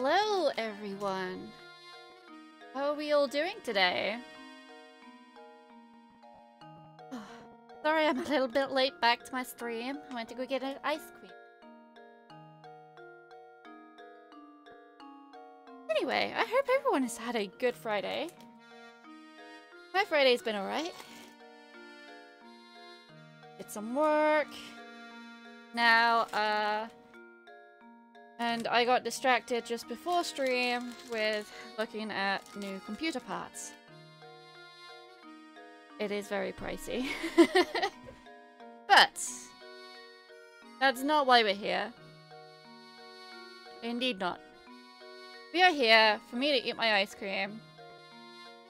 Hello, everyone. How are we all doing today? Sorry, I'm a little bit late back to my stream. I went to go get an ice cream. Anyway, I hope everyone has had a good Friday. My Friday's been alright. Did some work. Now, and I got distracted just before stream with looking at new computer parts. It is very pricey. But that's not why we're here. Indeed not. We are here for me to eat my ice cream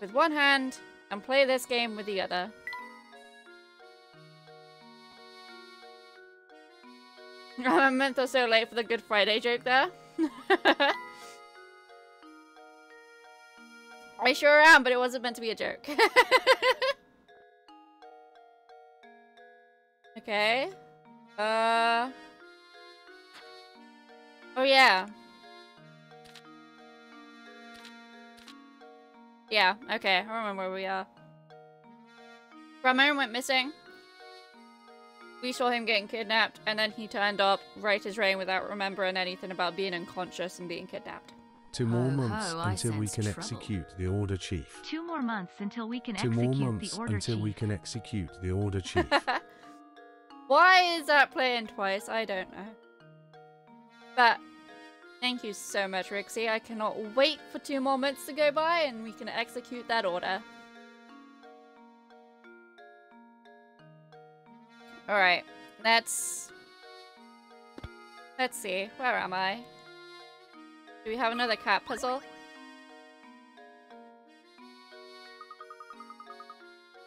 with one hand and play this game with the other. I meant to so late for the Good Friday joke there. I sure am, but it wasn't meant to be a joke. Okay. Oh yeah. Yeah, okay, I remember where we are. Ramon went missing. We saw him getting kidnapped, and then he turned up right as rain without remembering anything about being unconscious and being kidnapped. 2 more months until we can execute the order, Chief. 2 more months until we can 2 execute more months the order, until Chief. we can execute the order, Chief. Why is that playing twice? I don't know. But thank you so much, Rixie. I cannot wait for 2 more months to go by and we can execute that order. Alright, let's see. Where am I? Do we have another cat puzzle?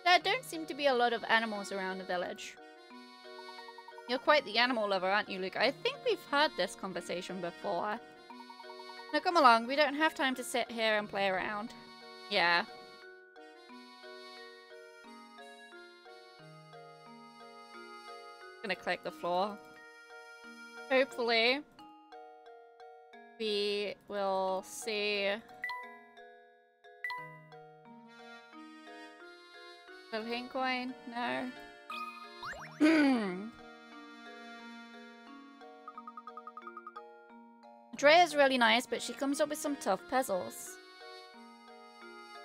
There don't seem to be a lot of animals around the village. You're quite the animal lover, aren't you, Luke? I think we've had this conversation before. Now come along, we don't have time to sit here and play around. Yeah. Gonna click the floor. Hopefully we will see little hint coin. No. Drea's really nice, but she comes up with some tough puzzles.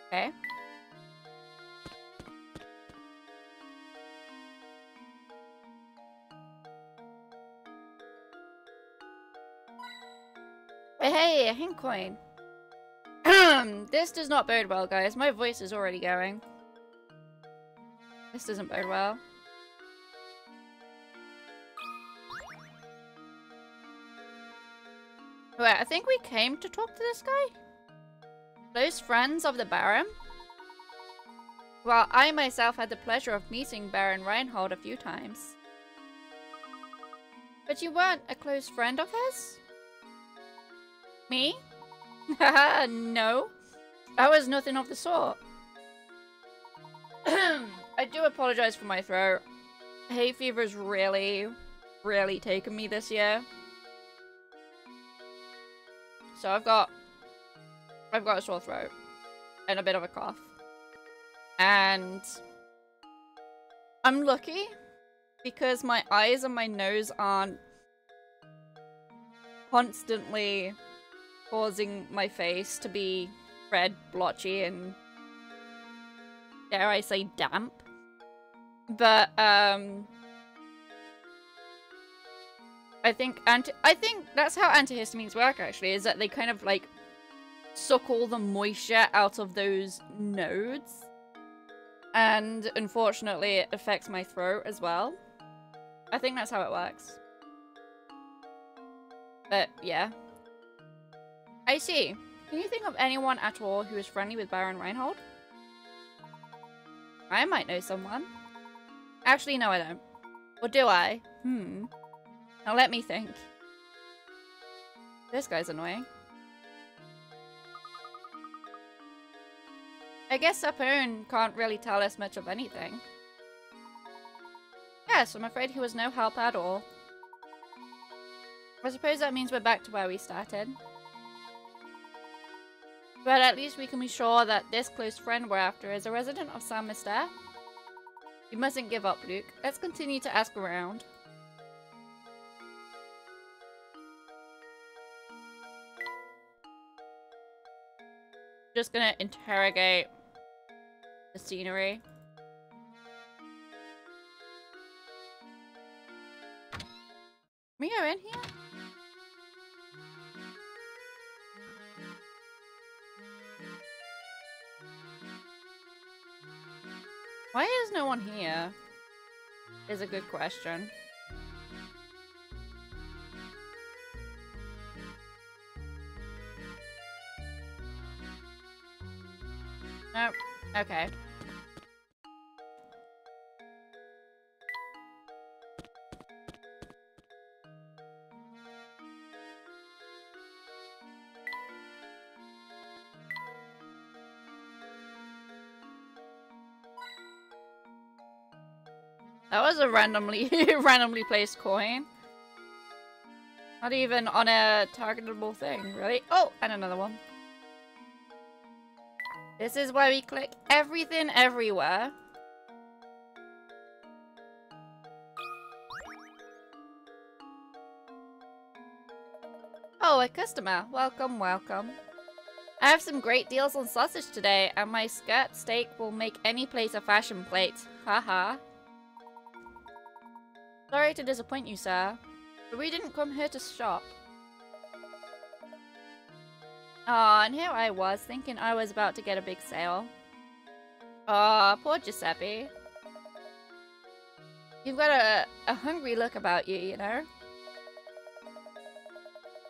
Okay. Hey, a hint coin. This does not bode well, guys. My voice is already going. This doesn't bode well. Wait, I think we came to talk to this guy? Close friends of the Baron? Well, I myself had the pleasure of meeting Baron Reinhold a few times. But you weren't a close friend of his? Me? Haha, no. I was nothing of the sort. I do apologize for my throat. Hay fever's really taken me this year. So I've got a sore throat and a bit of a cough. And I'm lucky because my eyes and my nose aren't constantly causing my face to be red, blotchy, and dare I say damp. But I think that's how antihistamines work, actually, is that they kind of like suck all the moisture out of those nodes. And unfortunately it affects my throat as well. I think that's how it works. But yeah. I see. Can you think of anyone at all who is friendly with Baron Reinhold? I might know someone. Actually, no I don't. Or do I? Now let me think. This guy's annoying. I guess Sapone can't really tell us much of anything. Yes, I'm afraid he was no help at all. I suppose that means we're back to where we started. But at least we can be sure that this close friend we're after is a resident of San Mister. We mustn't give up, Luke. Let's continue to ask around. Just gonna interrogate the scenery. Can we go in here? Why is no one here? Is a good question. Nope. Okay. That was a randomly placed coin. Not even on a targetable thing, really. Oh, and another one. This is why we click everything everywhere. Oh, a customer. Welcome, welcome. I have some great deals on sausage today, and my skirt steak will make any place a fashion plate. Haha. Sorry to disappoint you, sir, but we didn't come here to shop. Aw, and here I was, thinking I was about to get a big sale. Aw, poor Giuseppe. You've got a hungry look about you, you know?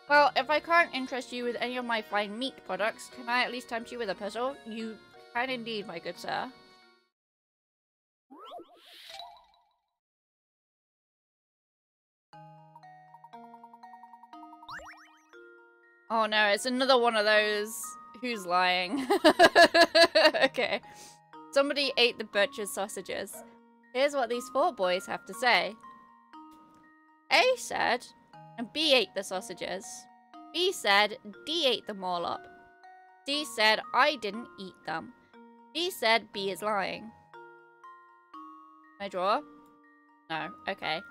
Well, if I can't interest you with any of my fine meat products, can I at least tempt you with a puzzle? You can indeed, my good sir. Oh no, it's another one of those who's lying. Okay. Somebody ate the butcher's sausages. Here's what these four boys have to say. A said, and B ate the sausages. B said, D ate them all up. C said, I didn't eat them. D said, B is lying. Can I draw? No, okay.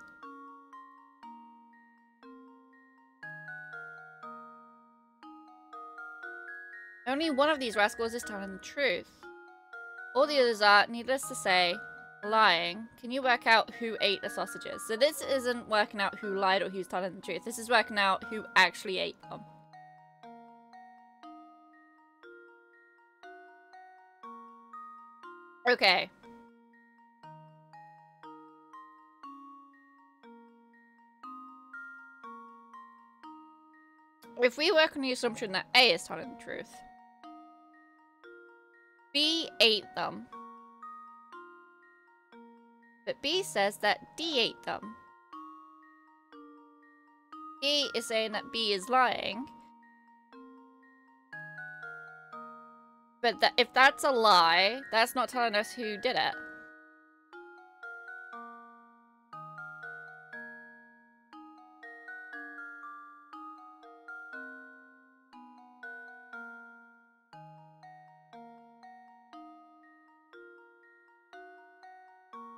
Only one of these rascals is telling the truth. All the others are, needless to say, lying. Can you work out who ate the sausages? So this isn't working out who lied or who's telling the truth. This is working out who actually ate them. Okay. If we work on the assumption that A is telling the truth, B ate them. But B says that D ate them. D is saying that B is lying. But if that's a lie, that's not telling us who did it.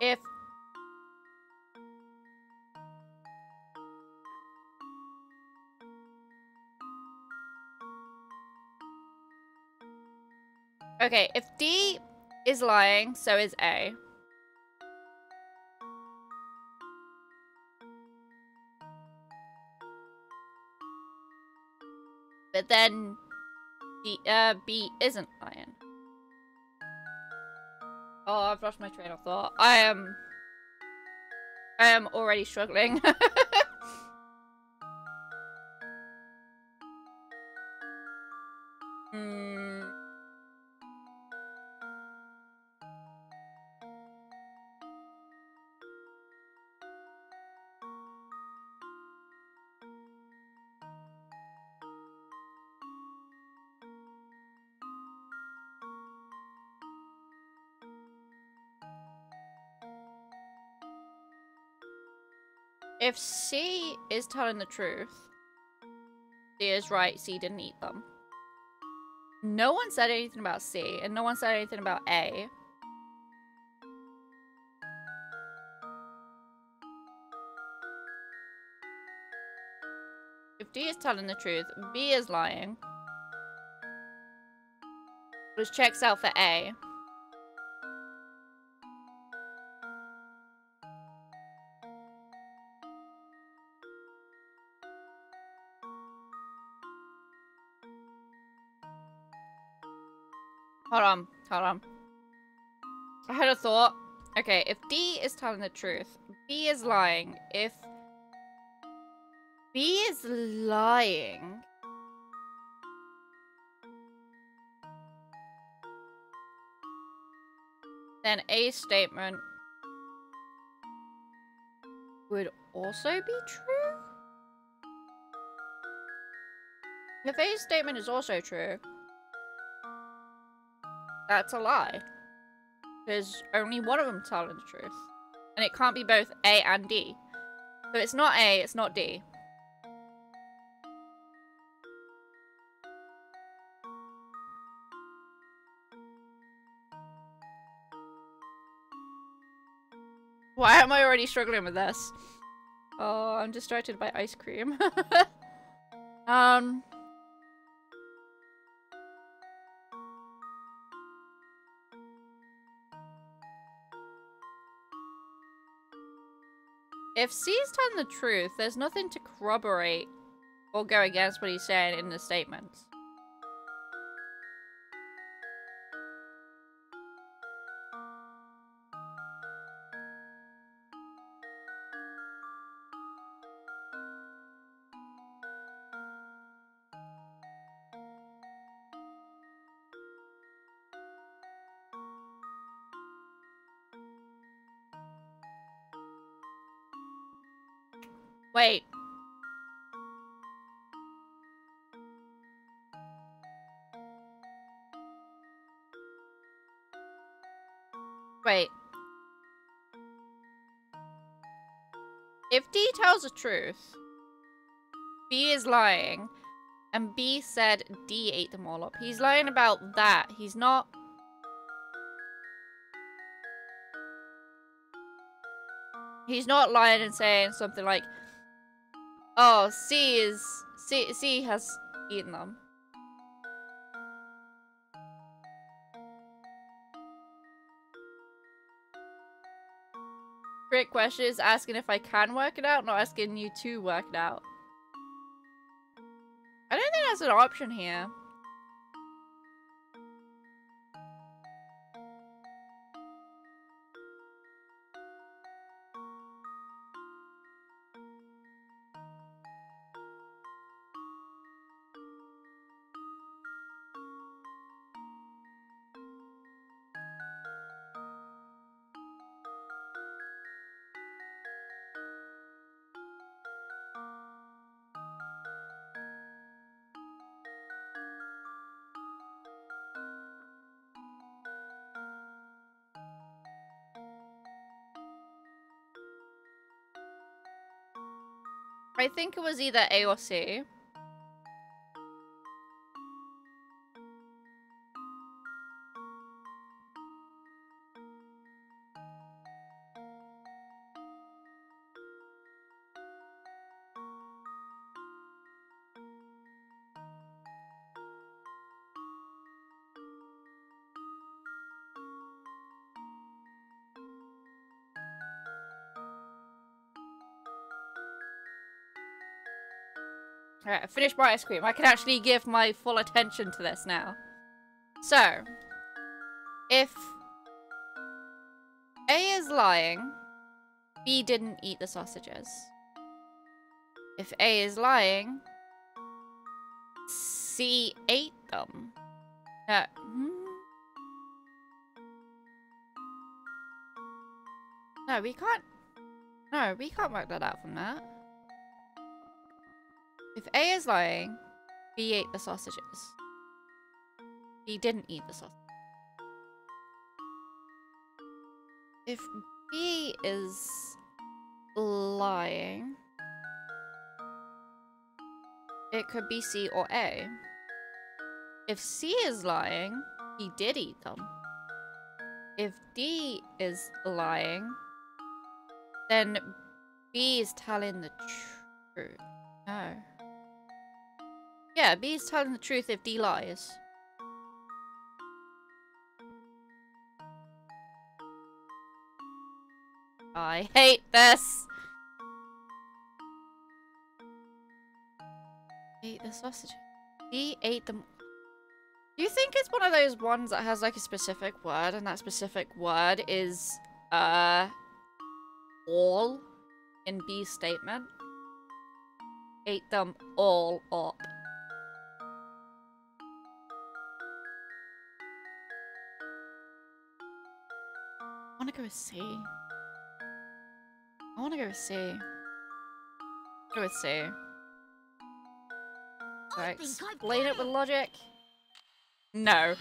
If okay, if D is lying, so is A. But then B isn't lying. Oh, I've lost my train of thought. I am already struggling. If C is telling the truth, C is right, C didn't eat them. No one said anything about C, and no one said anything about A. If D is telling the truth, B is lying. Which checks out for A. Hold on. I had a thought. Okay, if D is telling the truth, B is lying. If B is lying, then A's statement would also be true? If A's statement is also true, that's a lie. There's only one of them telling the truth. And it can't be both A and D. So it's not A, it's not D. Why am I already struggling with this? Oh, I'm distracted by ice cream. If C's telling the truth, there's nothing to corroborate or go against what he's saying in the statements. Wait. Wait. If D tells the truth, B is lying, and B said D ate them all up. He's lying about that. He's not... He's not lying and saying something like, oh, C has eaten them. Great question is asking if I can work it out, not asking you to work it out. I don't think that's an option here. I think it was either A or C. Alright, I finished my ice cream. I can actually give my full attention to this now. So, if A is lying, B didn't eat the sausages. If A is lying, C ate them. No. No, we can't. No, we can't work that out from that. If A is lying, B ate the sausages. B didn't eat the sausages. If B is lying, it could be C or A. If C is lying, he did eat them. If D is lying, then B is telling the truth. No. Yeah, B is telling the truth if D lies. I hate this. Ate the sausages. D ate them. Do you think it's one of those ones that has like a specific word and that specific word is all in B's statement? Ate them all up. I wanna go with C. I wanna go with C. Go with C. Do I explain it with logic? No.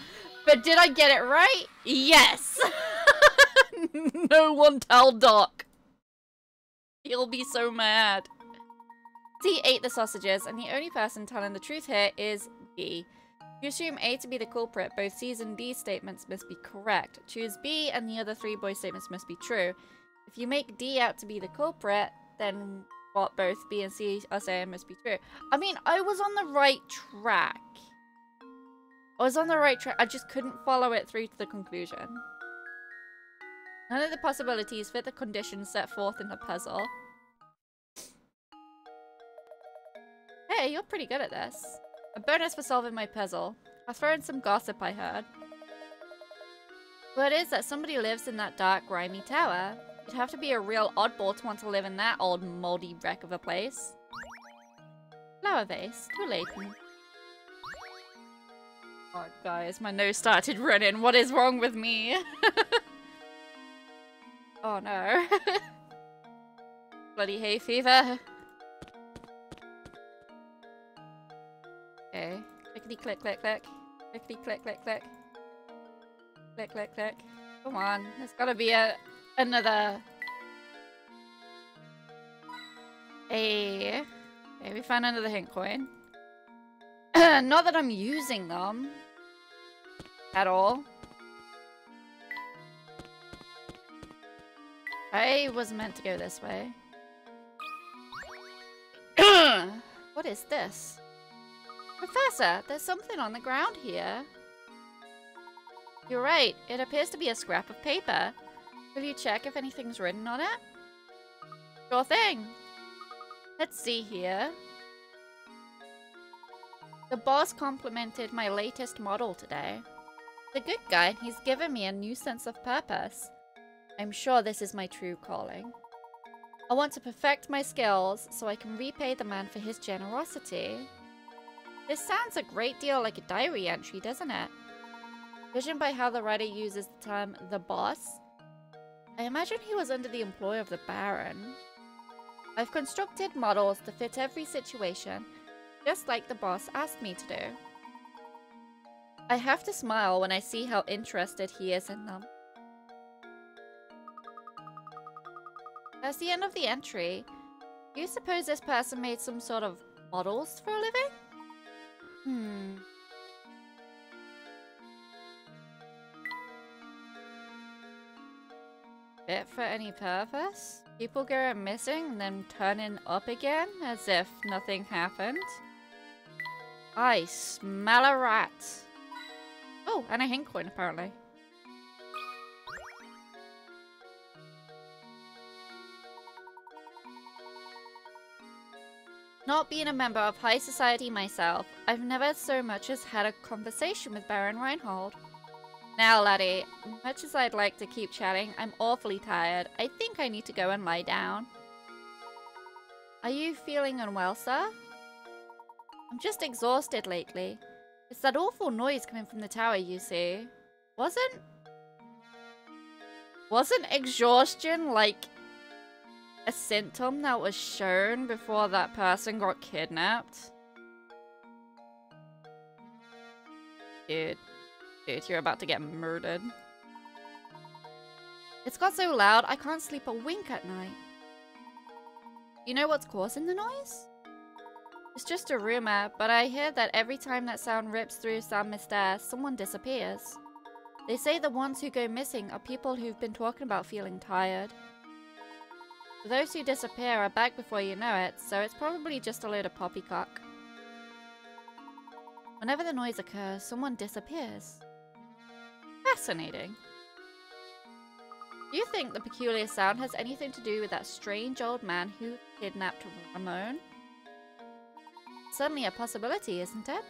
But did I get it right? Yes! No one tell Doc. He'll be so mad. C ate the sausages, and the only person telling the truth here is B. You assume A to be the culprit. Both C's and D's statements must be correct. Choose B, and the other three boys' statements must be true. If you make D out to be the culprit, then what both B and C are saying must be true. I mean, I was on the right track. I just couldn't follow it through to the conclusion. None of the possibilities fit the conditions set forth in the puzzle. Hey, you're pretty good at this. A bonus for solving my puzzle. I'll throw in some gossip I heard. Word is that somebody lives in that dark, grimy tower. You'd have to be a real oddball to want to live in that old, moldy wreck of a place. Flower vase to Layton. Oh, guys, my nose started running. What is wrong with me? Oh, no. Bloody hay fever. Okay. Clickety click click click. Clickety click click click. Click click click. Come on. There's gotta be another. Okay, we found another hint coin. Not that I'm using them. At all. I was meant to go this way. What is this? Professor, there's something on the ground here. You're right. It appears to be a scrap of paper. Will you check if anything's written on it? Sure thing. Let's see here. The boss complimented my latest model today. The good guy, he's given me a new sense of purpose. I'm sure this is my true calling. I want to perfect my skills so I can repay the man for his generosity. This sounds a great deal like a diary entry, doesn't it? Judging by how the writer uses the term the boss, I imagine he was under the employ of the Baron. I've constructed models to fit every situation, just like the boss asked me to do. I have to smile when I see how interested he is in them. That's the end of the entry. Do you suppose this person made some sort of models for a living? Fit for any purpose? People go missing and then turning up again as if nothing happened? I smell a rat. Oh, and a hint coin apparently. Not being a member of high society myself, I've never so much as had a conversation with Baron Reinhold. Now, laddie, much as I'd like to keep chatting, I'm awfully tired. I think I need to go and lie down. Are you feeling unwell, sir? I'm just exhausted lately. It's that awful noise coming from the tower, you see. Wasn't exhaustion like a symptom that was shown before that person got kidnapped? Dude, you're about to get murdered. It's got so loud, I can't sleep a wink at night. You know what's causing the noise? It's just a rumor, but I hear that every time that sound rips through some mist air, someone disappears. They say the ones who go missing are people who've been talking about feeling tired. Those who disappear are back before you know it, so it's probably just a load of poppycock. Whenever the noise occurs, someone disappears. Fascinating. Do you think the peculiar sound has anything to do with that strange old man who kidnapped Ramon? Certainly a possibility, isn't it?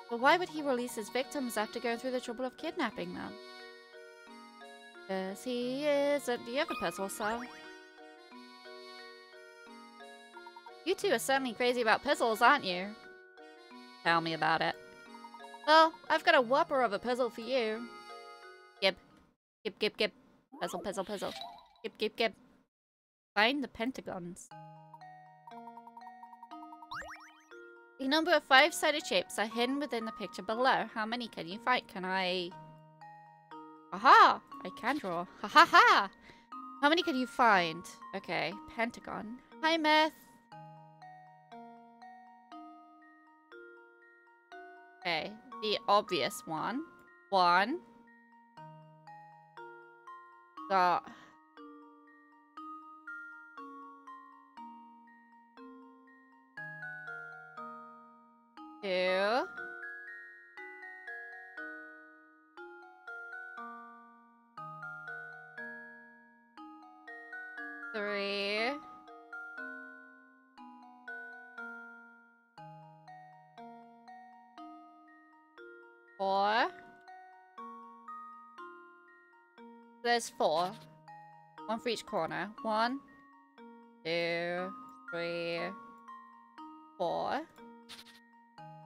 But why would he release his victims after going through the trouble of kidnapping them? Yes, he is. Do you have a puzzle, sir? You two are certainly crazy about puzzles, aren't you? Tell me about it. Well, I've got a whopper of a puzzle for you. Gib. Gib, gib, gib. Puzzle, puzzle, puzzle. Gib, gib, gib. Find the pentagons. A number of 5-sided shapes are hidden within the picture below. How many can you find? Can I... Aha! I can draw. Ha ha ha! How many can you find? Okay, pentagon. Hi, Myth. Okay, the obvious one. 1. Got... 2. 3. 4. There's 4. 1 for each corner. 1, 2, 3, 4.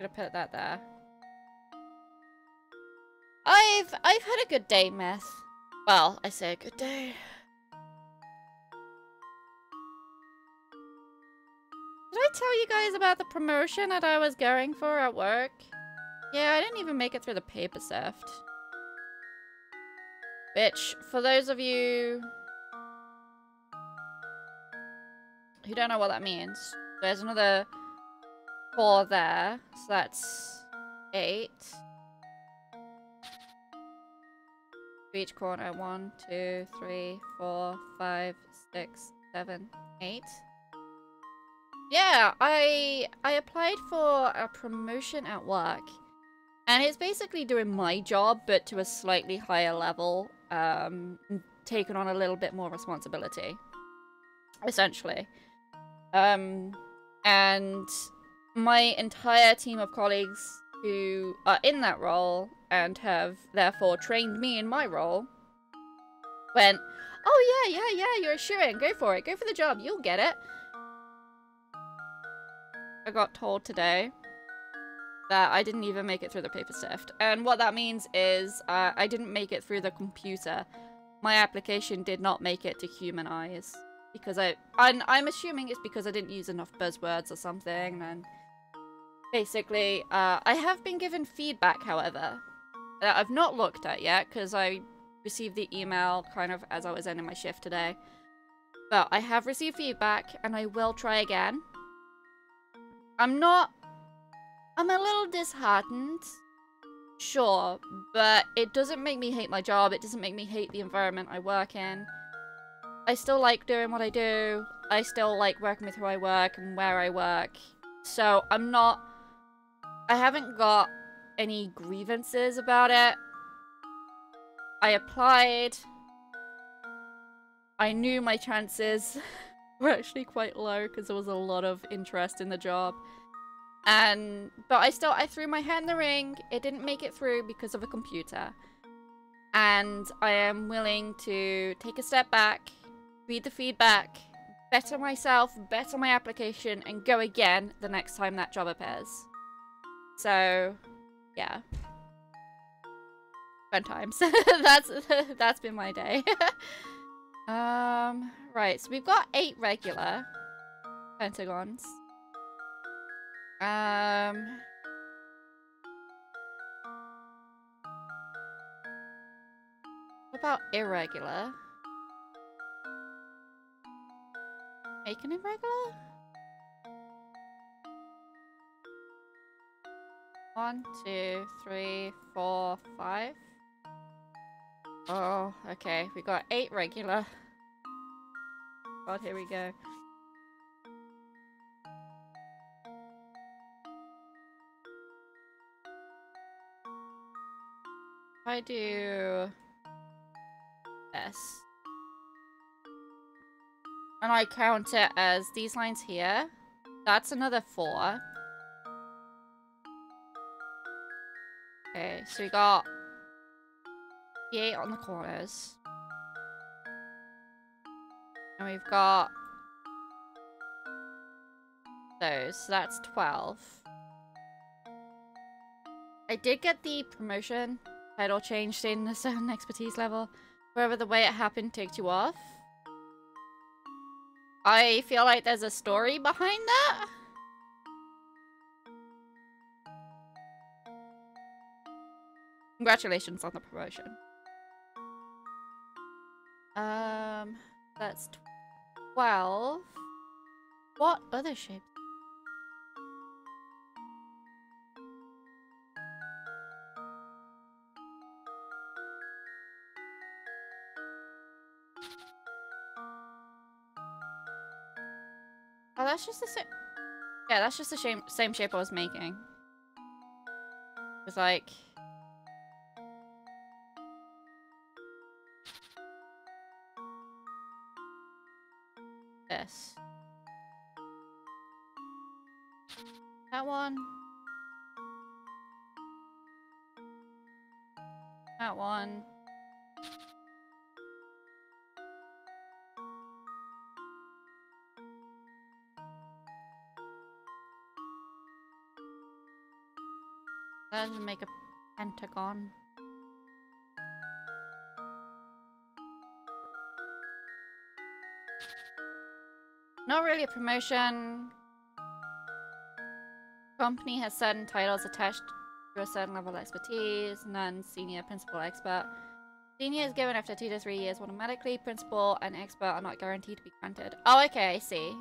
Gonna put that there. I've had a good day, Myth. Well, I say a good day. Did I tell you guys about the promotion that I was going for at work? Yeah, I didn't even make it through the paper sift. Which, for those of you who don't know what that means, there's another 4 there, so that's 8. For each corner, 1, 2, 3, 4, 5, 6, 7, 8. Yeah, I applied for a promotion at work, and it's basically doing my job, but to a slightly higher level, taking on a little bit more responsibility, essentially. And my entire team of colleagues who are in that role and have therefore trained me in my role went, oh yeah, you're a shoo-in, go for it, go for the job, you'll get it. I got told today that I didn't even make it through the paper sift, and what that means is I didn't make it through the computer. My application did not make it to human eyes because I'm assuming it's because I didn't use enough buzzwords or something. And basically, I have been given feedback, however, that I've not looked at yet because I received the email kind of as I was ending my shift today. But I have received feedback, and I will try again. I'm a little disheartened, sure, but it doesn't make me hate my job. It doesn't make me hate the environment I work in. I still like doing what I do. I still like working with who I work and where I work. So I haven't got any grievances about it. I applied. I knew my chances were actually quite low because there was a lot of interest in the job. But I threw my hat in the ring. It didn't make it through because of a computer. And I am willing to take a step back, read the feedback, better myself, better my application, and go again the next time that job appears. So, yeah. Fun times. That's been my day. Right, so we've got 8 regular pentagons. What about irregular? Make an irregular? 1, 2, 3, 4, 5. Oh, okay. We got 8 regular. God, here we go. If I do this, and I count it as these lines here, that's another 4. Okay, so we got the 8 on the corners. And we've got those, so that's 12. I did get the promotion title changed in a certain expertise level. However, the way it happened ticked you off. I feel like there's a story behind that. Congratulations on the promotion. That's 12. What other shapes? Oh, that's just the same. Yeah, that's just the same shape I was making. It's like... this. That one. That one. That doesn't make a pentagon. Not really a promotion. Company has certain titles attached to a certain level of expertise. None senior, principal, expert. Senior is given after 2 to 3 years automatically. Principal and expert are not guaranteed to be granted. Oh, okay, I see.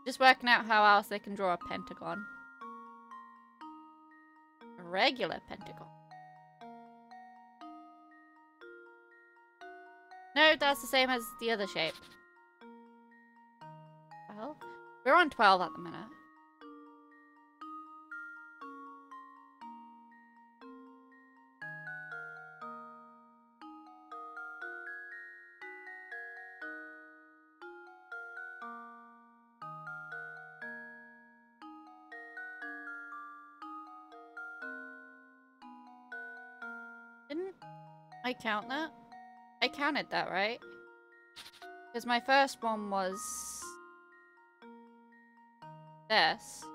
Just working out how else they can draw a pentagon. A regular pentagon. No, that's the same as the other shape. Well, we're on 12 at the minute. Didn't I count that? I counted that, right? Because my first one was this.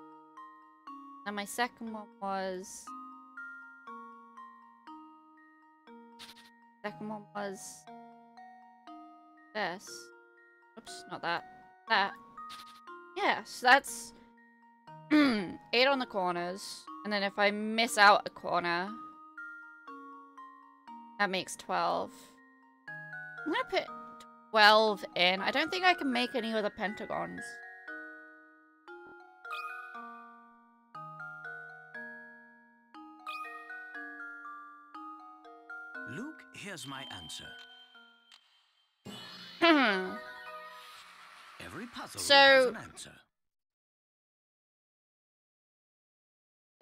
And my second one was... second one was this. Oops, not that. That. Yeah, so that's 8 on the corners. And then if I miss out a corner, that makes 12. I'm gonna put 12 in. I don't think I can make any other pentagons. Luke, here's my answer. Every puzzle has an answer.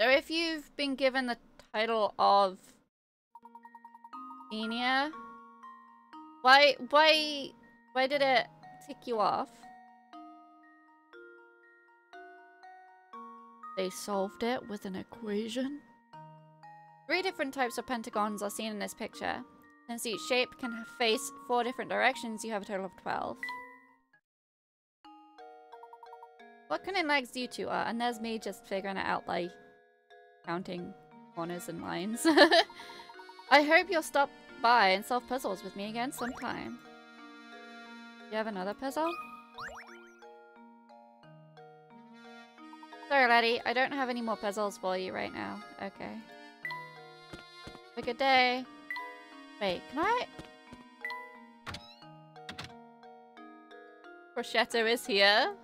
So if you've been given the title of senior, why did it tick you off? They solved it with an equation. 3 different types of pentagons are seen in this picture. Since each shape can face 4 different directions, you have a total of 12. What kind of legs you two are? And there's me just figuring it out by counting corners and lines. I hope you'll stop by and solve puzzles with me again sometime. Do you have another puzzle? Sorry, laddie. I don't have any more puzzles for you right now. Okay. Have a good day. Wait, can I? Prosciutto is here.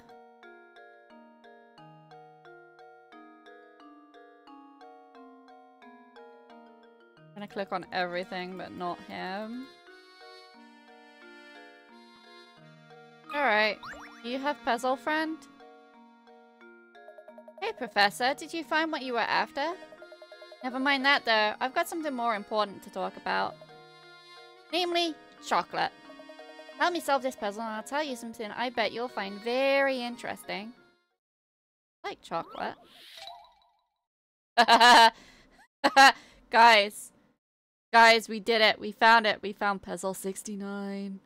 click on everything, but not him. Alright. Do you have puzzle friend? Hey, Professor. Did you find what you were after? Never mind that, though. I've got something more important to talk about. Namely, chocolate. Help me solve this puzzle and I'll tell you something I bet you'll find very interesting. I like chocolate. Guys. Guys, we did it. We found it. We found puzzle 69.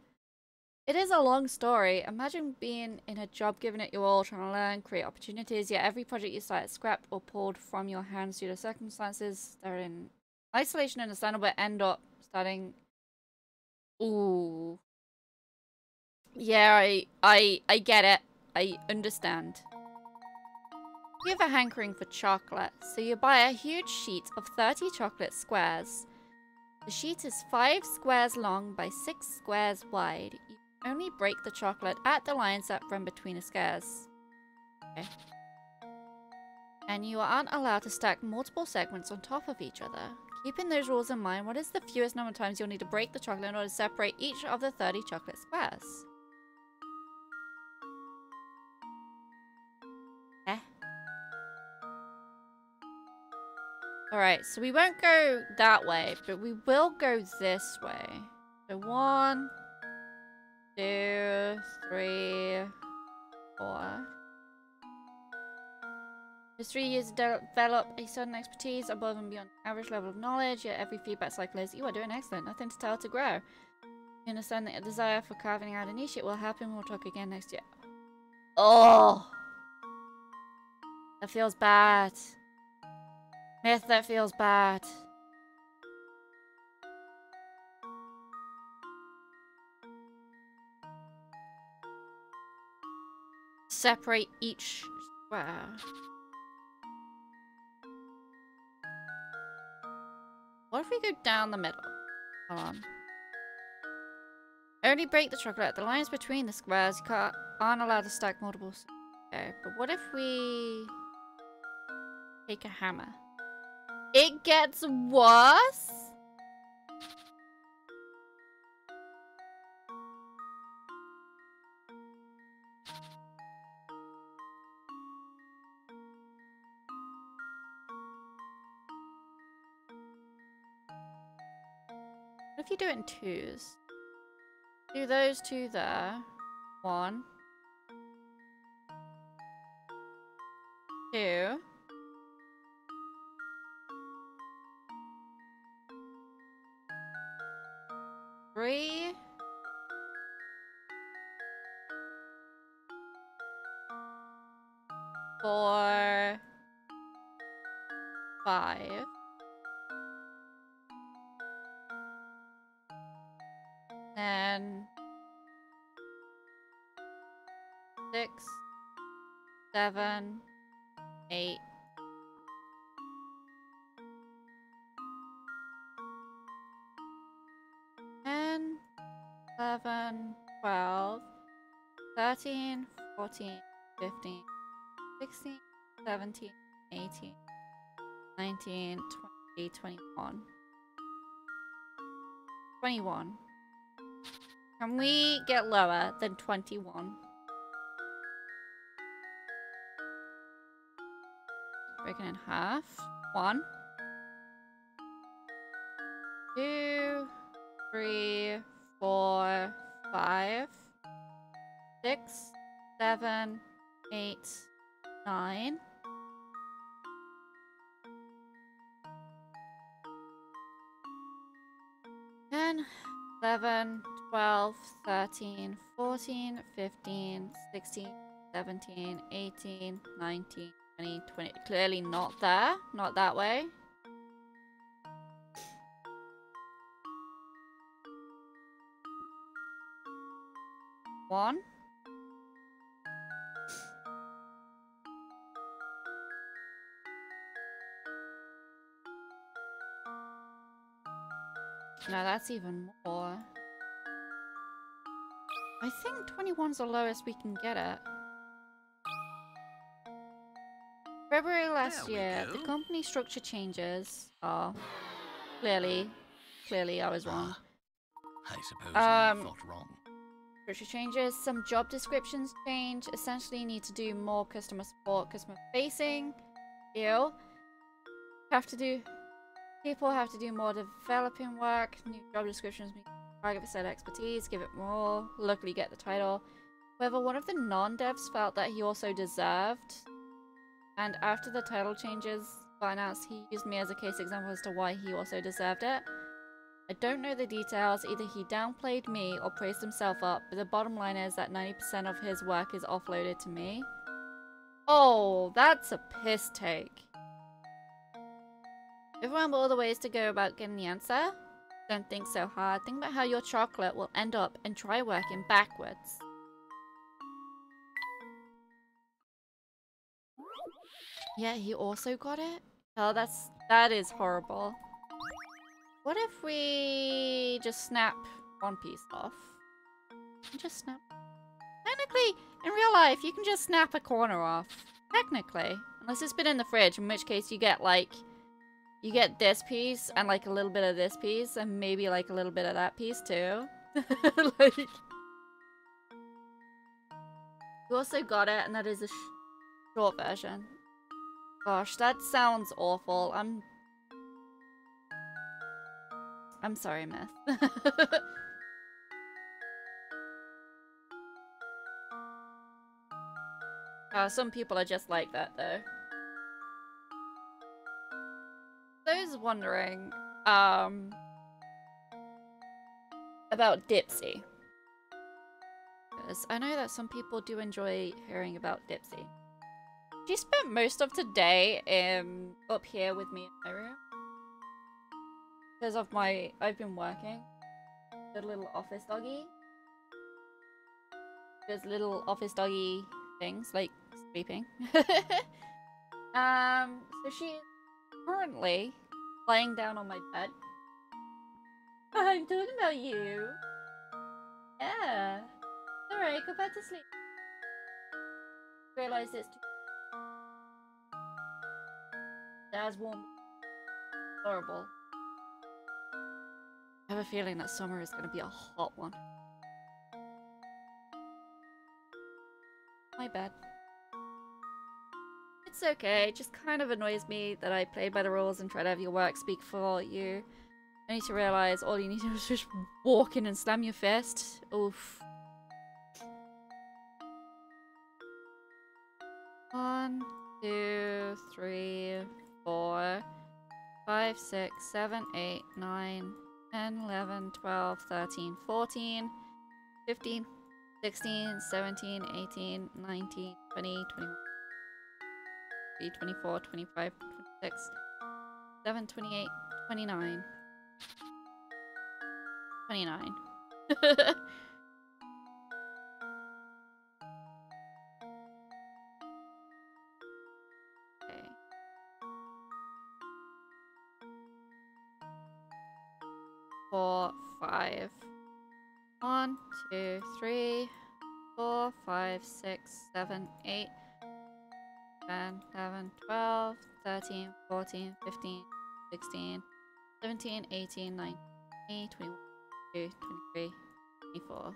It is a long story. Imagine being in a job, giving it your all, trying to learn, create opportunities, yet every project you start is scrapped or pulled from your hands due to circumstances that are in isolation, understandable, but end up starting... Ooh. Yeah, I get it. I understand. You have a hankering for chocolate, so you buy a huge sheet of 30 chocolate squares. The sheet is 5 squares long by 6 squares wide. You only break the chocolate at the lines that run between the squares. Okay. And you aren't allowed to stack multiple segments on top of each other. Keeping those rules in mind, what is the fewest number of times you'll need to break the chocolate in order to separate each of the 30 chocolate squares? Alright, so we won't go that way, but we will go this way. So 1, 2, 3, 4. Just 3 years to develop a sudden expertise above and beyond the average level of knowledge, yet every feedback cycle is, you are doing excellent, nothing to tell to grow. You understand that a desire for carving out a niche, it will happen, we'll talk again next year. Oh! That feels bad. Myth, that feels bad. Separate each square. What if we go down the middle? Hold on. Only break the chocolate at the lines between the squares. You aren't allowed to stack multiple. Okay, but what if we take a hammer? It gets worse? What if you do it in twos? Do those two there. 1, 2. 3. 4. 5. And 6, 7, 8. 10, 11, 12, 13, 14, 15, 16, 17, 18, 19, 20, 21. 21. Can we get lower than 21? Breaking in half. 1, 2, 3, 4, 5, 6, 7, 8, 9. 10, 11, 12, 13, 14, 15, 16, 17, 18, 19, 20, 20. Clearly not there. Not that way. One. No, that's even more. I think 21's the lowest we can get it. February last year, the company structure changes are Clearly I was wrong. I suppose I thought wrong. Structure changes. Some job descriptions change. Essentially, you need to do more customer support, customer facing. Ew. People have to do more developing work. New job descriptions mean target for said expertise. Give it more. Luckily, get the title. However, one of the non-devs felt that he also deserved. And after the title changes were announced, he used me as a case example as to why he also deserved it. I don't know the details, either he downplayed me or praised himself up, but the bottom line is that 90% of his work is offloaded to me. Oh, that's a piss take. Remember all the ways to go about getting the answer? Don't think so hard. Think about how your chocolate will end up and try working backwards. Yeah, he also got it? Oh, that is horrible. What if we just snap one piece off? Just snap. Technically, in real life, you can just snap a corner off. Technically. Unless it's been in the fridge, in which case you get, like... You get this piece, and, like, a little bit of this piece, and maybe, like, a little bit of that piece, too. Like... You also got it, and that is a short version. Gosh, that sounds awful. I'm sorry, Myth. Some people are just like that, though. Those wondering, about Dipsy. Because I know that some people do enjoy hearing about Dipsy. She spent most of today up here with me in my room. Because of I've been working. The little office doggy. There's little office doggy things, like sleeping. So she's currently laying down on my bed. I'm talking about you. Yeah. Alright, go back to sleep. Realize it's too... Dad's warm. Horrible. I have a feeling that summer is going to be a hot one. My bad. It's okay, it just kind of annoys me that I played by the rules and try to have your work speak for you. I need to realize all you need to do is just walk in and slam your fist. Oof. 1, 2, 3, 4, 5, 6, 7, 8, 9, 10, 11, 12, 13, 14, 15, 16, 17, 18, 19, 20, 21, 24, 25, 26, 27, 28, 29. 29. Okay. 4, 5. 1, 2, 3, 4, 5, 6, 7, 8, 10, 11, 12, 13, 14, 15, 16, 17, 18, 19, 20, 21, 22, 23, 24.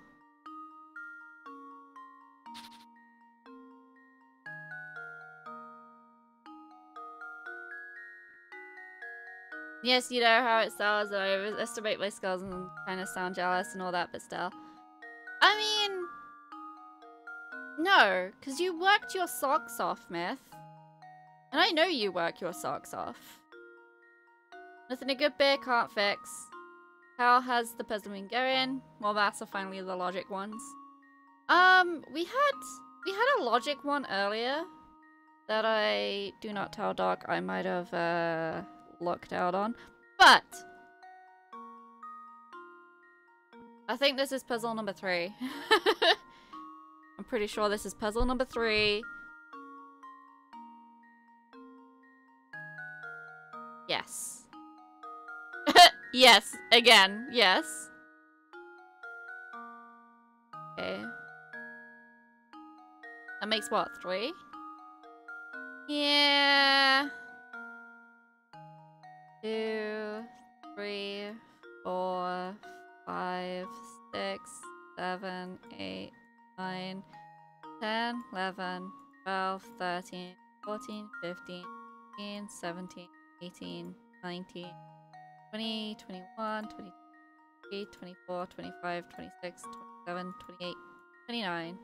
Yes, you know how it sounds, that I overestimate my skills and kind of sound jealous and all that, but still. I mean... No, because you worked your socks off, Myth. And I know you work your socks off. Nothing a good bear can't fix. How has the puzzle been going? Well, that's finally the logic ones. We had a logic one earlier that I do not tell Doc I might have, looked out on. But I think this is puzzle number 3. I'm pretty sure this is puzzle number 3. Yes. Yes, again, yes. Okay. That makes what, 3? Yeah. 2, 3, 4, 5, 6, 7, 8, 9, 10, 11, 12, 13, 14, 15, 16, 17, 18, 19, 20, 21, 22, 24, 25, 26, 27, 28, 29.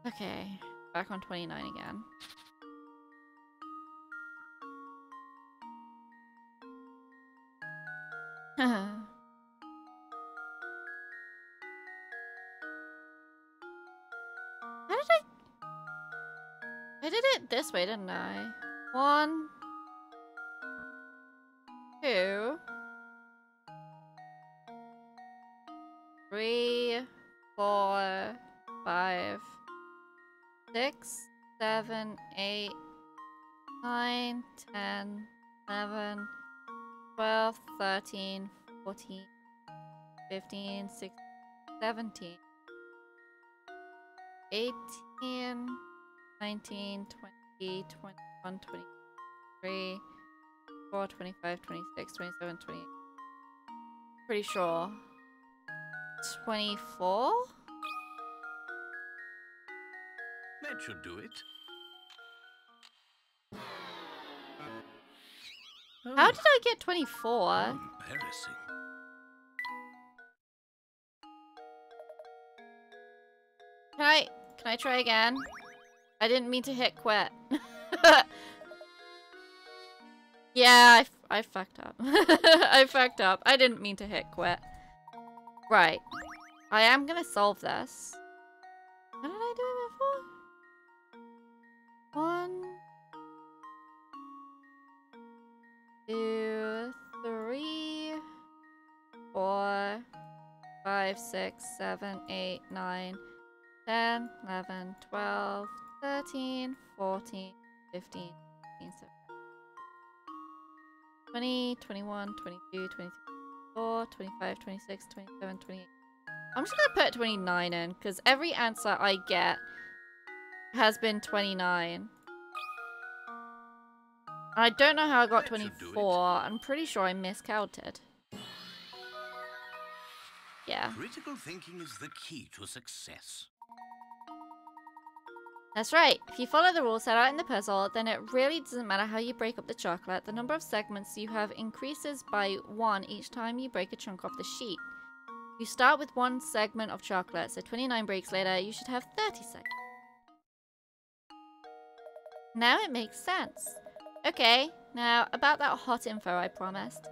Okay, back on 29 again. I did it this way, didn't I? 1, 2, 3, 4, 5, 6, 7, 8, 9, 10, 11, 12, 13, 14, 15, 16, 17, 18, 19, 20, 21, 23, 24, 25, 26, 27, 28. Pretty sure. 24? That should do it. How did I get 24? Embarrassing. Can I try again? I didn't mean to hit quit. Yeah, I fucked up. I fucked up. I didn't mean to hit quit. Right. I am gonna solve this. How did I do it before? 1, 2, 3, 4, 5, 6, 7, 8, 9, 10, 11, 12, 13, 14, 15, 16, 17, 20, 21, 22, 23, 24, 25, 26, 27, 28. I'm just gonna put 29 in, because every answer I get has been 29. I don't know how I got 24. I'm pretty sure I miscounted. Yeah. Critical thinking is the key to success. That's right. If you follow the rules set out in the puzzle, then it really doesn't matter how you break up the chocolate. The number of segments you have increases by 1 each time you break a chunk off the sheet. You start with 1 segment of chocolate, so 29 breaks later, you should have 30 segments. Now it makes sense. Okay, now about that hot info I promised.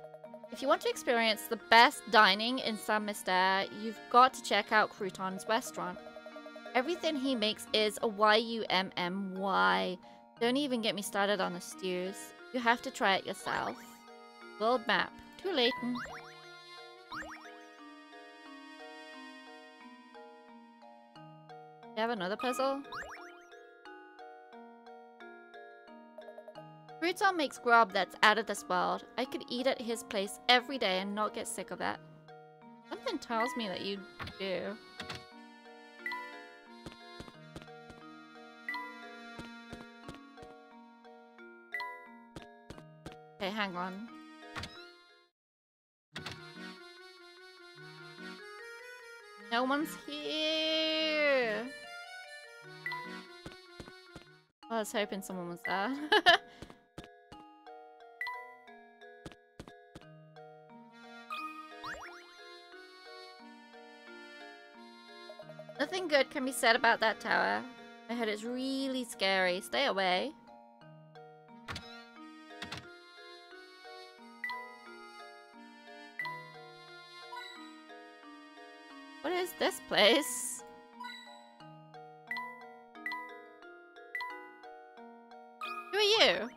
If you want to experience the best dining in San Mister, you've got to check out Crouton's restaurant. Everything he makes is a Y-U-M-M-Y. Don't even get me started on the stews. You have to try it yourself. World map. To Layton. You have another puzzle? Crouton makes grub that's out of this world. I could eat at his place every day and not get sick of it. Something tells me that you do. Okay, hang on. No one's here. I was hoping someone was there. Nothing good can be said about that tower. I heard it's really scary. Stay away. What is this place? Who are you?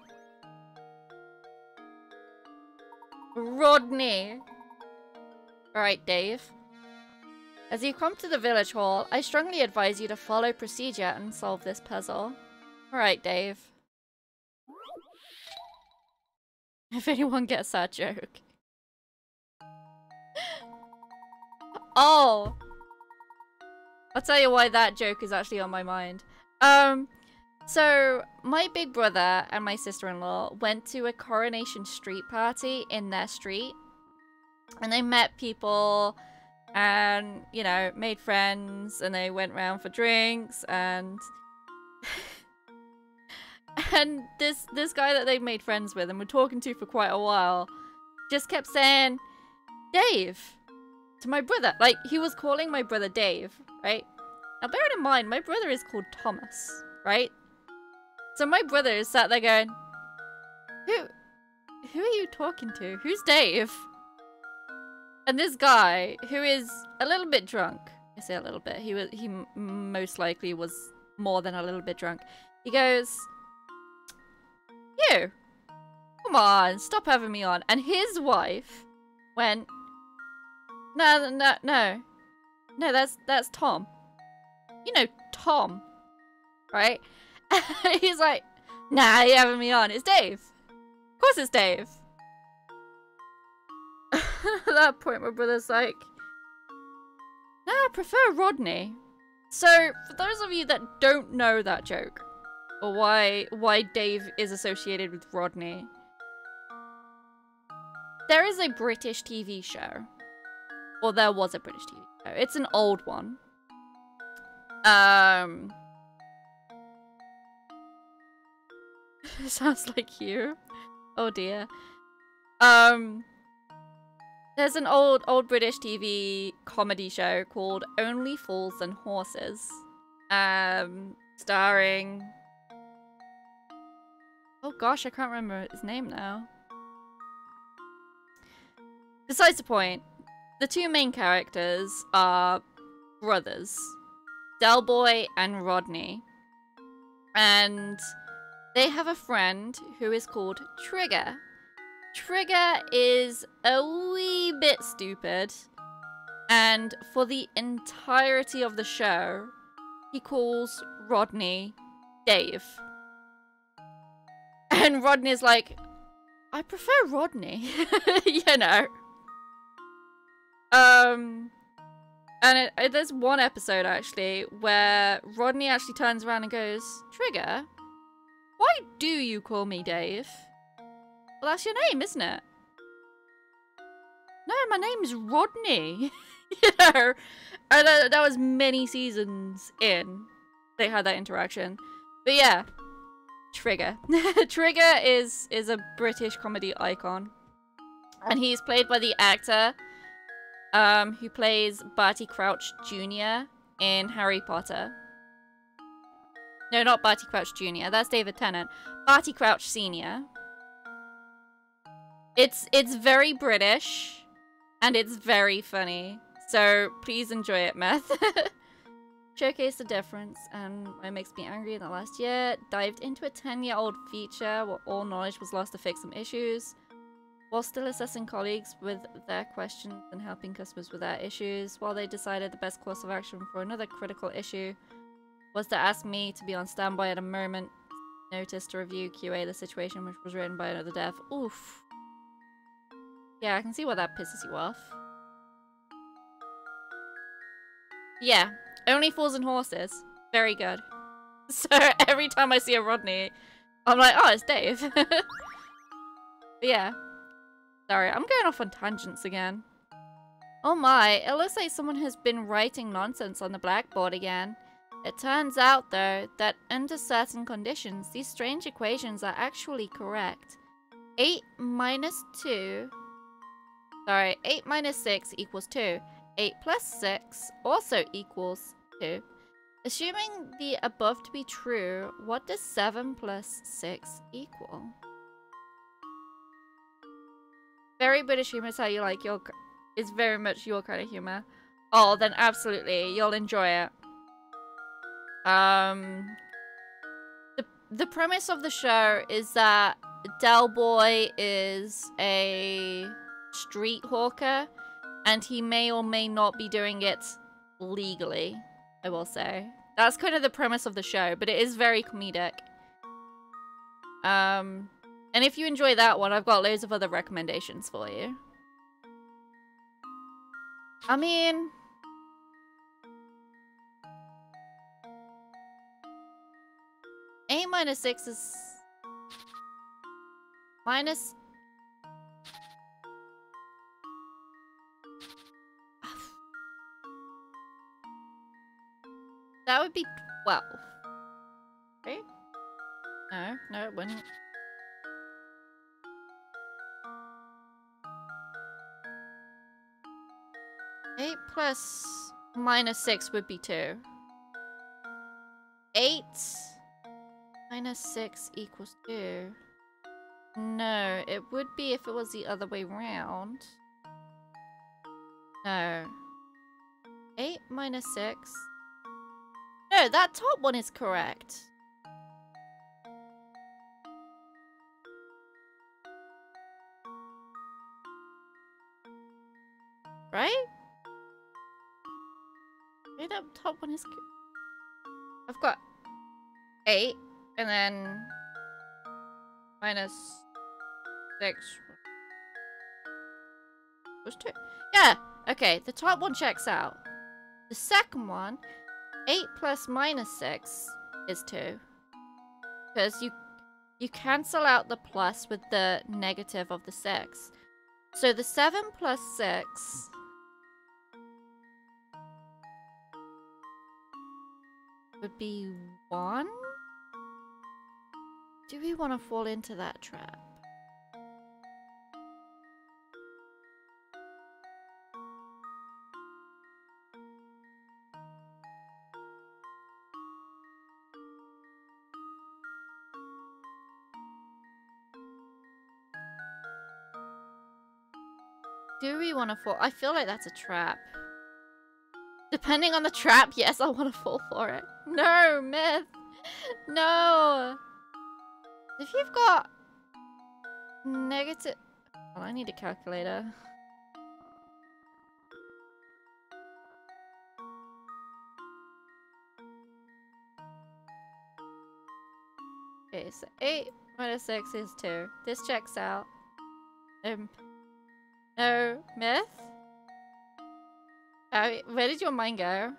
Rodney. Alright, Dave. As you come to the village hall, I strongly advise you to follow procedure and solve this puzzle. Alright, Dave. If anyone gets that joke. Oh! I'll tell you why that joke is actually on my mind. So, my big brother and my sister-in-law went to a Coronation Street party in their street. And they met people and, you know, made friends, and they went round for drinks, and and this guy that they made friends with and were talking to for quite a while just kept saying, Dave, to my brother. Like, he was calling my brother Dave, right? Now, bear in mind, my brother is called Thomas, right? So my brother is sat there going, Who are you talking to? Who's Dave? And this guy, who is a little bit drunk, I say a little bit, he most likely was more than a little bit drunk. He goes, you, come on, stop having me on. And his wife went, no, that's Tom. You know Tom, right? He's like, nah, you're having me on. It's Dave. Of course it's Dave. At that point, my brother's like, nah, I prefer Rodney. So, for those of you that don't know that joke, or why Dave is associated with Rodney, there is a British TV show. Or there was a British TV show. It's an old one. Sounds like you. Oh dear. There's an old British TV comedy show called Only Fools and Horses. Starring... Oh gosh, I can't remember his name now. Besides the point, the two main characters are brothers. Del Boy and Rodney. And they have a friend who is called Trigger. Trigger is a wee bit stupid, and for the entirety of the show, he calls Rodney Dave. And Rodney's like, I prefer Rodney, you know. And there's one episode actually where Rodney actually turns around and goes, Trigger, why do you call me Dave? Well, that's your name, isn't it? No, my name's Rodney. You know? And that was many seasons in. They had that interaction. But yeah. Trigger. Trigger is a British comedy icon. And he's played by the actor who plays Barty Crouch Jr. in Harry Potter. No, not Barty Crouch Jr. That's David Tennant. Barty Crouch Sr. It's very British, and it's very funny. So please enjoy it, Meth. Showcase the difference and what makes me angry in the last year. Dived into a 10-year-old feature where all knowledge was lost to fix some issues, while still assessing colleagues with their questions and helping customers with their issues. While they decided the best course of action for another critical issue was to ask me to be on standby at a moment notice to review QA the situation, which was written by another dev. Oof. Yeah, I can see why that pisses you off. Yeah, Only Fools and Horses. Very good. So every time I see a Rodney, I'm like, oh, it's Dave. But yeah. Sorry, I'm going off on tangents again. Oh my, it looks like someone has been writing nonsense on the blackboard again. It turns out, though, that under certain conditions, these strange equations are actually correct. 8 minus 6 equals 2. 8 plus 6 also equals 2. Assuming the above to be true, what does 7 plus 6 equal? Very British humor is how you like your... It's very much your kind of humor. Oh, then absolutely, you'll enjoy it. The premise of the show is that Del Boy is a street hawker, and he may or may not be doing it legally, I will say. That's kind of the premise of the show, but it is very comedic. And if you enjoy that one, I've got loads of other recommendations for you. I mean... A minus 6 is... Minus... That would be 12. Right? No, it wouldn't. Eight plus minus 6 would be 2. 8 minus 6 equals 2. No, it would be if it was the other way round. No. 8 minus 6. No, that top one is correct. Right? Right, that top one is I've got 8 and then minus 6 was 2. Yeah, okay, the top one checks out. The second one, 8 plus minus 6 is 2. Because you cancel out the plus with the negative of the 6. So the 7 plus 6 would be 1? Do we want to fall into that trap? Do we want to fall? I feel like that's a trap. Depending on the trap, yes, I want to fall for it. No, myth. No. If you've got negative... Well, I need a calculator. Okay, so 8 minus 6 is 2. This checks out. No, myth? Where did your mind go?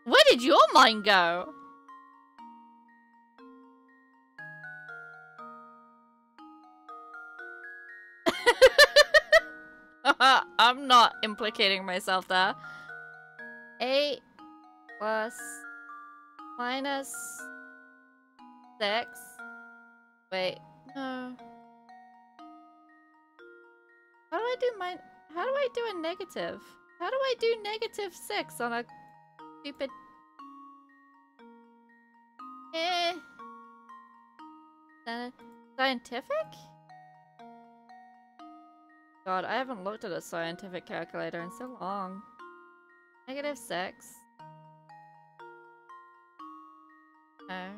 Where did your mind go? I'm not implicating myself there. 8 plus minus 6. Wait, no. How do I do mine? How do I do a negative? How do I do negative 6 on a stupid... Scientific? God, I haven't looked at a scientific calculator in so long. Negative 6. No.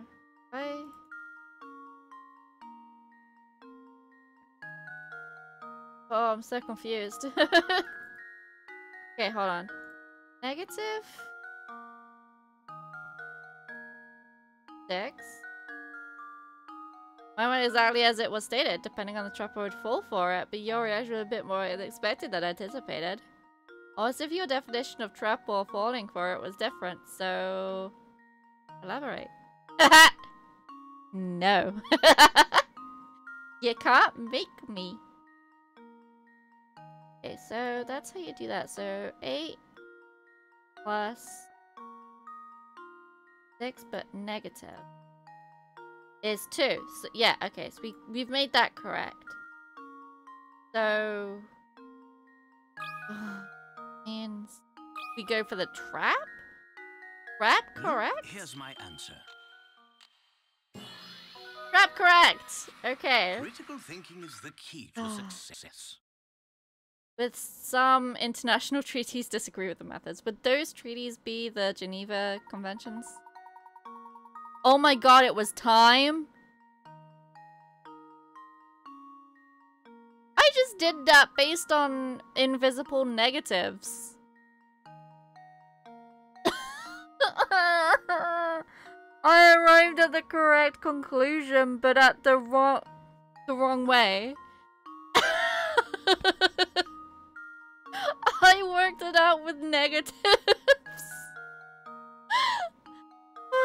Oh, I'm so confused. Okay, hold on. Negative 6. I went exactly as it was stated, depending on the trap I would fall for it, but your reaction was a bit more unexpected than anticipated. Also, if your definition of trap or falling for it was different, so... Elaborate. No. You can't make me. Okay, so that's how you do that. So 8 plus 6, but negative, is 2. So yeah, okay, so we've made that correct. So means we go for the trap? Trap correct? Here's my answer. Trap correct! Okay. Critical thinking is the key to success. But some international treaties disagree with the methods. Would those treaties be the Geneva Conventions? Oh my god, it was time? I just did that based on invisible negatives. I arrived at the correct conclusion, but at the wrong way. I worked it out with negatives.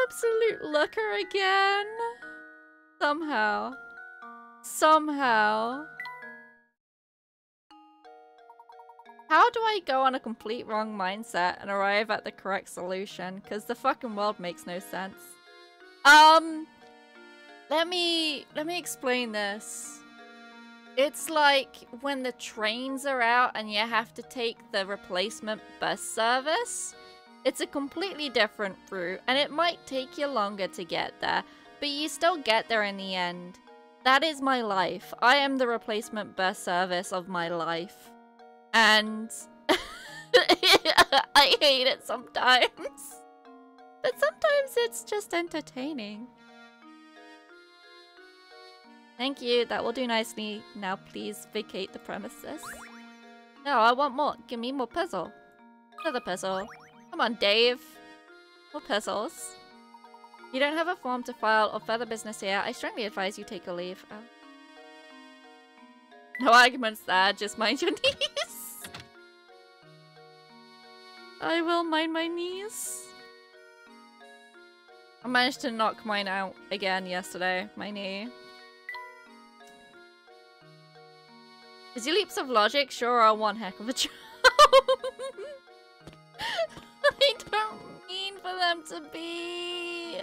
Absolute looker again. Somehow. How do I go on a complete wrong mindset and arrive at the correct solution? Because the fucking world makes no sense. Let me explain this. It's like when the trains are out and you have to take the replacement bus service. It's a completely different route and it might take you longer to get there, but you still get there in the end. That is my life. I am the replacement bus service of my life. And I hate it sometimes. But sometimes it's just entertaining. Thank you, that will do nicely. Now please vacate the premises. No, I want more. Give me more puzzle. Another puzzle. Come on, Dave. More puzzles. You don't have a form to file or further business here. I strongly advise you take a leave. Oh. No arguments there, just mind your knees. I will mind my knees. I managed to knock mine out again yesterday, my knee. Is your leaps of logic sure are one heck of a job? I don't mean for them to be.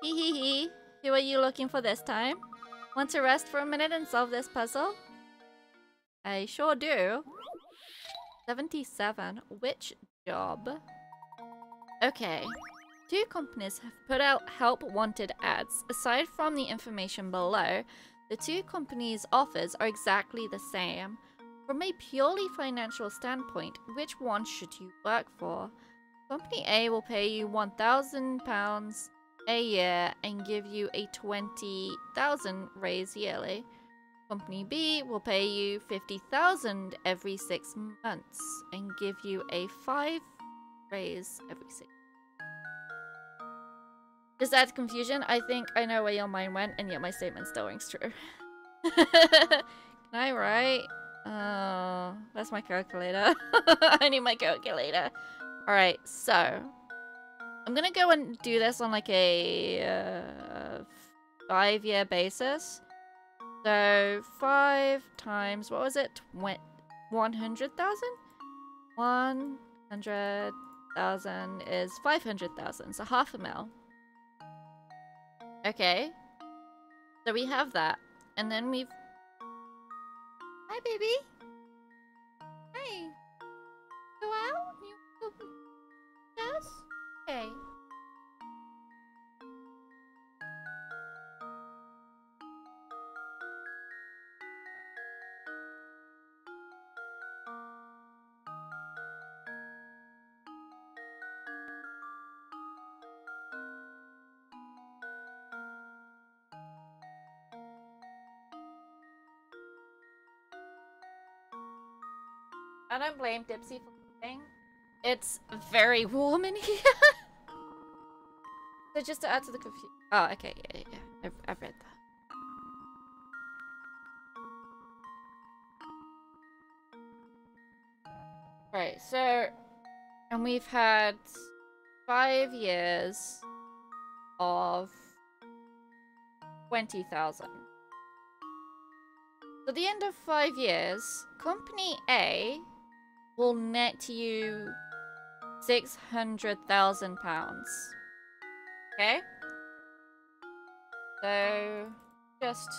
Hee hee hee. Who are you looking for this time? Want to rest for a minute and solve this puzzle? I sure do. 77. Which job? Okay. 2 companies have put out help wanted ads. Aside from the information below, the 2 companies' offers are exactly the same. From a purely financial standpoint, which one should you work for? Company A will pay you £1,000 a year and give you a 20,000 raise yearly. Company B will pay you 50,000 every 6 months and give you a 5 raise every 6. Does that add confusion? I think I know where your mind went, and yet my statement still rings true. Can I write? Oh, that's my calculator. I need my calculator. Alright, so I'm gonna go and do this on like a 5-year basis. So 5 times, what was it? 100,000? 100,000 is 500,000, so $500,000. Okay. So we have that. And then we've... Hi, baby. Hi. Go out? You go... Yes? Okay. I don't blame Dipsy for leaving. It's very warm in here. So just to add to the confusion. Oh, okay, yeah. I've read that. Right, so... And we've had 5 years of 20,000. So at the end of 5 years, Company A will net you £600,000. Okay? So, just...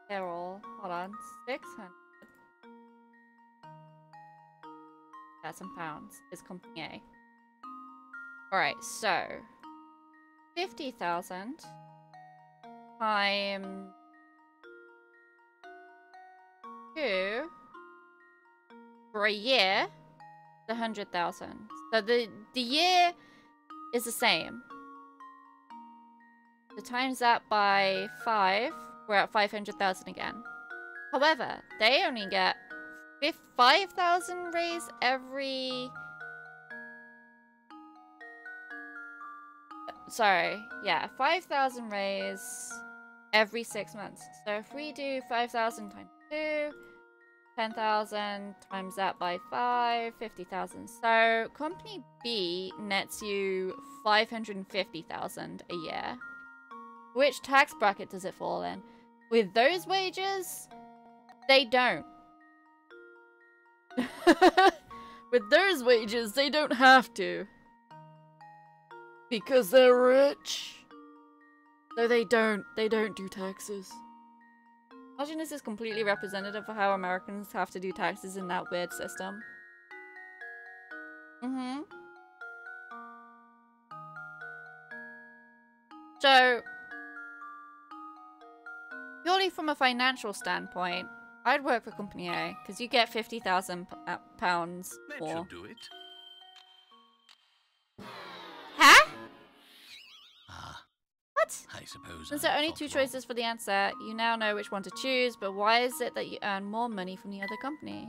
Carol, hold on, 600,000 pounds is Company A. Alright, so 50,000 times 2 for a year is 100,000. So the year is the same. So times that by 5, we're at 500,000 again. However, they only get 5,000 raise every... Sorry, yeah, 5,000 raise every 6 months. So if we do 5,000 times 2, 10,000 times that by 5, 50,000. So company B nets you 550,000 a year. Which tax bracket does it fall in? With those wages, they don't. With those wages, they don't have to. Because they're rich. So they don't do taxes. Imagine this is completely representative of how Americans have to do taxes in that weird system. So, purely from a financial standpoint, I'd work for Company A, because you get £50,000 more. That should do it. Huh? What? I suppose. Since there are only two choices for the answer, you now know which one to choose, but why is it that you earn more money from the other company?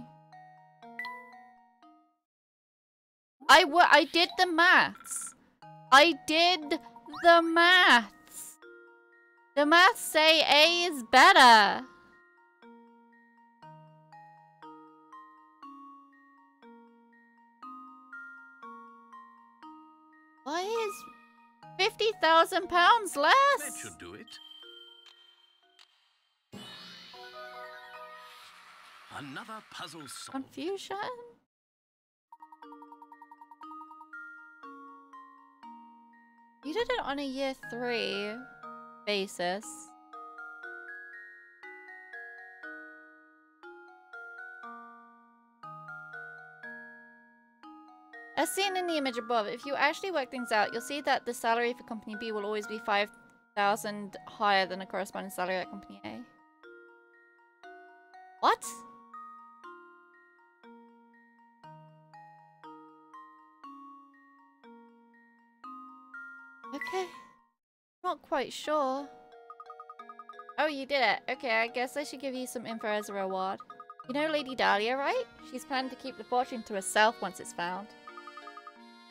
I did the maths. I did the maths. The maths say A is better. Why is £50,000 less? That should do it. Another puzzle solved. Confusion? You did it on a year 3 basis. As seen in the image above, if you actually work things out, you'll see that the salary for Company B will always be 5,000 higher than the corresponding salary at Company A. What? Okay. Not quite sure. Oh, you did it. Okay, I guess I should give you some info as a reward. You know Lady Dahlia, right? She's planning to keep the fortune to herself once it's found.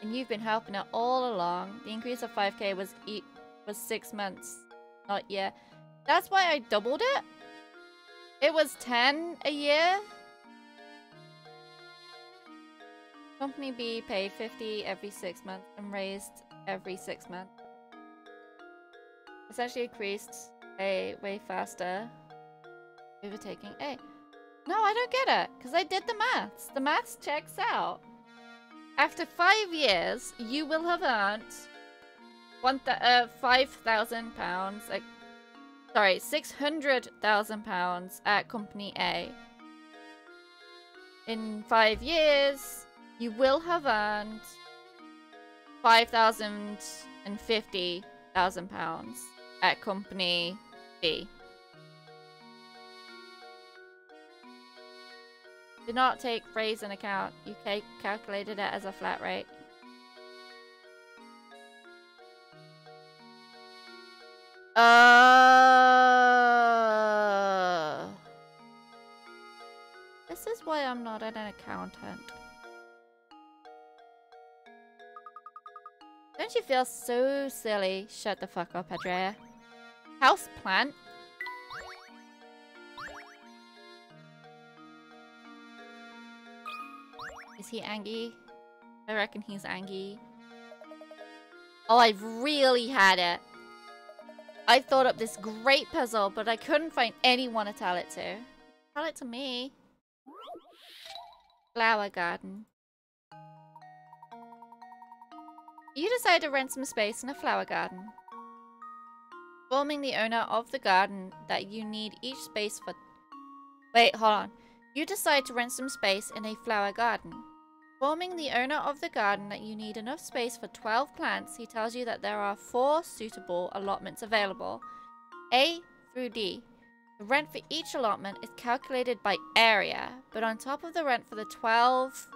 And you've been helping her all along. The increase of 5k was 6 months, not year. That's why I doubled it. It was 10 a year. Company B paid 50 every 6 months and raised every 6 months. Essentially increased A way faster, overtaking A. No, I don't get it, because I did the maths. The maths checks out. After 5 years, you will have earned £5,000, like, sorry, £600,000 at Company A. In 5 years, you will have earned £5,050,000 at Company B. Did not take raise in account. You calculated it as a flat rate. This is why I'm not an accountant. Don't you feel so silly? Shut the fuck up, Andrea. House plant? Is he angry? I reckon he's angry. Oh, I've really had it. I thought up this great puzzle, but I couldn't find anyone to tell it to. Tell it to me. Flower garden. You decide to rent some space in a flower garden. Informing the owner of the garden that you need each space for... Wait, hold on. You decide to rent some space in a flower garden. Informing the owner of the garden that you need enough space for 12 plants, he tells you that there are 4 suitable allotments available. A through D. The rent for each allotment is calculated by area, but on top of the rent for the 12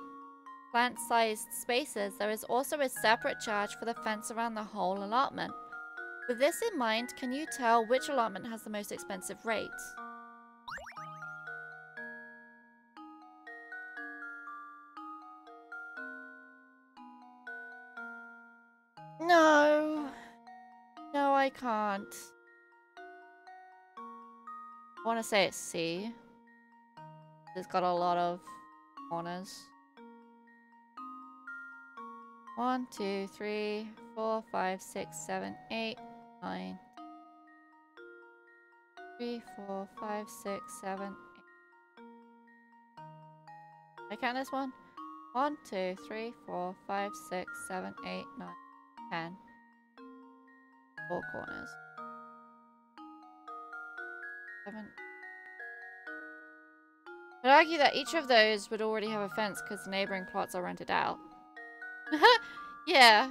plant-sized spaces, there is also a separate charge for the fence around the whole allotment. With this in mind, can you tell which allotment has the most expensive rate? No. No, I can't. I want to say it's C. It's got a lot of corners. 1, 2, 3, 4, 5, 6, 7, 8, 9. 3, 4, 5, 6, 7, 8. I count this one? 1, 2, 3, 4, 5, 6, 7, 8, 9, 10. 4 corners. 7. I'd argue that each of those would already have a fence because the neighboring plots are rented out. Yeah.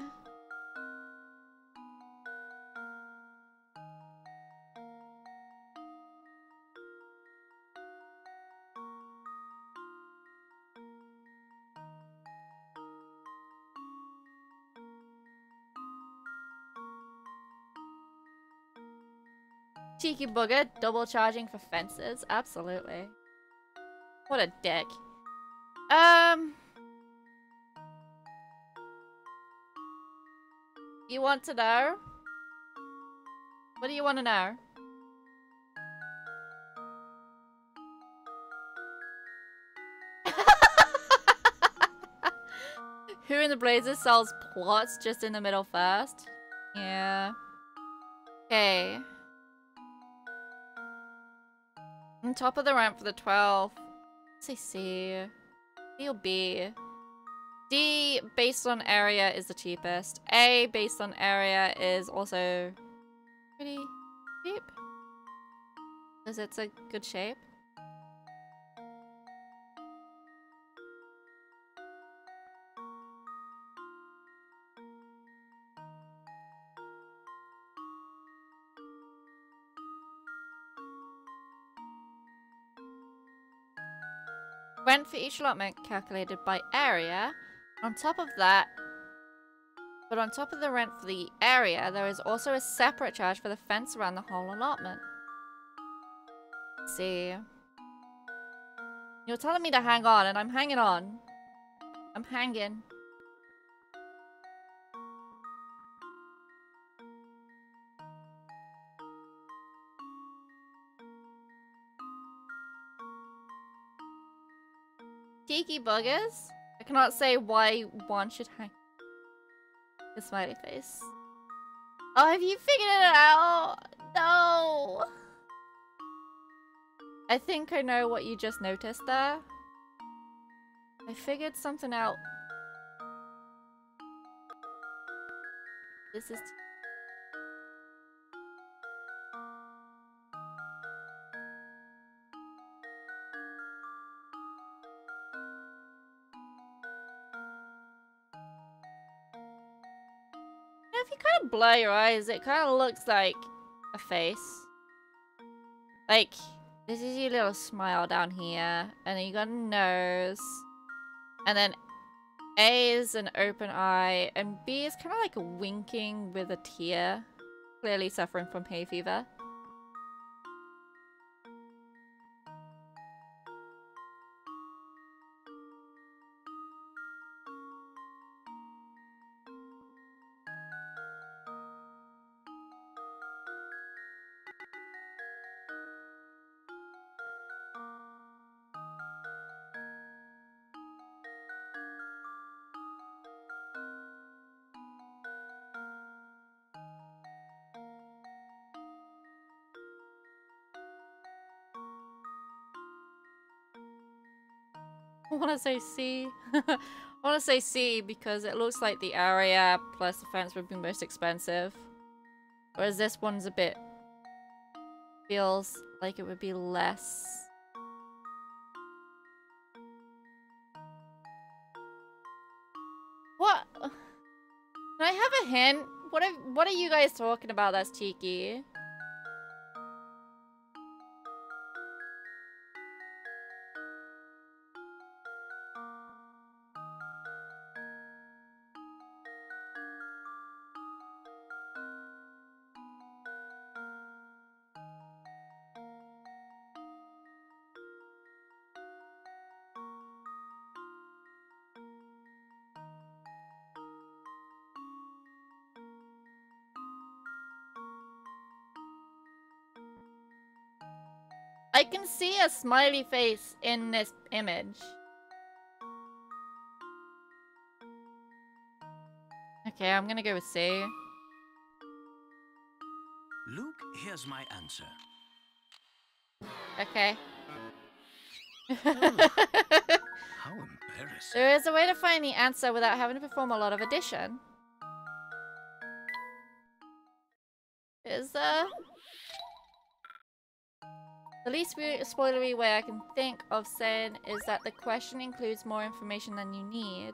Cheeky bugger, double charging for fences. Absolutely. What a dick. You want to know? What do you want to know? Who in the Blazers sells plots just in the middle first? Yeah. Okay. On top of the ramp for the 12. Let's say C. C or B. D, based on area, is the cheapest. A, based on area, is also pretty cheap. Because it's a good shape. Rent for each allotment calculated by area. On top of that, but on top of the rent for the area, there is also a separate charge for the fence around the whole allotment. Let's see. You're telling me to hang on, and I'm hanging on. I'm hanging. Cheeky buggers. I cannot say why one should hang. The smiley face. Oh, have you figured it out? No. I think I know what you just noticed there. I figured something out. This is... If you kind of blur your eyes, it kind of looks like a face. Like, this is your little smile down here, and then you got a nose, and then A is an open eye, and B is kind of like winking with a tear, clearly suffering from hay fever. I want to say C. I want to say C because it looks like the area plus the fence would be most expensive. Whereas this one's a bit... feels like it would be less. What? Can I have a hint? What are you guys talking about that's cheeky? I can see a smiley face in this image. Okay, I'm gonna go with C. Luke, here's my answer. Okay. Oh, how embarrassing. There is a way to find the answer without having to perform a lot of addition. Is there? The least spoilery way I can think of saying is that the question includes more information than you need.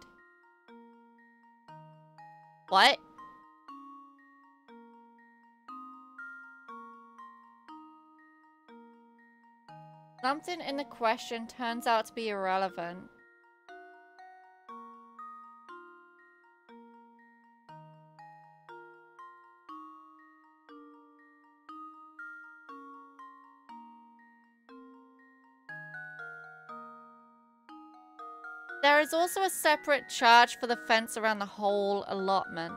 What? Something in the question turns out to be irrelevant. There is also a separate charge for the fence around the whole allotment.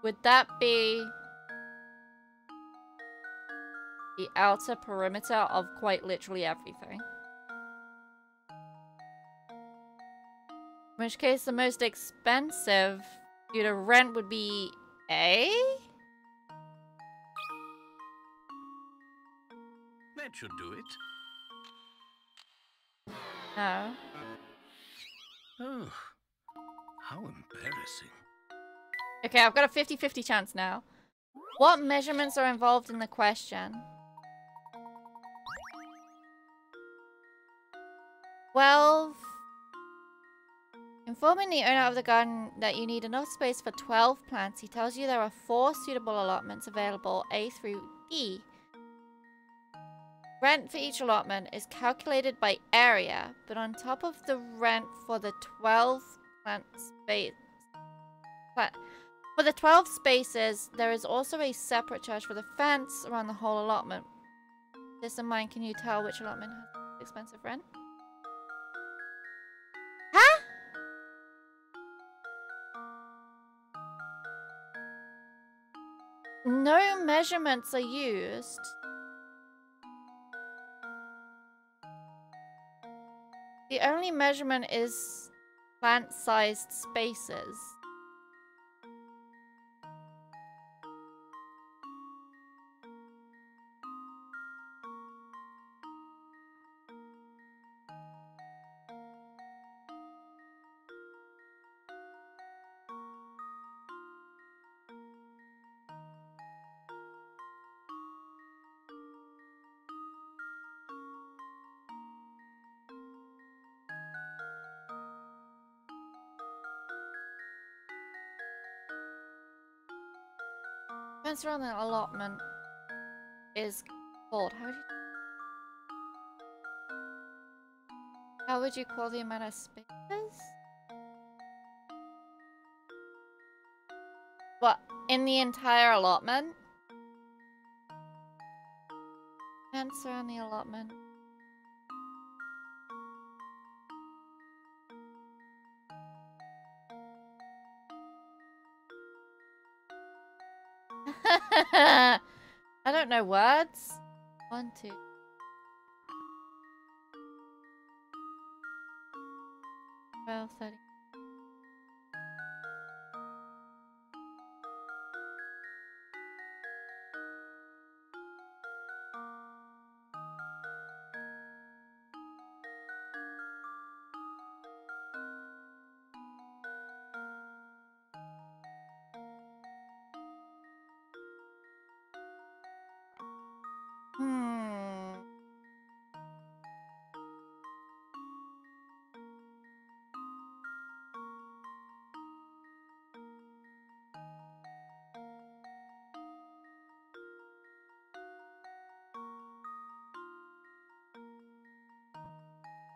Would that be the outer perimeter of quite literally everything? In which case, the most expensive due to rent would be A? That should do it. No. Oh, how embarrassing. Okay, I've got a 50-50 chance now. What measurements are involved in the question? Well, informing the owner of the garden that you need enough space for 12 plants, he tells you there are 4 suitable allotments available, A through E. Rent for each allotment is calculated by area, but on top of the rent for the 12 plant space... For the 12 spaces, there is also a separate charge for the fence around the whole allotment. With this in mind, can you tell which allotment has expensive rent? Huh? No measurements are used. The only measurement is plant-sized spaces. Fence around the allotment is called. How would you call the amount of spaces? What, in the entire allotment? Fence around the allotment. I don't know words. 1, 2. 12, 30.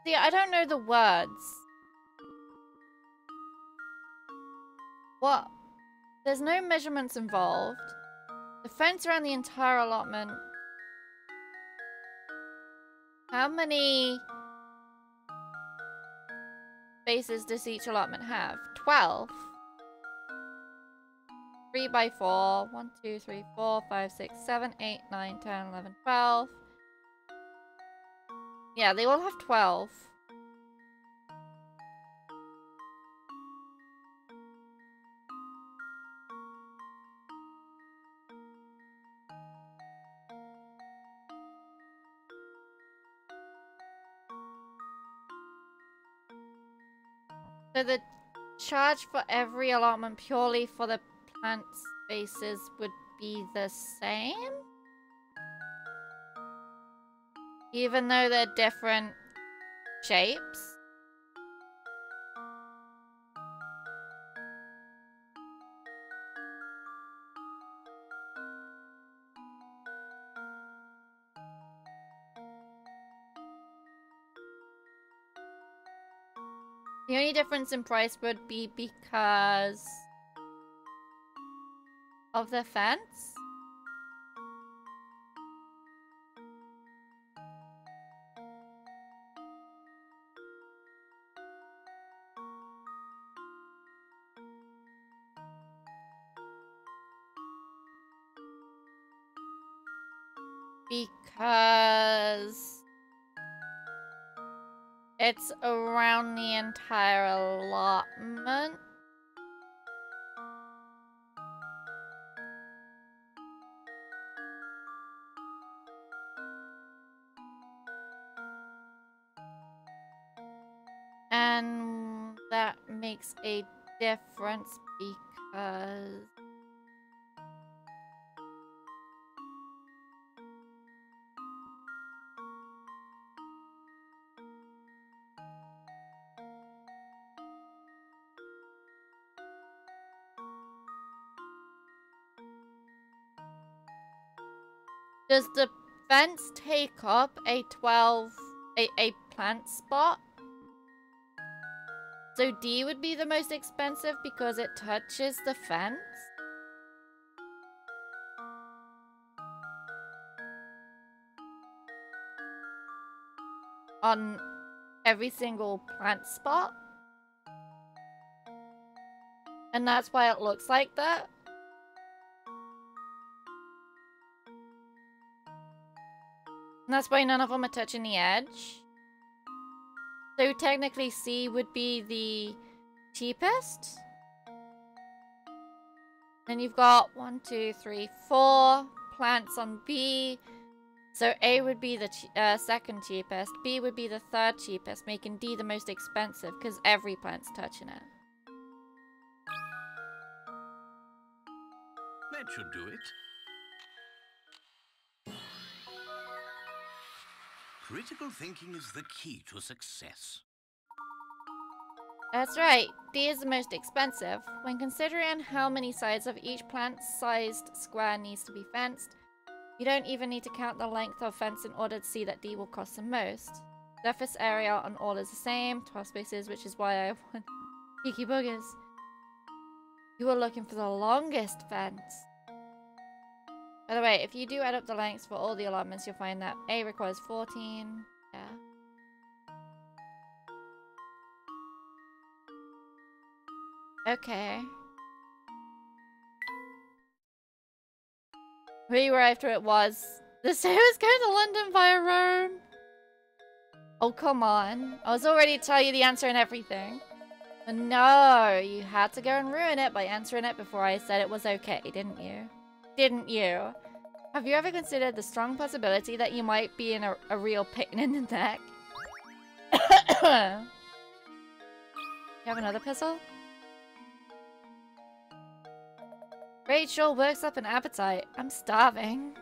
See, I don't know the words. What? There's no measurements involved. The fence around the entire allotment. How many spaces does each allotment have? 12. 3 by 4. 1, 2, 3, 4, 5, 6, 7, 8, 9, 10, 11, 12. Yeah, they all have 12. So the charge for every allotment purely for the plant spaces would be the same? Even though they're different shapes? The only difference in price would be because of the fence? Because it's around the entire allotment. And that makes a difference because... Does the fence take up a plant spot? So D would be the most expensive because it touches the fence? On every single plant spot? And that's why it looks like that? And that's why none of them are touching the edge? So technically C would be the cheapest. Then you've got 1, 2, 3, 4 plants on B. So A would be the second cheapest. B would be the third cheapest, making D the most expensive because every plant's touching it. That should do it. Critical thinking is the key to success. That's right. D is the most expensive. When considering how many sides of each plant-sized square needs to be fenced, you don't even need to count the length of fence in order to see that D will cost the most. Surface area on all is the same, 12 spaces, which is why I want Geeky Boogers. You are looking for the longest fence. By the way, if you do add up the lengths for all the allotments, you'll find that A requires 14. Yeah. Okay. We were after it was. The same as going to London via Rome. Oh, come on. I was already telling you the answer and everything. But no, you had to go and ruin it by answering it before I said it was okay, didn't you? Didn't you? Have you ever considered the strong possibility that you might be in a real pain in the neck? You have another pistol? Raid sure works up an appetite. I'm starving.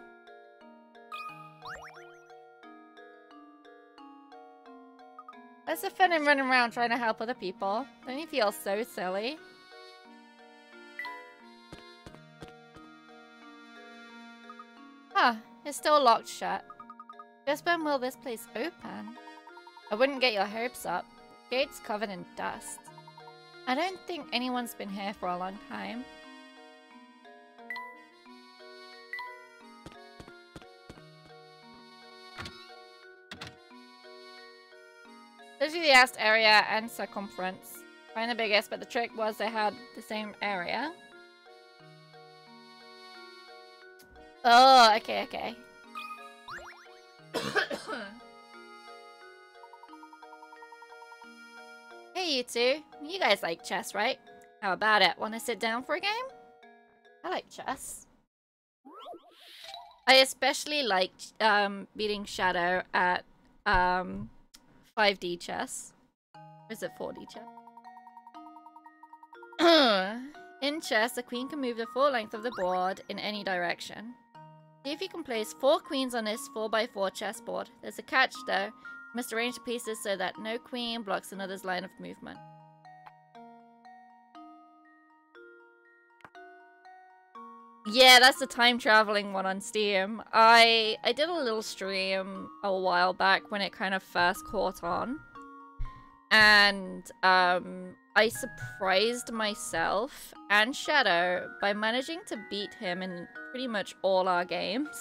That's the fun in running around trying to help other people. Don't you feel so silly? Huh, it's still locked shut. Just when will this place open? I wouldn't get your hopes up. Gate's covered in dust. I don't think anyone's been here for a long time. Literally asked area and circumference. Find the biggest, but the trick was they had the same area. Oh, okay, okay. Hey, you two. You guys like chess, right? How about it? Want to sit down for a game? I like chess. I especially like beating Shadow at 5D chess. Or is it 4D chess? In chess, the queen can move the full length of the board in any direction. See if you can place 4 queens on this 4x4 chessboard. There's a catch though. You must arrange the pieces so that no queen blocks another's line of movement. Yeah, that's the time traveling one on Steam. I did a little stream a while back when it kind of first caught on. And I surprised myself and Shadow by managing to beat him in pretty much all our games.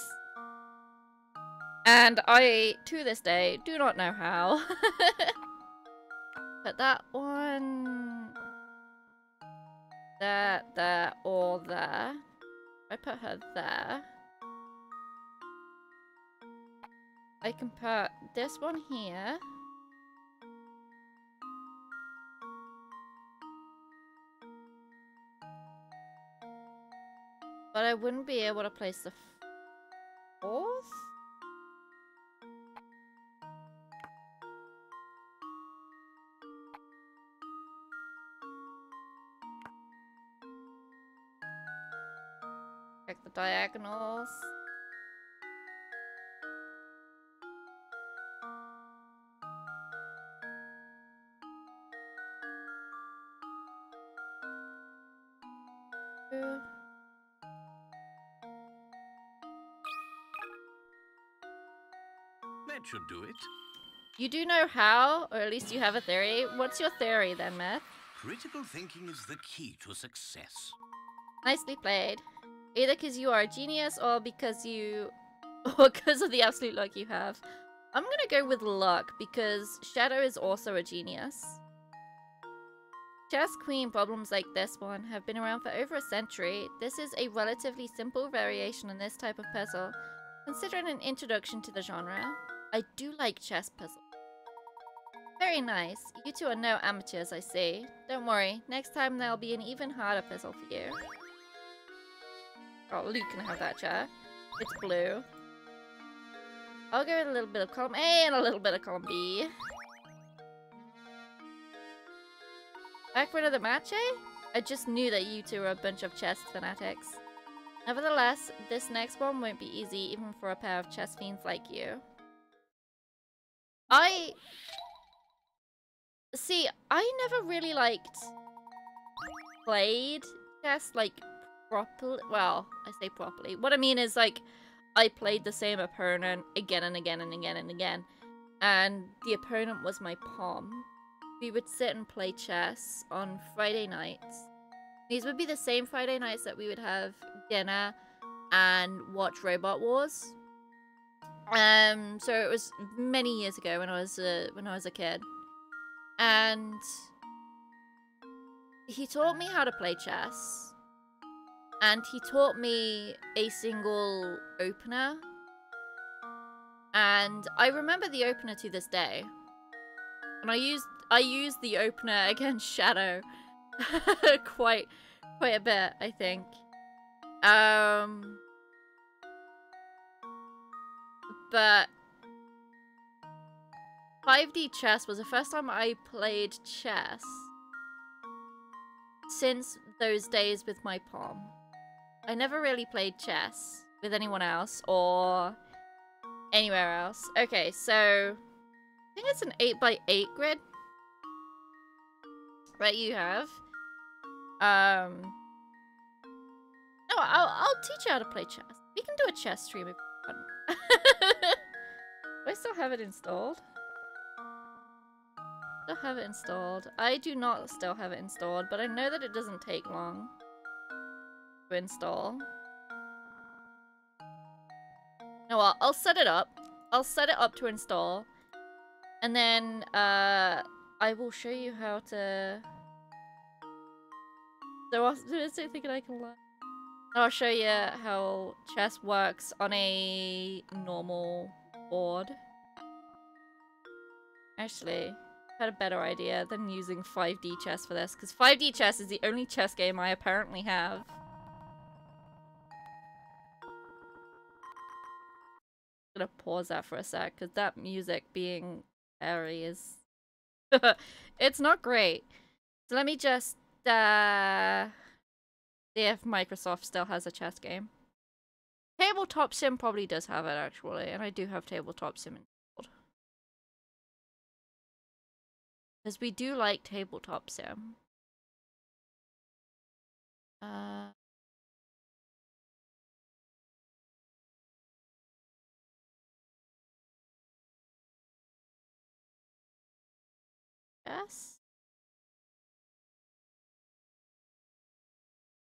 And I, to this day, do not know how. But that one... There, or there. I put her there. I can put this one here. But I wouldn't be able to place the 4th? Check the diagonals. That should do it. You do know how, or at least you have a theory. What's your theory then, Myth? Critical thinking is the key to success. Nicely played. Either because you are a genius or because you... or because of the absolute luck you have. I'm gonna go with luck because Shadow is also a genius. Chess queen problems like this one have been around for over a century. This is a relatively simple variation on this type of puzzle, considering an introduction to the genre. I do like chess puzzles. Very nice. You two are no amateurs, I see. Don't worry, next time there'll be an even harder puzzle for you. Oh, Luke can have that chair. It's blue. I'll go with a little bit of column A and a little bit of column B. Back for another match, eh? I just knew that you two were a bunch of chess fanatics. Nevertheless, this next one won't be easy even for a pair of chess fiends like you. See, I never really played chess, properly. Well, I say properly. What I mean is, I played the same opponent again and again and again and again. And the opponent was my pom. We would sit and play chess on Friday nights. These would be the same Friday nights that we would have dinner and watch Robot Wars. So it was many years ago when I was a kid. And he taught me how to play chess. And he taught me a single opener. And I remember the opener to this day. And I used the opener against Shadow quite a bit, I think. But 5D chess was the first time I played chess since those days with my pom. I never really played chess with anyone else or anywhere else. Okay, so I think it's an 8x8 grid. Right, you have. No, I'll teach you how to play chess. We can do a chess stream if you want. Do I still have it installed? Still have it installed. I do not still have it installed, but I know that it doesn't take long to install. No, I'll set it up. I'll set it up to install. And then, I will show you how to... So I was thinking I can learn. I'll show you how chess works on a normal board. Actually, had a better idea than using 5D chess for this, because 5D chess is the only chess game I apparently have. I'm gonna pause that for a sec, because that music being airy is... it's not great. So let me just, see if Microsoft still has a chess game. Tabletop Sim probably does have it, actually, and I do have Tabletop Sim installed. Because we do like Tabletop Sim. Chess?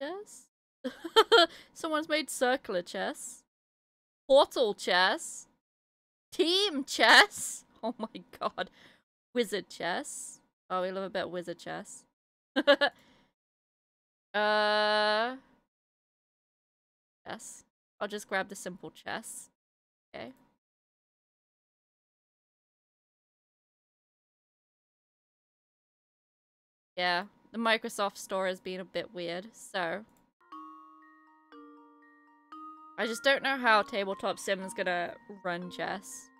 Chess? Someone's made circular chess. Portal chess. Team chess. Oh my god. Wizard chess. Oh, we love a bit of wizard chess. Chess. I'll just grab the simple chess. Okay. Yeah, the Microsoft Store has been a bit weird, so... I just don't know how Tabletop Sim is gonna run chess.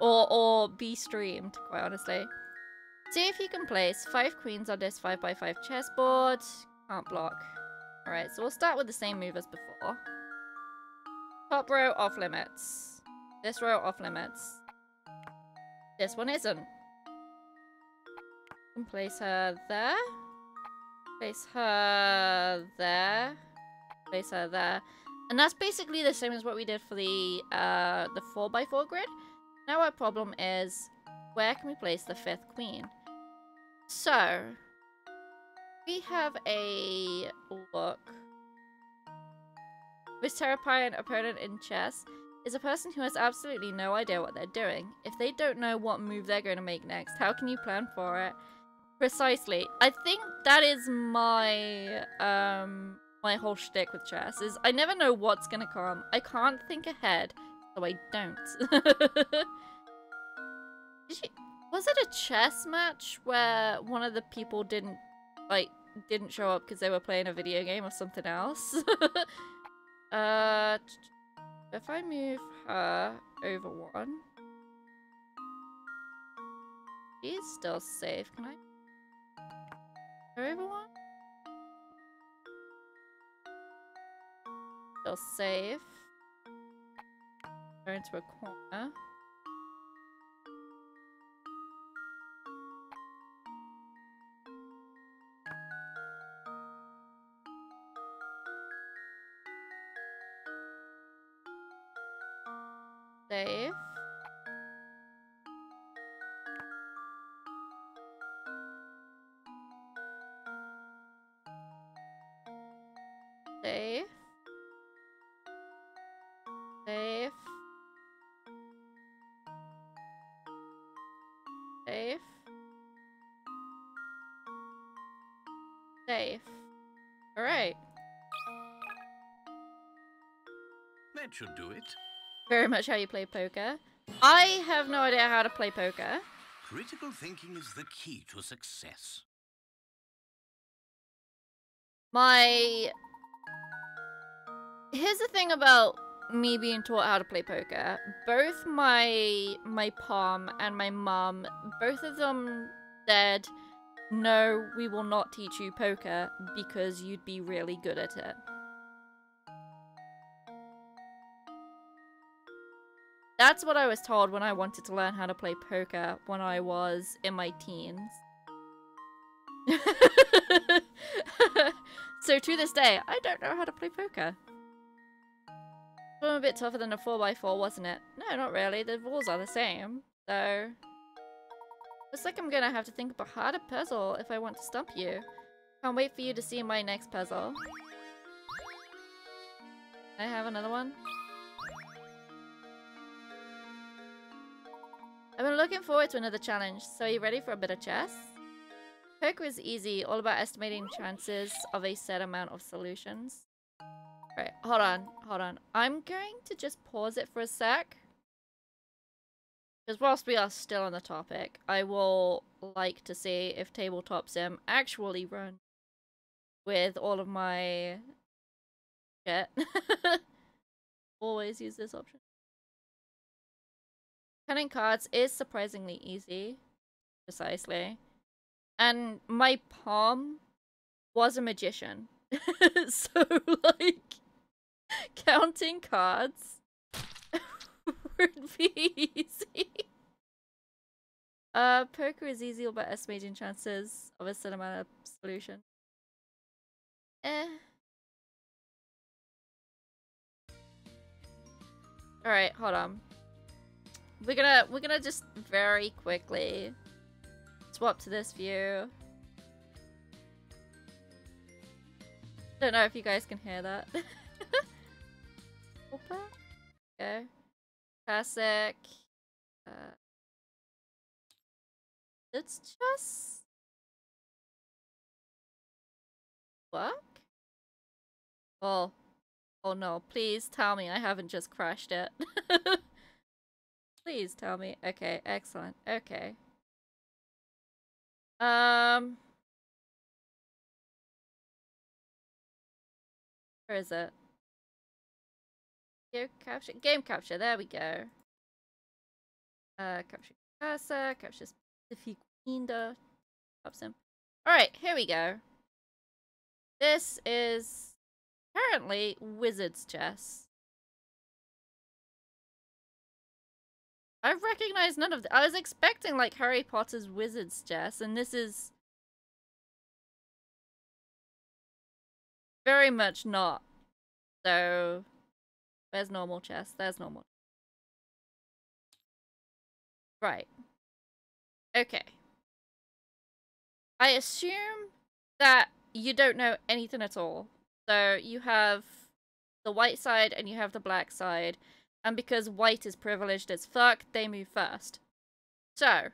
or be streamed, quite honestly. See if you can place 5 queens on this 5x5 chessboard. Can't block. Alright, so we'll start with the same move as before. Top row off limits. This row off limits. This one isn't. Can place her there. Place her there. Place her there. And that's basically the same as what we did for the 4x4 grid. Now our problem is, where can we place the 5th queen? So, we have a look. Most terrifying opponent in chess is a person who has absolutely no idea what they're doing. If they don't know what move they're going to make next, how can you plan for it? Precisely. I think that is my my whole shtick with chess, is I never know what's gonna come. I can't think ahead, so I don't. Was it a chess match where one of the people didn't show up because they were playing a video game or something else? If I move her over 1, she's still safe. Can I over 1? Still safe. Go into a corner. Safe. Safe. Safe. Safe. Safe. Alright. That should do it. Very much how you play poker. I have no idea how to play poker. Critical thinking is the key to success. Here's the thing about me being taught how to play poker. Both my palm and my mum, both of them said, no, we will not teach you poker because you'd be really good at it. That's what I was told when I wanted to learn how to play poker when I was in my teens. So to this day, I don't know how to play poker. It was a bit tougher than a 4x4, wasn't it? No, not really. The rules are the same. So, looks like I'm gonna have to think of a harder puzzle if I want to stump you. Can't wait for you to see my next puzzle. I have another one. I've been looking forward to another challenge, so are you ready for a bit of chess? Poker is easy, all about estimating chances of a set amount of solutions. Right, hold on. I'm going to just pause it for a sec. Because whilst we are still on the topic, I will like to see if Tabletop Sim actually runs with all of my shit. Always use this option. Cutting cards is surprisingly easy. Precisely. And my palm was a magician. So, like, counting cards would be easy. Poker is easy by estimating chances of a certain amount of solution. Alright, hold on. We're gonna just very quickly swap to this view. Don't know if you guys can hear that. Okay. Classic. It's just work? Oh no, please tell me I haven't just crashed it. Please tell me. Okay, excellent. Okay. Where is it? Game capture, there we go. Capture cursor, capture specific window. Alright, here we go. This is apparently Wizard's Chess. I've recognized none of I was expecting like Harry Potter's Wizard's Chess, and this is very much not. So, there's normal chess. There's normal. Right. Okay. I assume that you don't know anything at all. So, you have the white side and you have the black side. And because white is privileged as fuck, they move first. So,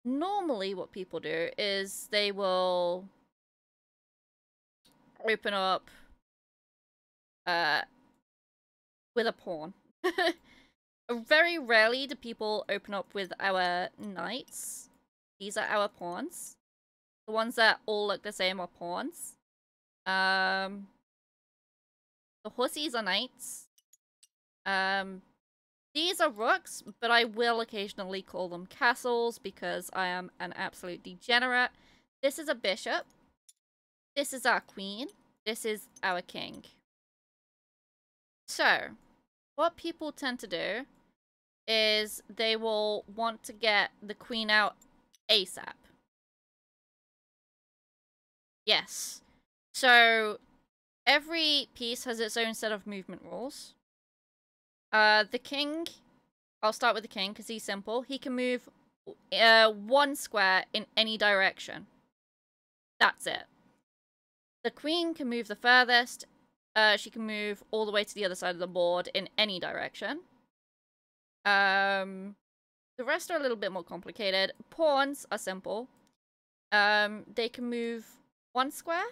normally what people do is they will open up with a pawn. Very rarely do people open up with our knights. These are our pawns. The ones that all look the same are pawns. The horsies are knights. These are rooks, but I will occasionally call them castles because I am an absolute degenerate. This is a bishop. This is our queen. This is our king. So, what people tend to do is they will want to get the queen out ASAP. Yes. So, every piece has its own set of movement rules. The king, I'll start with the king because he's simple. He can move 1 square in any direction. That's it. The queen can move the furthest. She can move all the way to the other side of the board in any direction. The rest are a little bit more complicated. Pawns are simple. They can move 1 square,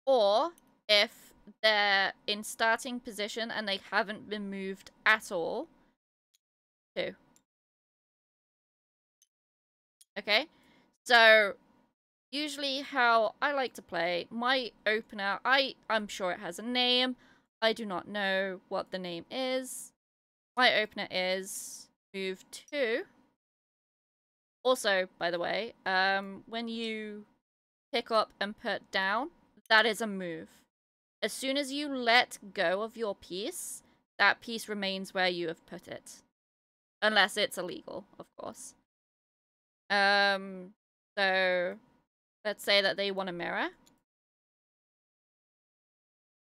or if they're in starting position and they haven't been moved at all, 2. Okay? So, usually how I like to play, my opener, I'm sure it has a name. I do not know what the name is. My opener is move 2. Also, by the way, when you pick up and put down, that is a move. As soon as you let go of your piece, that piece remains where you have put it. Unless it's illegal, of course. So, let's say that they want a mirror.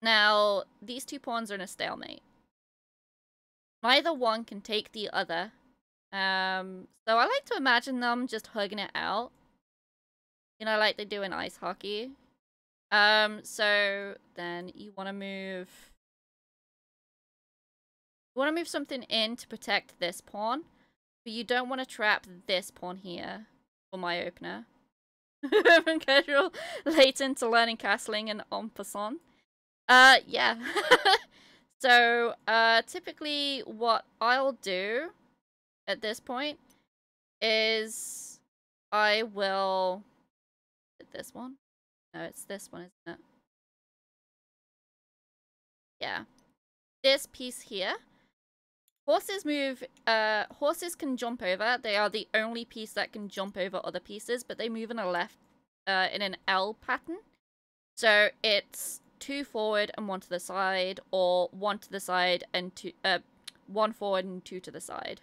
Now, these 2 pawns are in a stalemate. Neither one can take the other. So I like to imagine them just hugging it out. You know, like they do in ice hockey. So then you want to move... You want to move something in to protect this pawn. But you don't want to trap this pawn here for my opener. From casual Layton to learning castling and en passant. Yeah. So, typically what I'll do at this point is I will... Is it this one? No, it's this one, isn't it? Yeah. This piece here. Horses move, horses can jump over. They are the only piece that can jump over other pieces, but they move in a left, in an L pattern. So it's 2 forward and 1 to the side, or 1 to the side and 2, 1 forward and 2 to the side.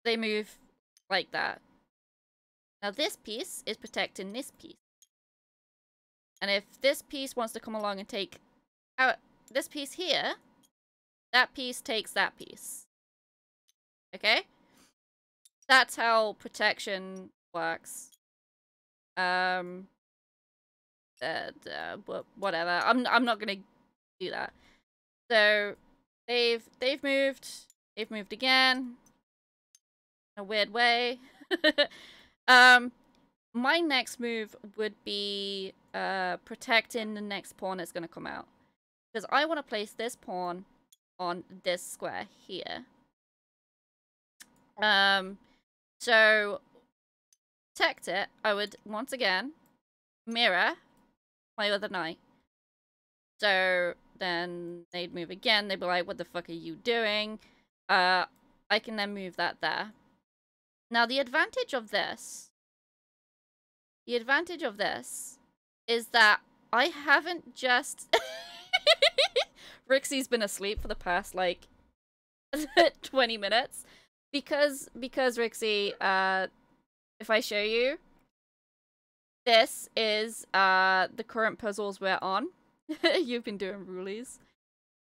They move like that. Now this piece is protecting this piece. And if this piece wants to come along and take out this piece here, that piece takes that piece. Okay? That's how protection works. Whatever. I'm not gonna do that. So they've moved. They've moved again. In a weird way. My next move would be protecting the next pawn that's gonna come out. Because I want to place this pawn on this square here. So protect it, I would once again mirror my other knight. So then they'd move again, they'd be like, what the fuck are you doing? I can then move that there. Now the advantage of this is that I haven't just Rixie's been asleep for the past like 20 minutes because Rixie, if I show you, this is the current puzzles we're on. You've been doing rulies.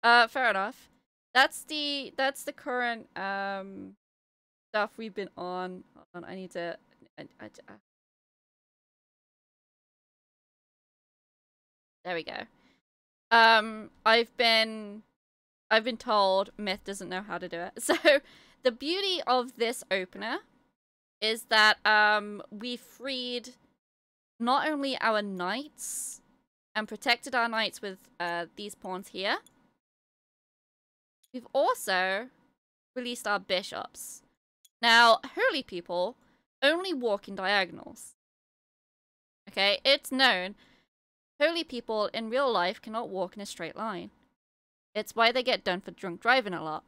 Fair enough. That's the current stuff we've been on. Hold on, I need to there we go. I've been told Myth doesn't know how to do it. So the beauty of this opener is that we freed not only our knights and protected our knights with these pawns here, we've also released our bishops. Now, holy people only walk in diagonals. Okay, it's known. Holy people in real life cannot walk in a straight line. It's why they get done for drunk driving a lot.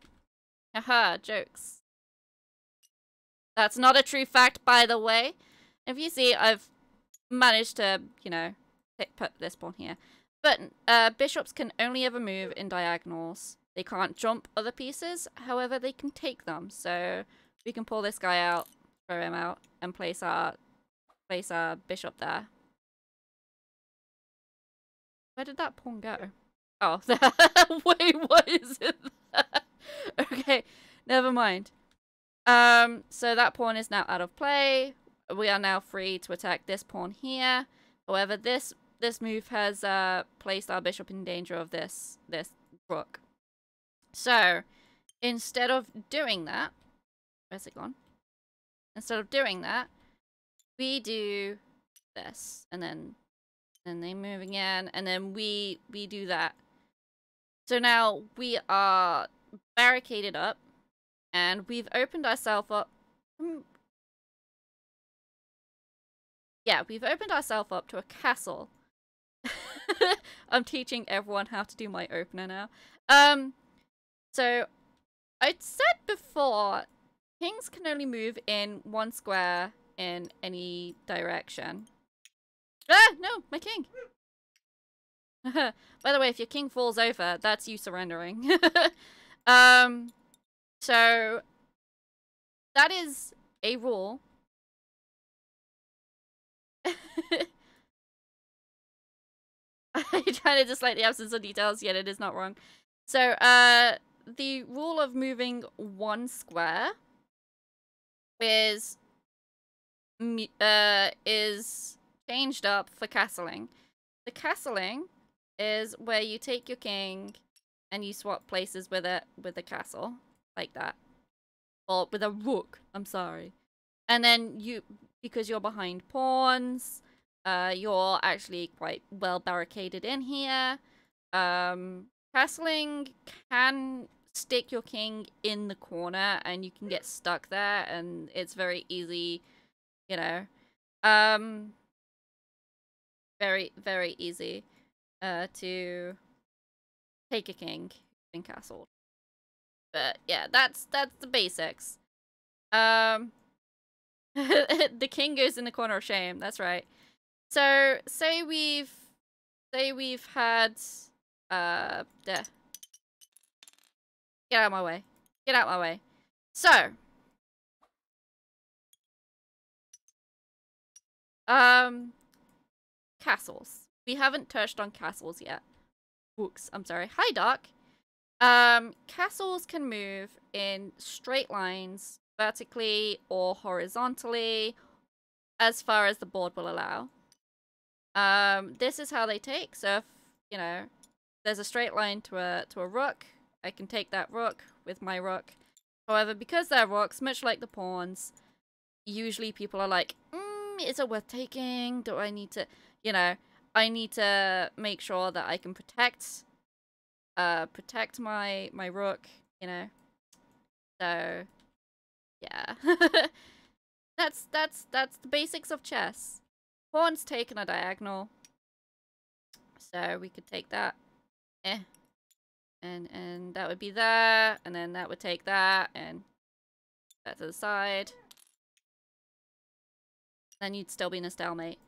Haha, jokes. That's not a true fact, by the way. If you see, I've managed to, you know, put this pawn here. But bishops can only ever move in diagonals. They can't jump other pieces, however, they can take them. So we can pull this guy out, throw him out, and place our bishop there. Where did that pawn go? Oh, wait, what is it? Okay, never mind. So that pawn is now out of play. We are now free to attack this pawn here. However, this move has placed our bishop in danger of this rook. So instead of doing that, where's it gone? Instead of doing that, we do this, and then they move again, and then we do that. So now we are barricaded up, and we've opened ourselves up. Yeah, we've opened ourselves up to a castle. I'm teaching everyone how to do my opener now. So I said before, kings can only move in one square in any direction. Ah, no, my king. By the way, if your king falls over, that's you surrendering. So that is a rule. I try to dislike the absence of details, yet it is not wrong. So, the rule of moving one square is changed up for castling. The castling is where you take your king and you swap places with it with a castle, like that. Or with a rook, I'm sorry. And then because you're behind pawns, you're actually quite well barricaded in here. Castling can stick your king in the corner and you can get stuck there, and it's very easy, you know, very, very easy to take a king in castle. But yeah, that's the basics. The king goes in the corner of shame. That's right. So say we've had there. Get out of my way. Get out of my way. So castles. We haven't touched on castles yet. Whoops, I'm sorry. Hi, Doc. Castles can move in straight lines, vertically or horizontally, as far as the board will allow. This is how they take. So if, you know, there's a straight line to a rook, I can take that rook with my rook. However, because they're rooks, much like the pawns, usually people are like, is it worth taking? Do I need to, you know, I need to make sure that I can protect my rook, you know. So yeah. that's the basics of chess. Pawn's taken a diagonal. So we could take that. And that would be there, and then that would take that and that to the side. Then you'd still be in a stalemate.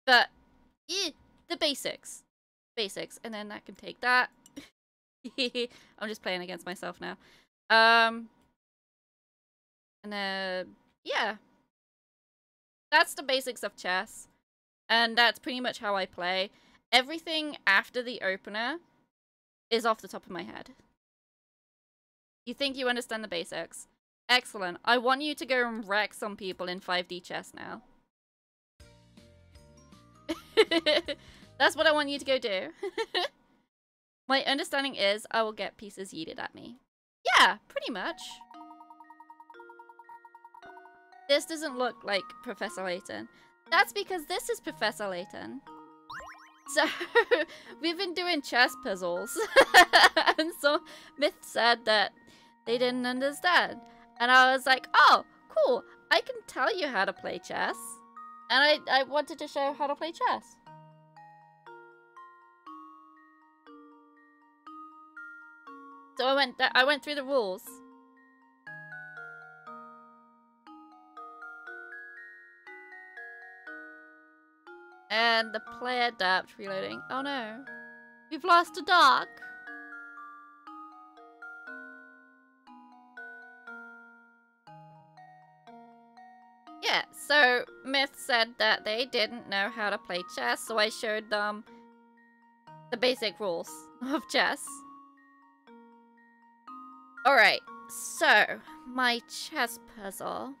But the basics. Basics. And then that can take that. I'm just playing against myself now. And then yeah. That's the basics of chess. And that's pretty much how I play. Everything after the opener is off the top of my head. You think you understand the basics? Excellent. I want you to go and wreck some people in 5D chess now. That's what I want you to go do. My understanding is I will get pieces yeeted at me. Yeah, pretty much. This doesn't look like Professor Layton. That's because this is Professor Layton. So, we've been doing chess puzzles. And so, Myth said that they didn't understand. And I was like, oh, cool. I can tell you how to play chess. And I wanted to show how to play chess. So I went through the rules. And the player adapt reloading. Oh no. We've lost a dog. Yeah, so Myth said that they didn't know how to play chess, so I showed them the basic rules of chess. Alright, so my chess puzzle.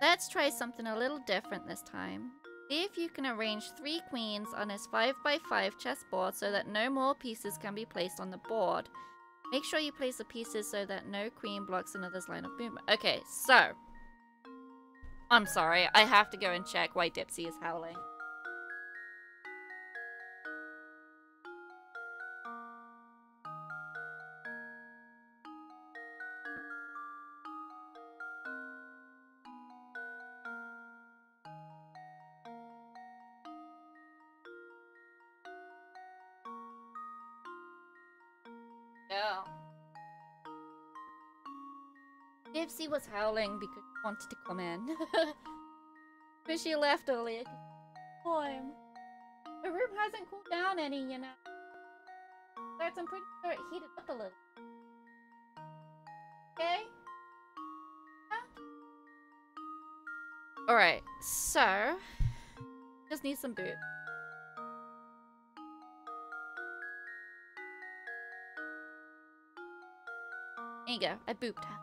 Let's try something a little different this time. See if you can arrange 3 queens on this 5x5 chessboard so that no more pieces can be placed on the board. Make sure you place the pieces so that no queen blocks another's line of movement. Okay, so. I'm sorry, I have to go and check why Dipsy is howling. Yeah. Dipsy was howling because she wanted to come in. But she left earlier. Time. The room hasn't cooled down any, you know. But I'm pretty sure it heated up a little. Okay? Huh? Alright, so. Just need some boots. There you go, I booped her.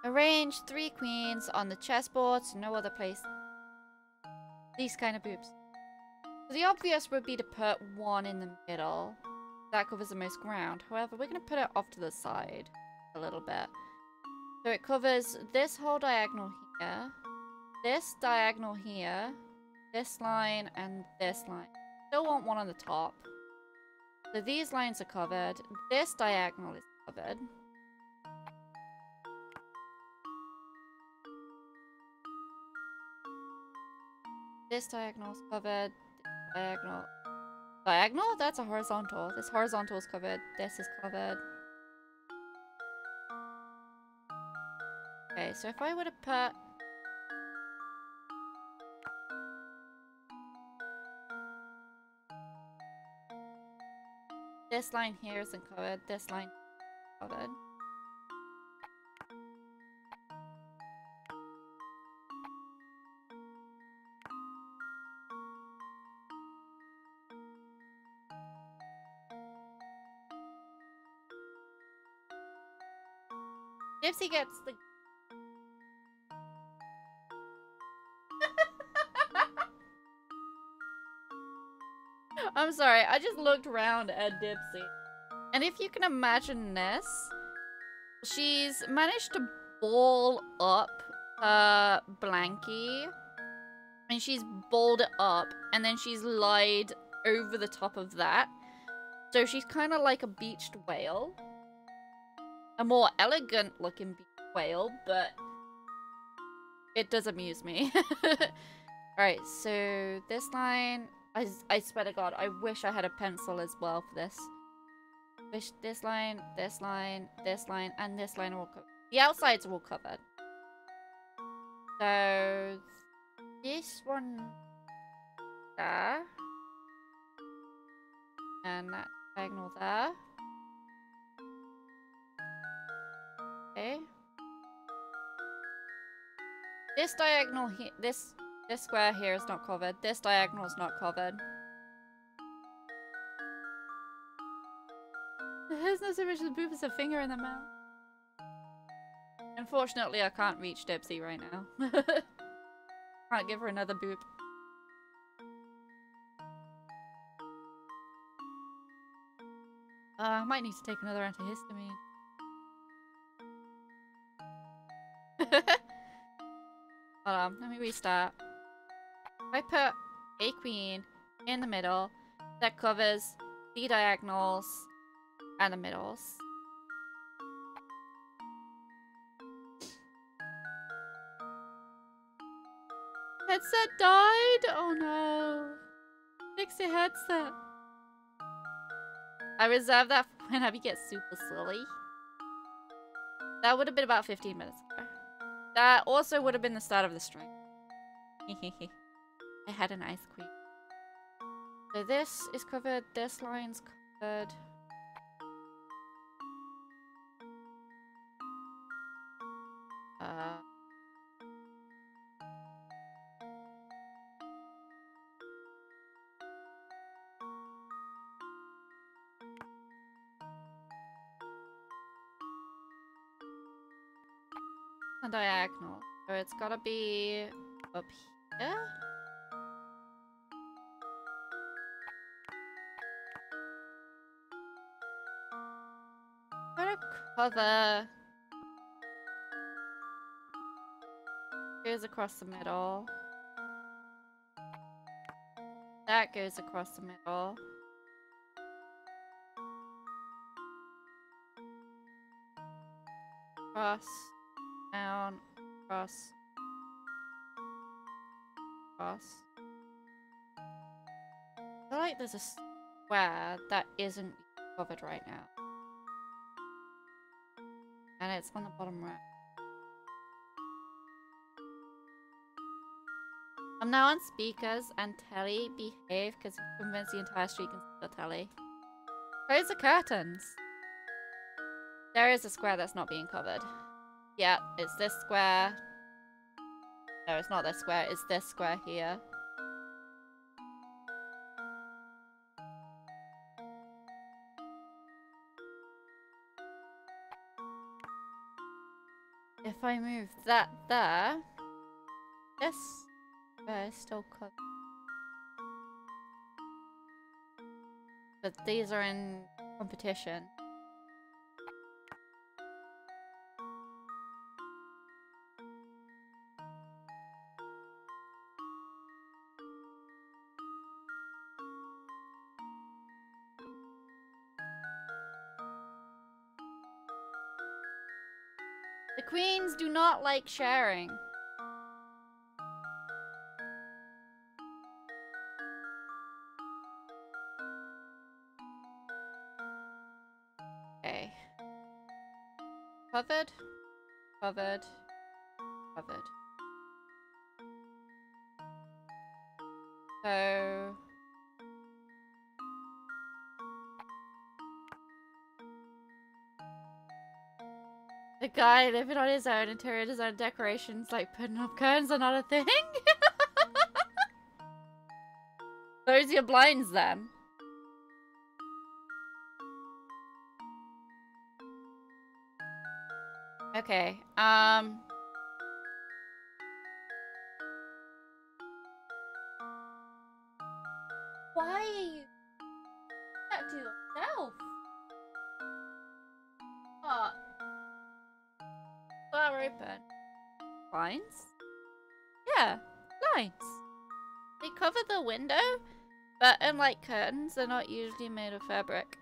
Arrange 3 queens on the chessboard so no other place. These kind of boops. So the obvious would be to put 1 in the middle. That covers the most ground. However, we're going to put it off to the side a little bit. So it covers this whole diagonal here, this diagonal here, this line, and this line. Still want 1 on the top. So these lines are covered. This diagonal is covered. This diagonal is covered. This diagonal. Diagonal? That's a horizontal. This horizontal is covered. This is covered. Okay, so if I were to put... This line here isn't covered. This line is covered. Gypsy gets the... I'm sorry, I just looked around at Dipsy. And if you can imagine this, she's managed to ball up her blankie. And she's balled it up, and then she's lied over the top of that. So she's kind of like a beached whale. A more elegant looking beached whale, but it does amuse me. Alright, so this line... I swear to God, I wish I had a pencil as well for this. Wish this line, this line, this line, and this line are all covered. The outsides are all covered. So this one there. And that diagonal there. Okay. This diagonal here, this square here is not covered. This diagonal is not covered. There's no so much as a boob as a finger in the mouth. Unfortunately, I can't reach Dipsy right now. Can't give her another boop. I might need to take another antihistamine. Hold on, let me restart. I put a queen in the middle that covers the diagonals and the middles. Headset died? Oh no. Fix your headset. I reserve that for when Abby gets super silly. That would have been about 15 minutes ago. That also would have been the start of the stream. I had an ice queen. So this is covered, this line's covered. A diagonal. So it's gotta be up here. Gotta cover. Goes across the middle. That goes across the middle. Cross. Down. Cross. Cross. I feel like there's a square that isn't covered right now. And it's on the bottom right. I'm now on speakers and telly. Behave, because I'm convinced the entire street can see the telly. Close the curtains. There is a square that's not being covered. Yeah, it's this square. No, it's not this square. It's this square here. If I move that there, this square is still covered. But these are in competition. The queens do not like sharing. Okay. Covered. Covered. Covered. So... The guy living on his own, interior design decorations, like putting up curtains are not a thing. Those are your blinds then. Okay, why are you that to yourself? What? Door open. Blinds? Yeah, blinds. They cover the window, but unlike curtains, they're not usually made of fabric.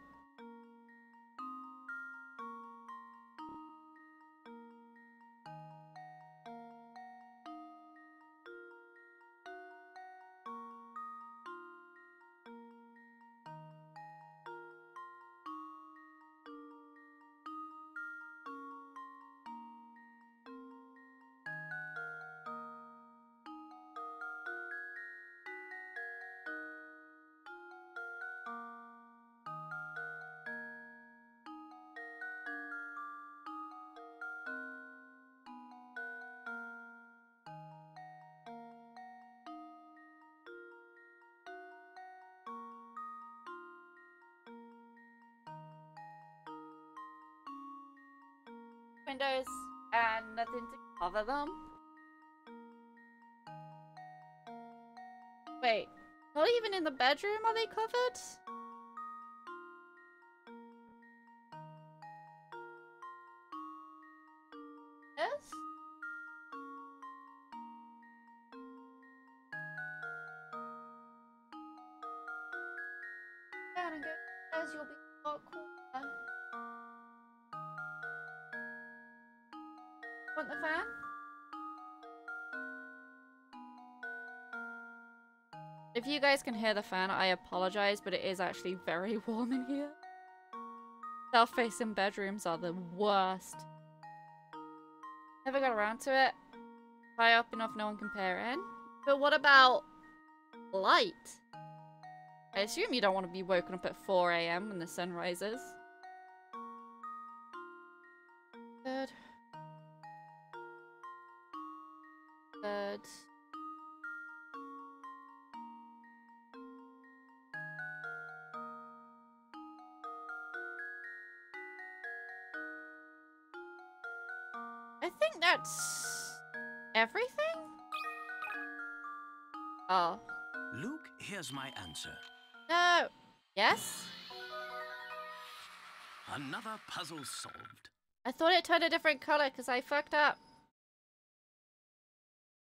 Windows and nothing to cover them. Wait, not even in the bedroom are they covered? Yes? Down and go as you'll be a lot cooler. Want the fan? If you guys can hear the fan, I apologize, but it is actually very warm in here. South-facing bedrooms are the worst. Never got around to it. High up enough no one can peer in. But what about light? I assume you don't want to be woken up at 4 AM when the sun rises. Good. Good. I think that's everything? Oh. Luke, here's my answer. No. Yes? Another puzzle solved. I thought it turned a different color because I fucked up.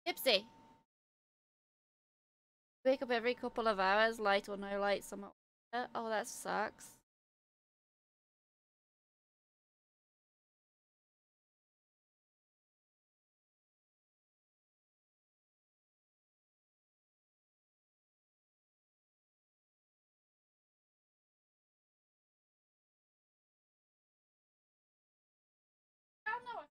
Ipsy. Wake up every couple of hours, light or no light, somewhat. Oh, that sucks. I don't know.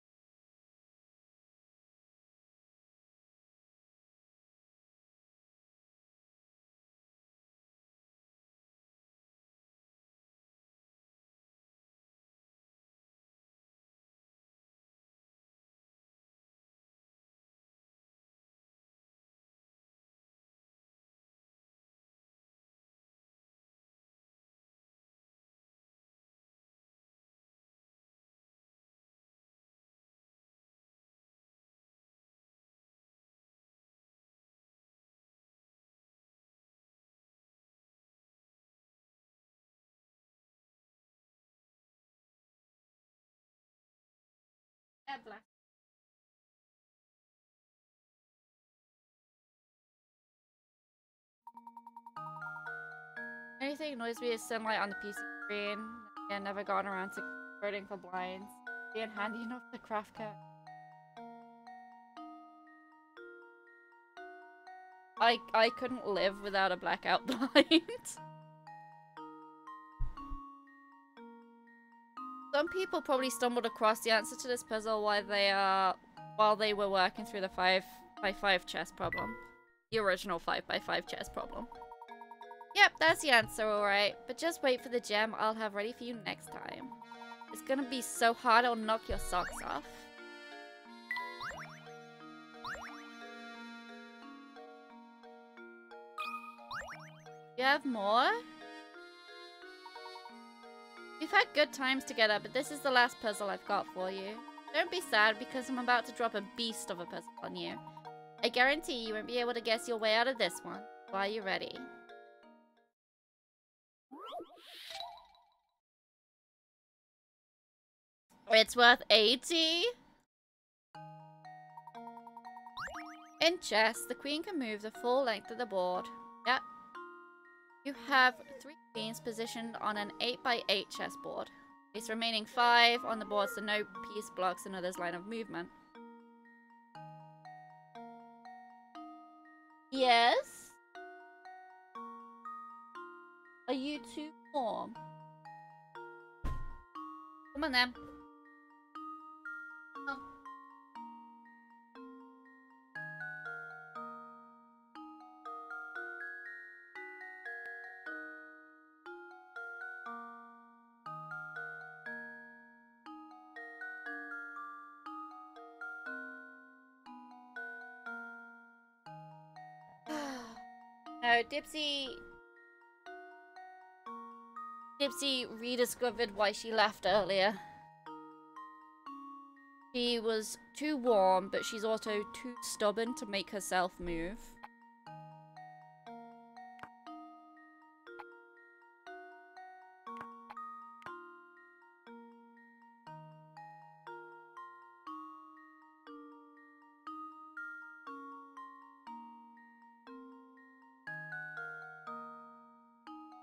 Black. Anything annoys me is sunlight on the PC screen. And never gotten around to converting for blinds. Being handy enough to craft cat. I couldn't live without a blackout blind. Some people probably stumbled across the answer to this puzzle while they were working through the 5x5 chess problem. The original 5x5 chess problem. Yep, that's the answer, alright. But just wait for the gem I'll have ready for you next time. It's gonna be so hard it'll knock your socks off. You have more? We've had good times together, but this is the last puzzle I've got for you. Don't be sad because I'm about to drop a beast of a puzzle on you. I guarantee you won't be able to guess your way out of this one. Are you ready? It's worth 80? In chess, the queen can move the full length of the board. Yep. You have 3 queens positioned on an 8x8 chessboard. Place remaining 5 on the board so no piece blocks another's line of movement. Yes? Are you too warm? Come on then. Oh. No, Dipsy rediscovered why she left earlier. She was too warm, but she's also too stubborn to make herself move.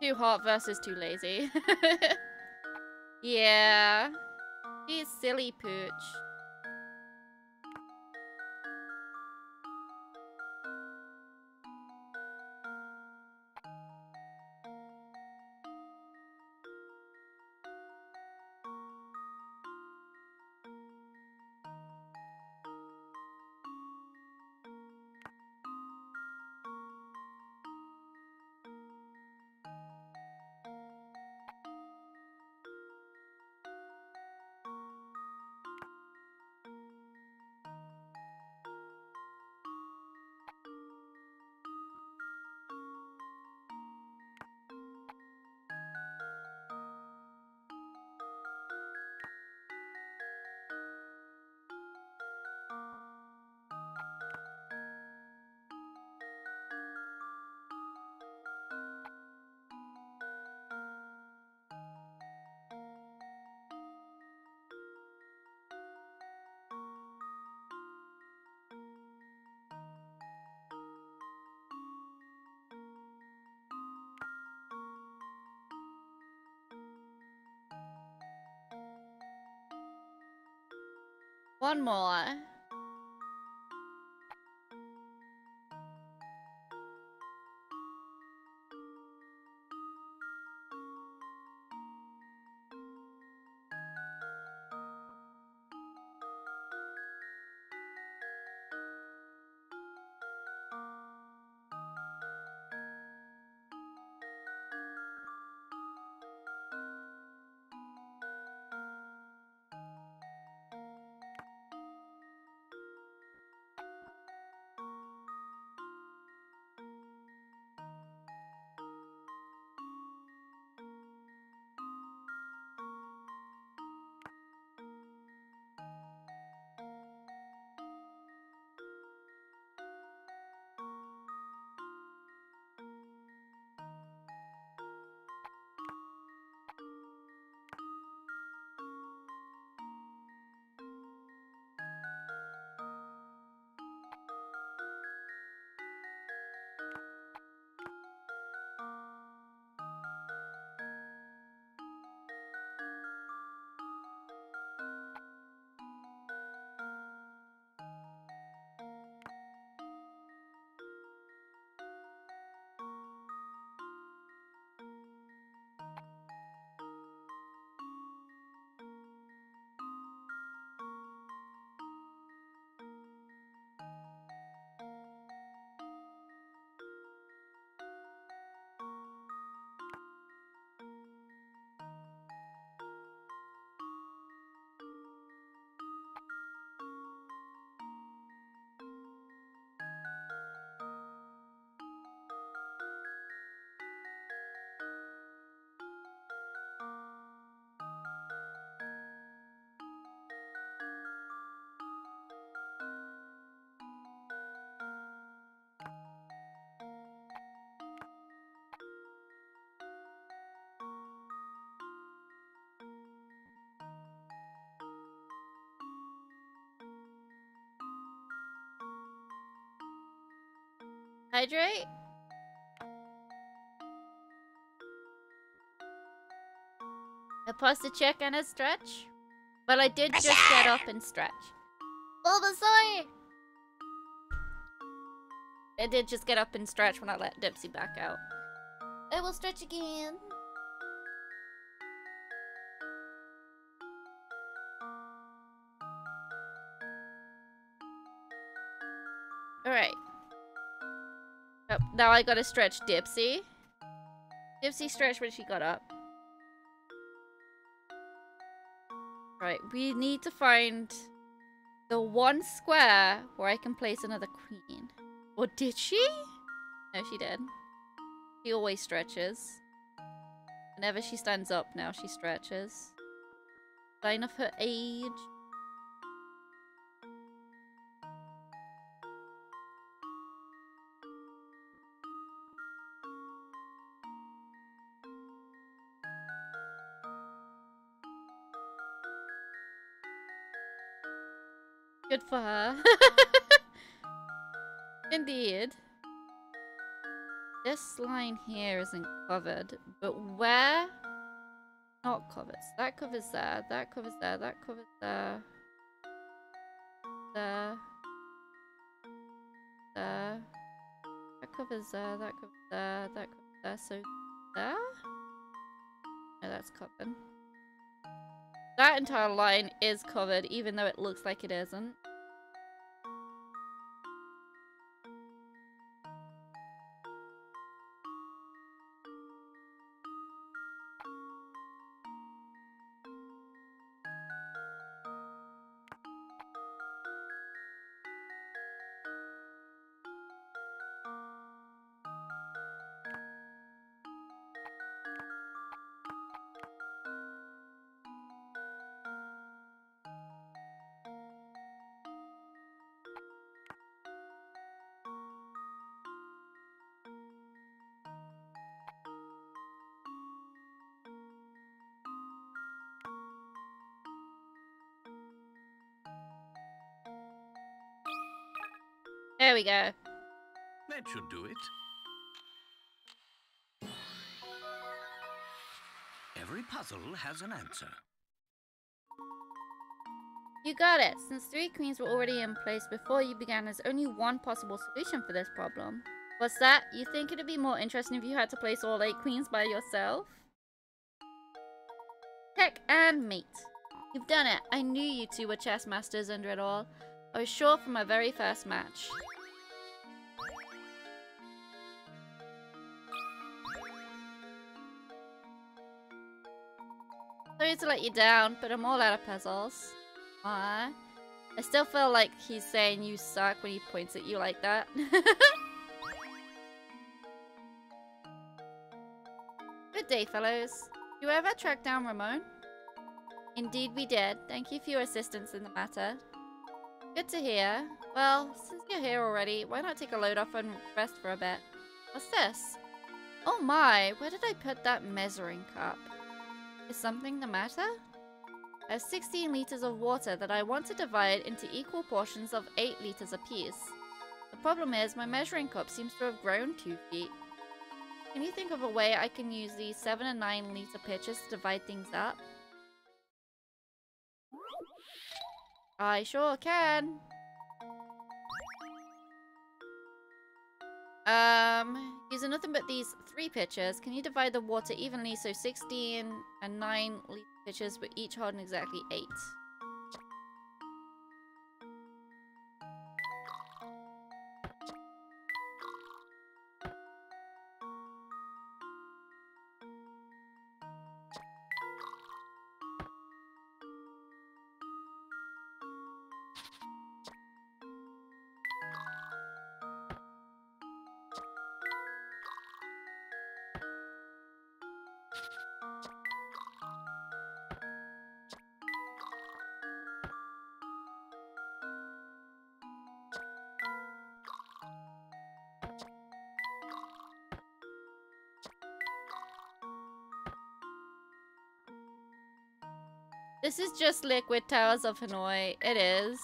Too hot versus too lazy. Yeah. She's silly pooch. One more. Hydrate. A posture check and a stretch. But I did just get up and stretch. Bulbasaur! I did just get up and stretch when I let Dipsy back out. I will stretch again. Alright. Oh, now I gotta stretch Dipsy. Dipsy stretched when she got up. Right, we need to find the one square where I can place another queen. Or did she? No, she did. She always stretches. Whenever she stands up now, she stretches. Sign of her age. Good for her. Indeed. This line here isn't covered, but where? Not covered. So that covers there, that covers there, that covers there. There. There. That covers there, that covers there, that covers there, so there? No, that's covered. That entire line is covered, even though it looks like it isn't. There we go. That should do it. Every puzzle has an answer. You got it. Since 3 queens were already in place before you began, there's only one possible solution for this problem. What's that? You think it'd be more interesting if you had to place all 8 queens by yourself? Heck and mate. You've done it. I knew you two were chess masters under it all. I was sure from my very first match. Sorry to let you down, but I'm all out of puzzles. I still feel like he's saying you suck when he points at you like that. Good day, fellows. Did you ever track down Ramon? Indeed we did. Thank you for your assistance in the matter. Good to hear. Well, since you're here already, why not take a load off and rest for a bit? What's this? Oh my, where did I put that measuring cup? Is something the matter? I have 16 liters of water that I want to divide into equal portions of 8 liters apiece. The problem is, my measuring cup seems to have grown 2 feet. Can you think of a way I can use these 7 and 9 liter pitchers to divide things up? I sure can. Using nothing but these 3 pitchers, can you divide the water evenly so 16 and 9 liter pitchers were each holding exactly 8? This is just Liquid Towers of Hanoi. It is.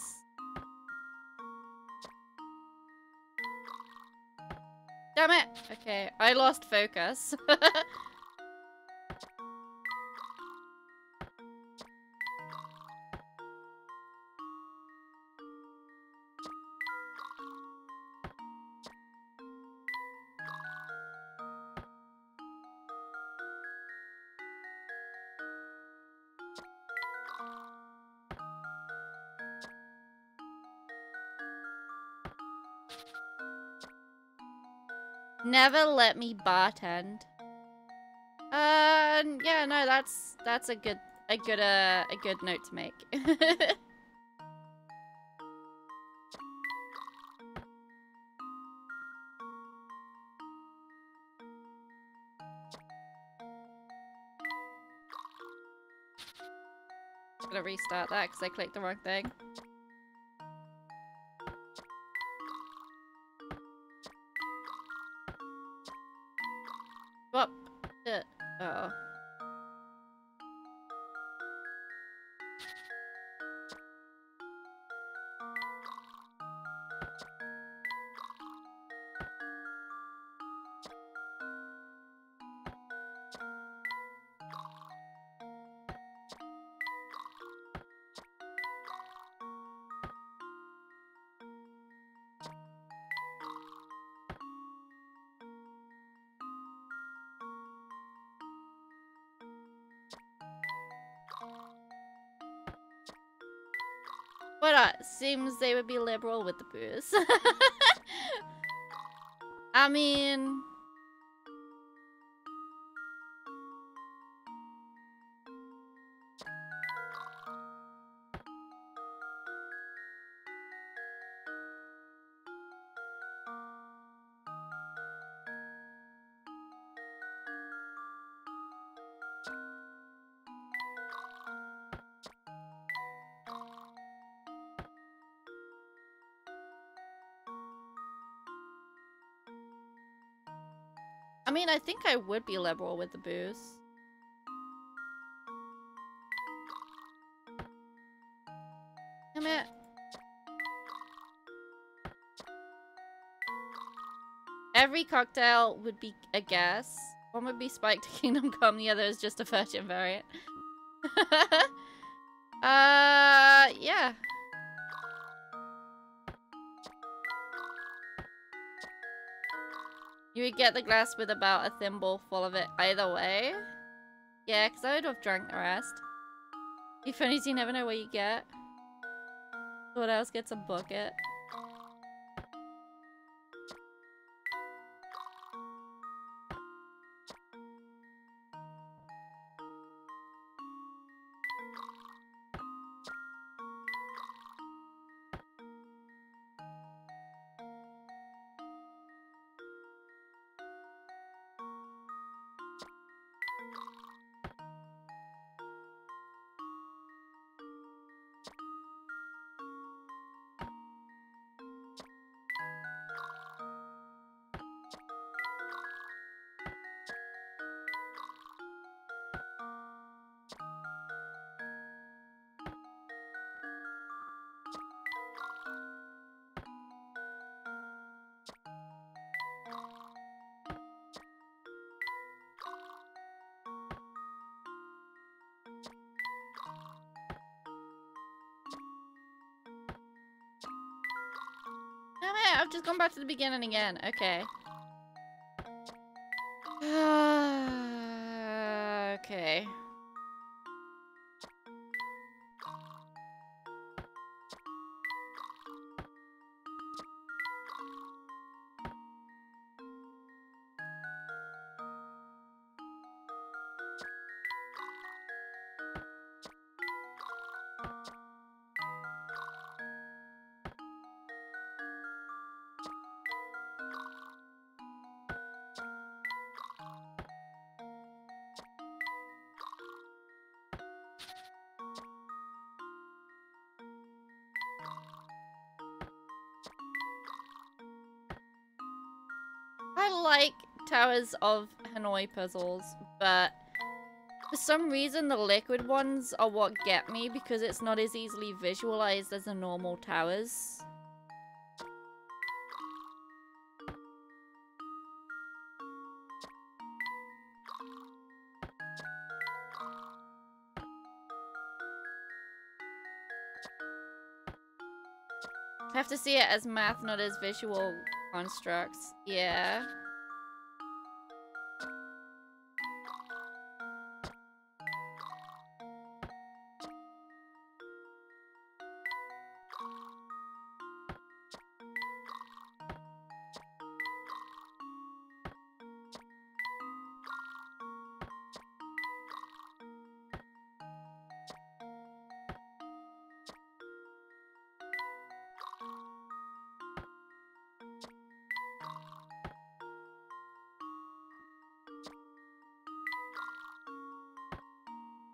Damn it! Okay, I lost focus. Never let me bartend. Yeah, no, that's a good note to make. Gonna restart that because I clicked the wrong thing. Whoop. Oh. But seems they would be liberal with the booze. I mean... I think I would be liberal with the booze. Damn it. Every cocktail would be a guess. One would be spiked Kingdom Come, the other is just a virgin variant. Yeah. You would get the glass with about a thimble full of it either way. Yeah, because I would have drank the rest. You funnies, you never know what you get. What else gets a bucket? I've just gone back to the beginning again. Okay. Okay. I like Towers of Hanoi puzzles, but for some reason the liquid ones are what get me because it's not as easily visualized as the normal towers. I have to see it as math, not as visual constructs. Yeah.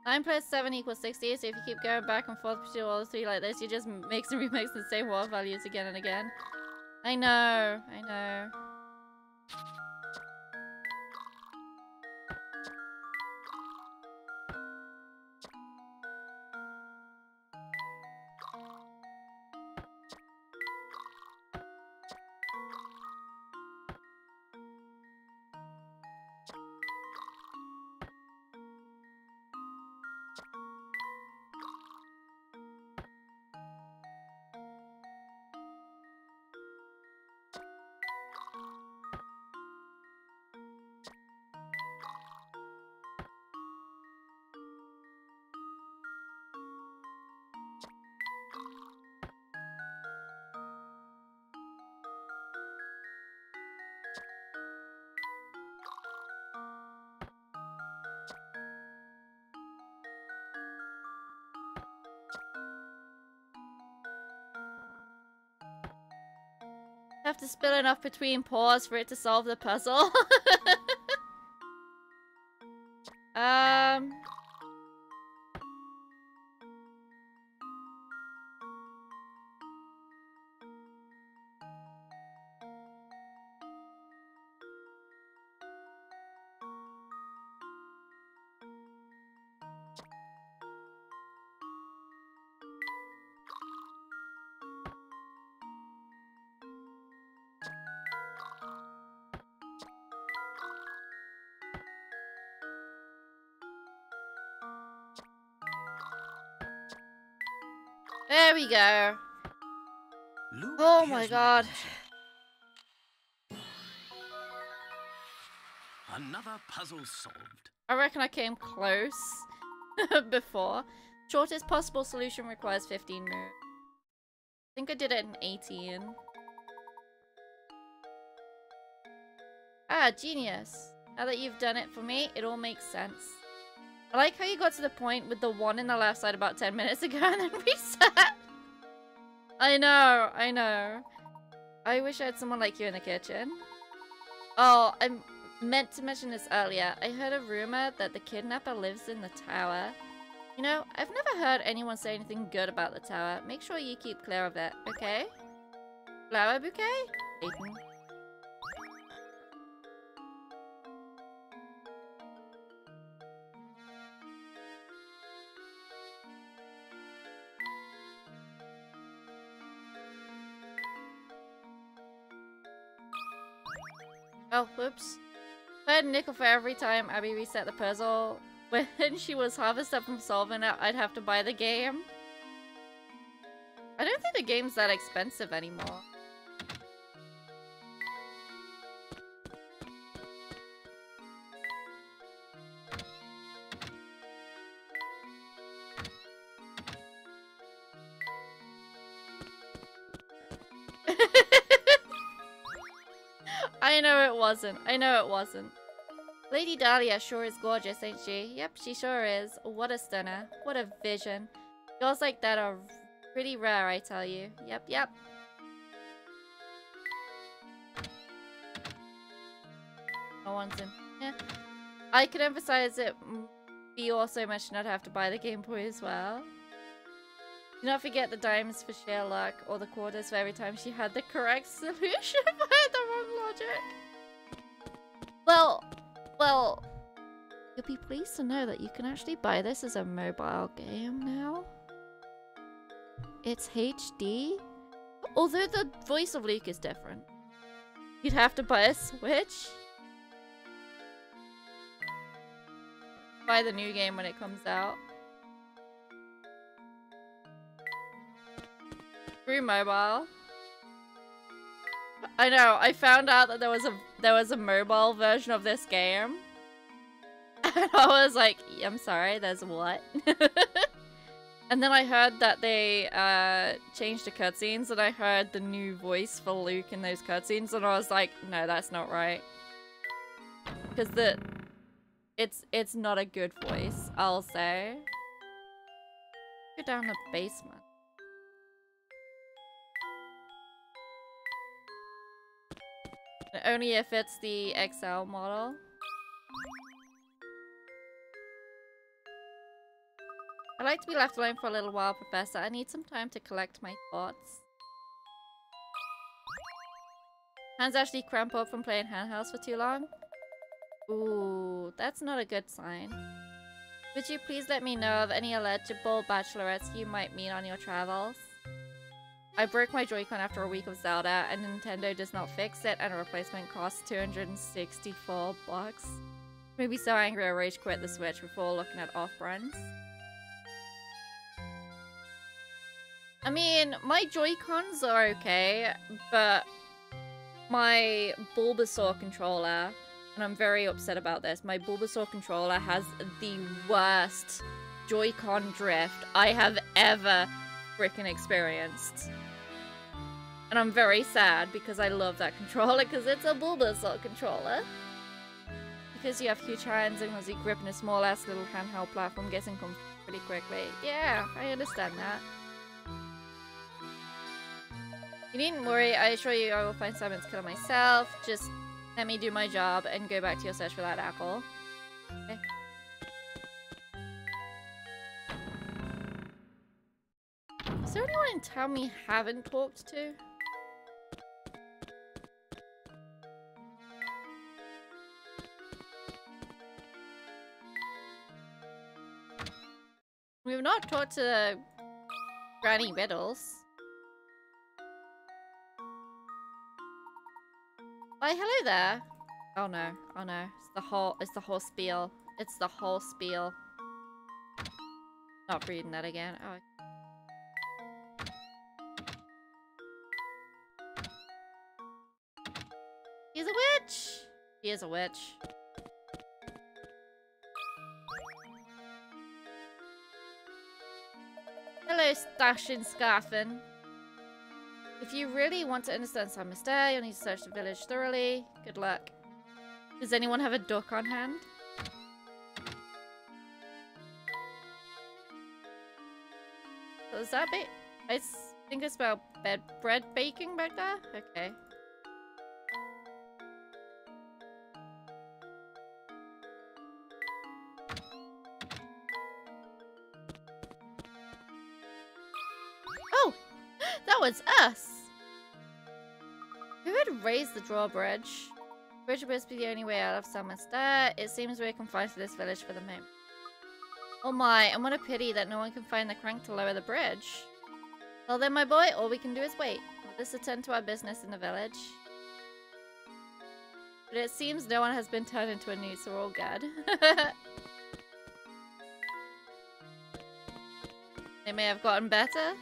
Nine plus 7 equals 60, so if you keep going back and forth between all the three like this, you just mix and remix the same wall values again and again. I know, I know. Have to spill enough between paws for it to solve the puzzle. There we go. Oh my god. Another puzzle solved. I reckon I came close before. Shortest possible solution requires 15 moves. I think I did it in 18. Ah, genius. Now that you've done it for me, it all makes sense. I like how you got to the point with the one in the left side about 10 minutes ago and then reset. I know, I know. I wish I had someone like you in the kitchen. Oh, I meant to mention this earlier. I heard a rumor that the kidnapper lives in the tower. You know, I've never heard anyone say anything good about the tower. Make sure you keep clear of it, okay? Flower bouquet? Layton. Oh, whoops. If I had a nickel for every time Abby reset the puzzle when she was half a step from solving it, I'd have to buy the game. I don't think the game's that expensive anymore. I know it wasn't. I know it wasn't. Lady Dahlia sure is gorgeous, ain't she? Yep, she sure is. What a stunner. What a vision. Girls like that are pretty rare, I tell you. Yep, yep. No one's in. Yeah. I could emphasize it. You also mentioned I'd have to buy the Game Boy as well. Do not forget the dimes for sheer luck, or the quarters for every time she had the correct solution if I had the wrong logic. Well, you'll be pleased to know that you can actually buy this as a mobile game now. It's HD, although the voice of Luke is different. You'd have to buy a Switch. Buy the new game when it comes out. Through mobile. I know. I found out that there was a mobile version of this game, and I was like, "I'm sorry, there's what?" And then I heard that they changed the cutscenes, and I heard the new voice for Luke in those cutscenes, and I was like, "No, that's not right," because it's not a good voice. I'll say. Go down the basement. Only if it's the XL model. I'd like to be left alone for a little while, Professor. I need some time to collect my thoughts. Hands actually cramp up from playing handhelds for too long. Ooh, that's not a good sign. Would you please let me know of any eligible bachelorettes you might meet on your travels? I broke my Joy-Con after a week of Zelda, and Nintendo does not fix it, and a replacement costs 264 bucks. Maybe so angry I rage quit the Switch before looking at off-brands. I mean, my Joy-Cons are okay, but my Bulbasaur controller, and I'm very upset about this, my Bulbasaur controller has the worst Joy-Con drift I have ever freaking experienced. And I'm very sad because I love that controller because it's a Bulbasaur controller. Because you have huge hands and as you grip in a small ass little handheld platform gets uncomfortable pretty quickly. Yeah, I understand that. You needn't worry, I assure you I will find Simon's killer myself. Just let me do my job and go back to your search for that apple. Okay. Is there anyone in town we haven't talked to? We've not talked to Granny Riddles. Why, hello there. Oh no, oh no. It's the whole spiel. It's the whole spiel. Not reading that again. Oh. He's a witch! He is a witch. Hello, Stashin Scarfin. If you really want to understand Simon's Day, you'll need to search the village thoroughly. Good luck. Does anyone have a duck on hand? So is that I think I smell bread baking back there? Okay. Oh! That was us! Who had raised the drawbridge? Bridge appears to be the only way out of Summer's Stair. It seems we're confined to this village for the moment. Oh my, and what a pity that no one can find the crank to lower the bridge. Well then, my boy, all we can do is wait. Let us attend to our business in the village. But it seems no one has been turned into a newt, so we're all good. They may have gotten better.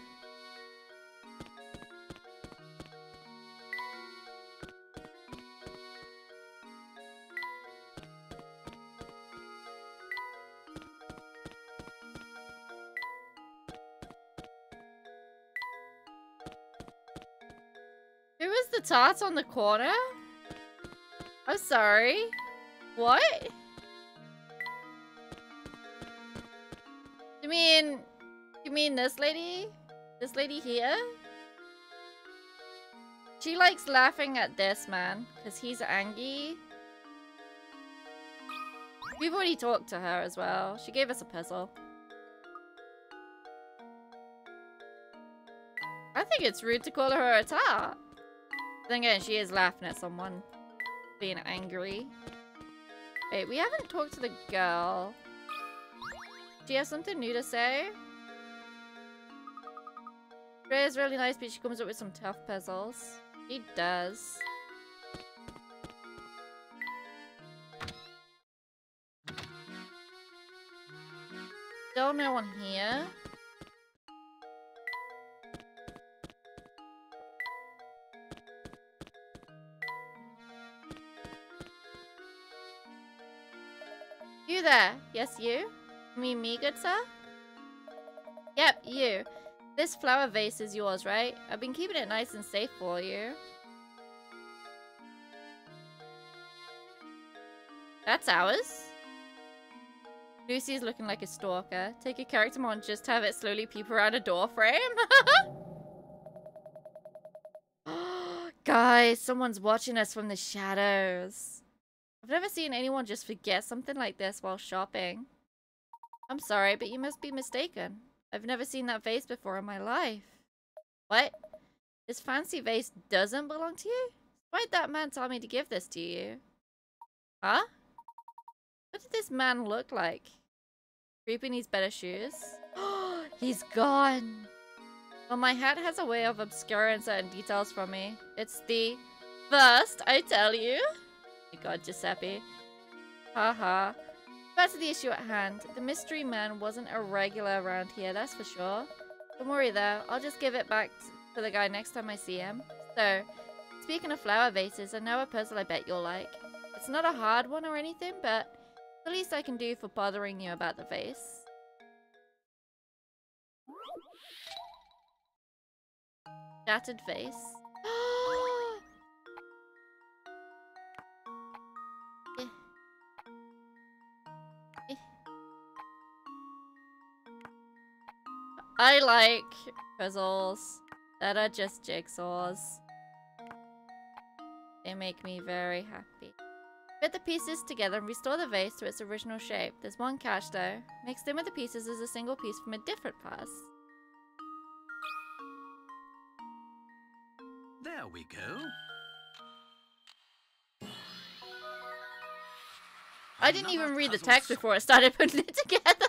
Who was the tart on the corner? I'm sorry. What? You mean this lady? This lady here? She likes laughing at this man, because he's Angie. We've already talked to her as well. She gave us a puzzle. I think it's rude to call her a tart. Then again, she is laughing at someone being angry. Wait, we haven't talked to the girl. Do you have something new to say? Rhea's really nice, but she comes up with some tough puzzles. She does. Still no one here. You there? Yes, you? Me, good sir? Yep, you. This flower vase is yours, right? I've been keeping it nice and safe for you. That's ours. Lucy's looking like a stalker. Take a character mod, just have it slowly peep around a door frame. Guys, someone's watching us from the shadows. I've never seen anyone just forget something like this while shopping. I'm sorry, but you must be mistaken. I've never seen that vase before in my life. What? This fancy vase doesn't belong to you? Why'd that man tell me to give this to you? Huh? What did this man look like? Creepy needs better shoes. He's gone. Well, my hat has a way of obscuring certain details from me. It's the first, I tell you. Oh my god, Giuseppe. Haha. Back to the issue at hand. The mystery man wasn't a regular around here, that's for sure. Don't worry though, I'll just give it back to the guy next time I see him. So, speaking of flower vases, I know a puzzle I bet you'll like. It's not a hard one or anything, but the least I can do for bothering you about the vase. Shattered vase. I like puzzles that are just jigsaws. They make me very happy. Put the pieces together and restore the vase to its original shape. There's one catch though. Mixed in with the pieces is a single piece from a different pass. There we go. I didn't even read the text before I started putting it together.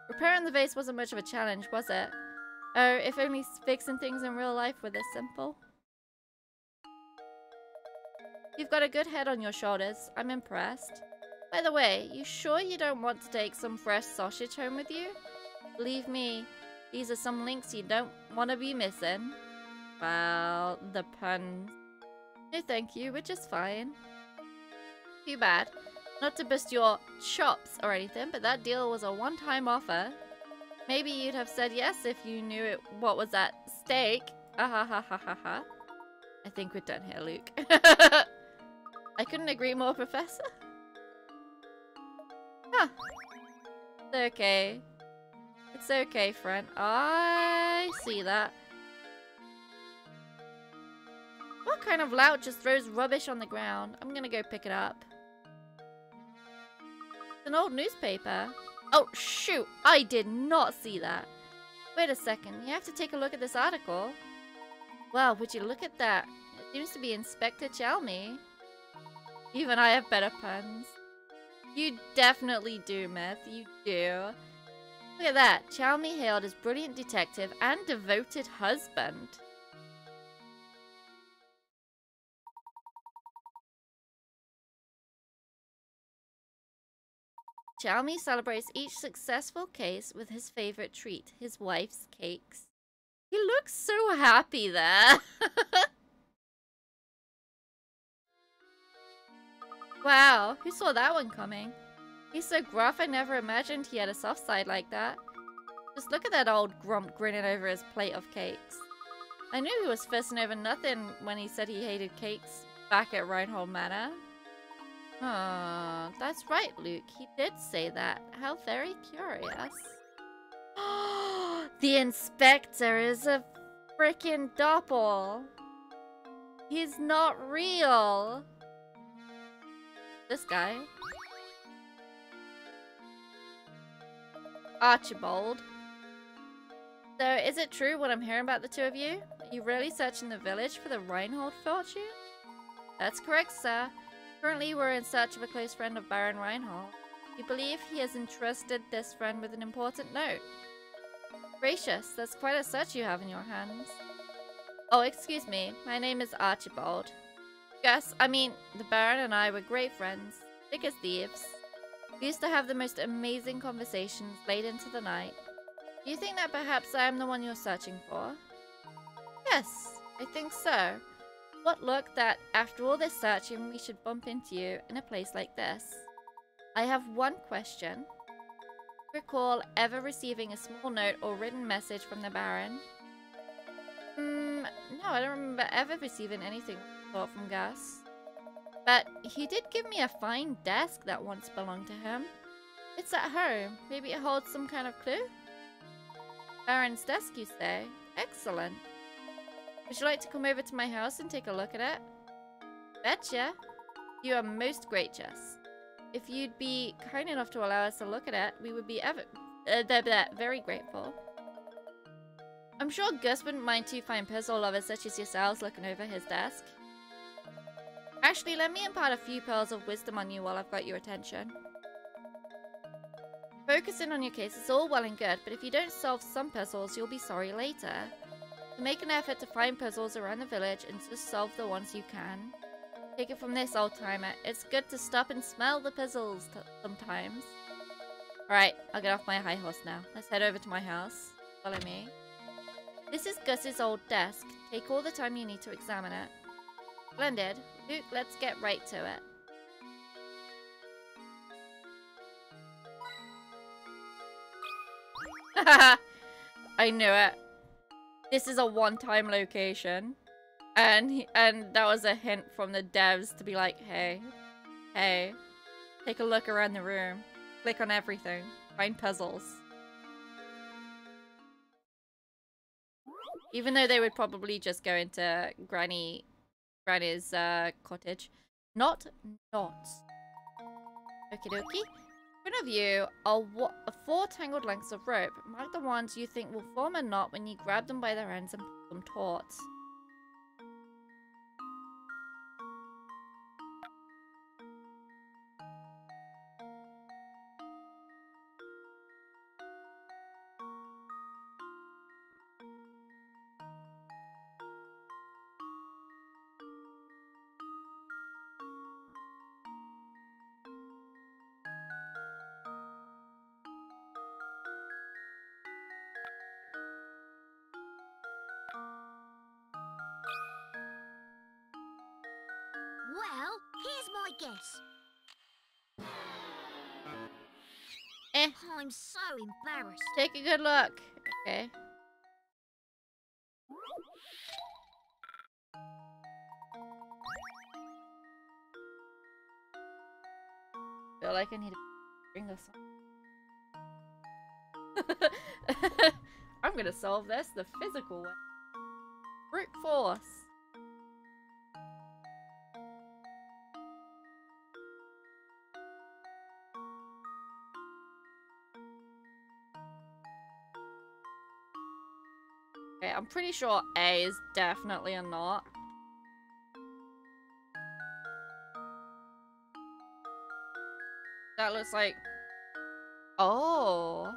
Repairing the vase wasn't much of a challenge, was it? Oh, if only fixing things in real life were this simple. You've got a good head on your shoulders. I'm impressed. By the way, you sure you don't want to take some fresh sausage home with you? Believe me, these are some links you don't want to be missing. Well, the puns. No thank you, which is fine. Too bad. Not to bust your chops or anything, but that deal was a one-time offer. Maybe you'd have said yes if you knew what was at stake. Ha. I think we're done here, Luke. I couldn't agree more, Professor. Huh. It's okay. It's okay, friend. I see that. What kind of lout just throws rubbish on the ground? I'm gonna go pick it up. It's an old newspaper. Oh, shoot. I did not see that. Wait a second. You have to take a look at this article. Well, would you look at that? It seems to be Inspector Chalmy. Even I have better puns. You definitely do, Myth. You do. Look at that. Chalmy hailed as brilliant detective and devoted husband. Chalmy celebrates each successful case with his favorite treat, his wife's cakes. He looks so happy there. Wow, who saw that one coming? He's so gruff I never imagined he had a soft side like that. Just look at that old grump grinning over his plate of cakes. I knew he was fussing over nothing when he said he hated cakes back at Reinhold Manor. That's right, Luke. He did say that. How very curious. The Inspector is a freaking doppel. He's not real. This guy. Archibald. So, is it true what I'm hearing about the two of you? Are you really searching the village for the Reinhold fortune? That's correct, sir. Currently, we're in search of a close friend of Baron Reinhold. We believe he has entrusted this friend with an important note. Gracious, that's quite a search you have in your hands. Oh, excuse me. My name is Archibald. Yes, I mean, the Baron and I were great friends. Thick as thieves. We used to have the most amazing conversations late into the night. Do you think that perhaps I am the one you're searching for? Yes, I think so. What luck that after all this searching we should bump into you in a place like this. I have one question. Recall ever receiving a small note or written message from the Baron? No, I don't remember ever receiving anything from Gus. But he did give me a fine desk that once belonged to him. It's at home. Maybe it holds some kind of clue? Baron's desk, you say? Excellent. Would you like to come over to my house and take a look at it? Betcha. You are most gracious. If you'd be kind enough to allow us to look at it, we would be very grateful. I'm sure Gus wouldn't mind two fine puzzle lovers such as yourselves looking over his desk. Actually, let me impart a few pearls of wisdom on you while I've got your attention. Focusing on your case is all well and good, but if you don't solve some puzzles, you'll be sorry later. So make an effort to find puzzles around the village and just solve the ones you can. Take it from this, old-timer. It's good to stop and smell the puzzles sometimes. Alright, I'll get off my high horse now. Let's head over to my house. Follow me. This is Gus's old desk. Take all the time you need to examine it. Splendid. Luke, let's get right to it. I knew it. This is a one-time location. And that was a hint from the devs to be like, hey, take a look around the room. Click on everything. Find puzzles. Even though they would probably just go into Granny's cottage. Not. Okie dokie. In front of you are 4 tangled lengths of rope. Mark the ones you think will form a knot when you grab them by their ends and pull them taut. Well, here's my guess. I'm so embarrassed. Take a good look. Okay. Feel like I need to bring this on. I'm gonna solve this the physical way. Brute force. Okay, I'm pretty sure A is definitely a knot. That looks like... Oh!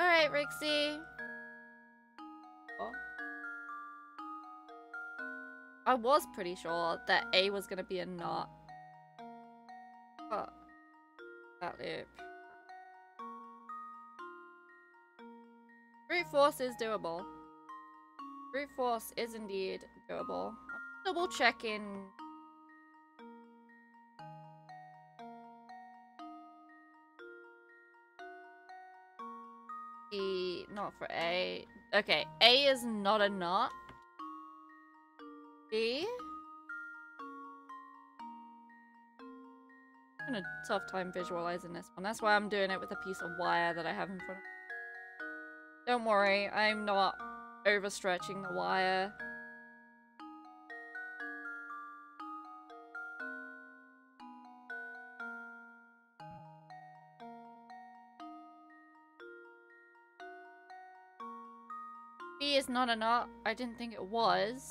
Alright, Rixie. Oh. I was pretty sure that A was gonna be a knot. Oh. That loop. Brute force is doable. Brute force is indeed doable. I'm double checking. E, not for A. Okay, A is not a knot. B? I'm having a tough time visualizing this one. That's why I'm doing it with a piece of wire that I have in front of me. Don't worry, I'm not overstretching the wire. B is not a knot. I didn't think it was.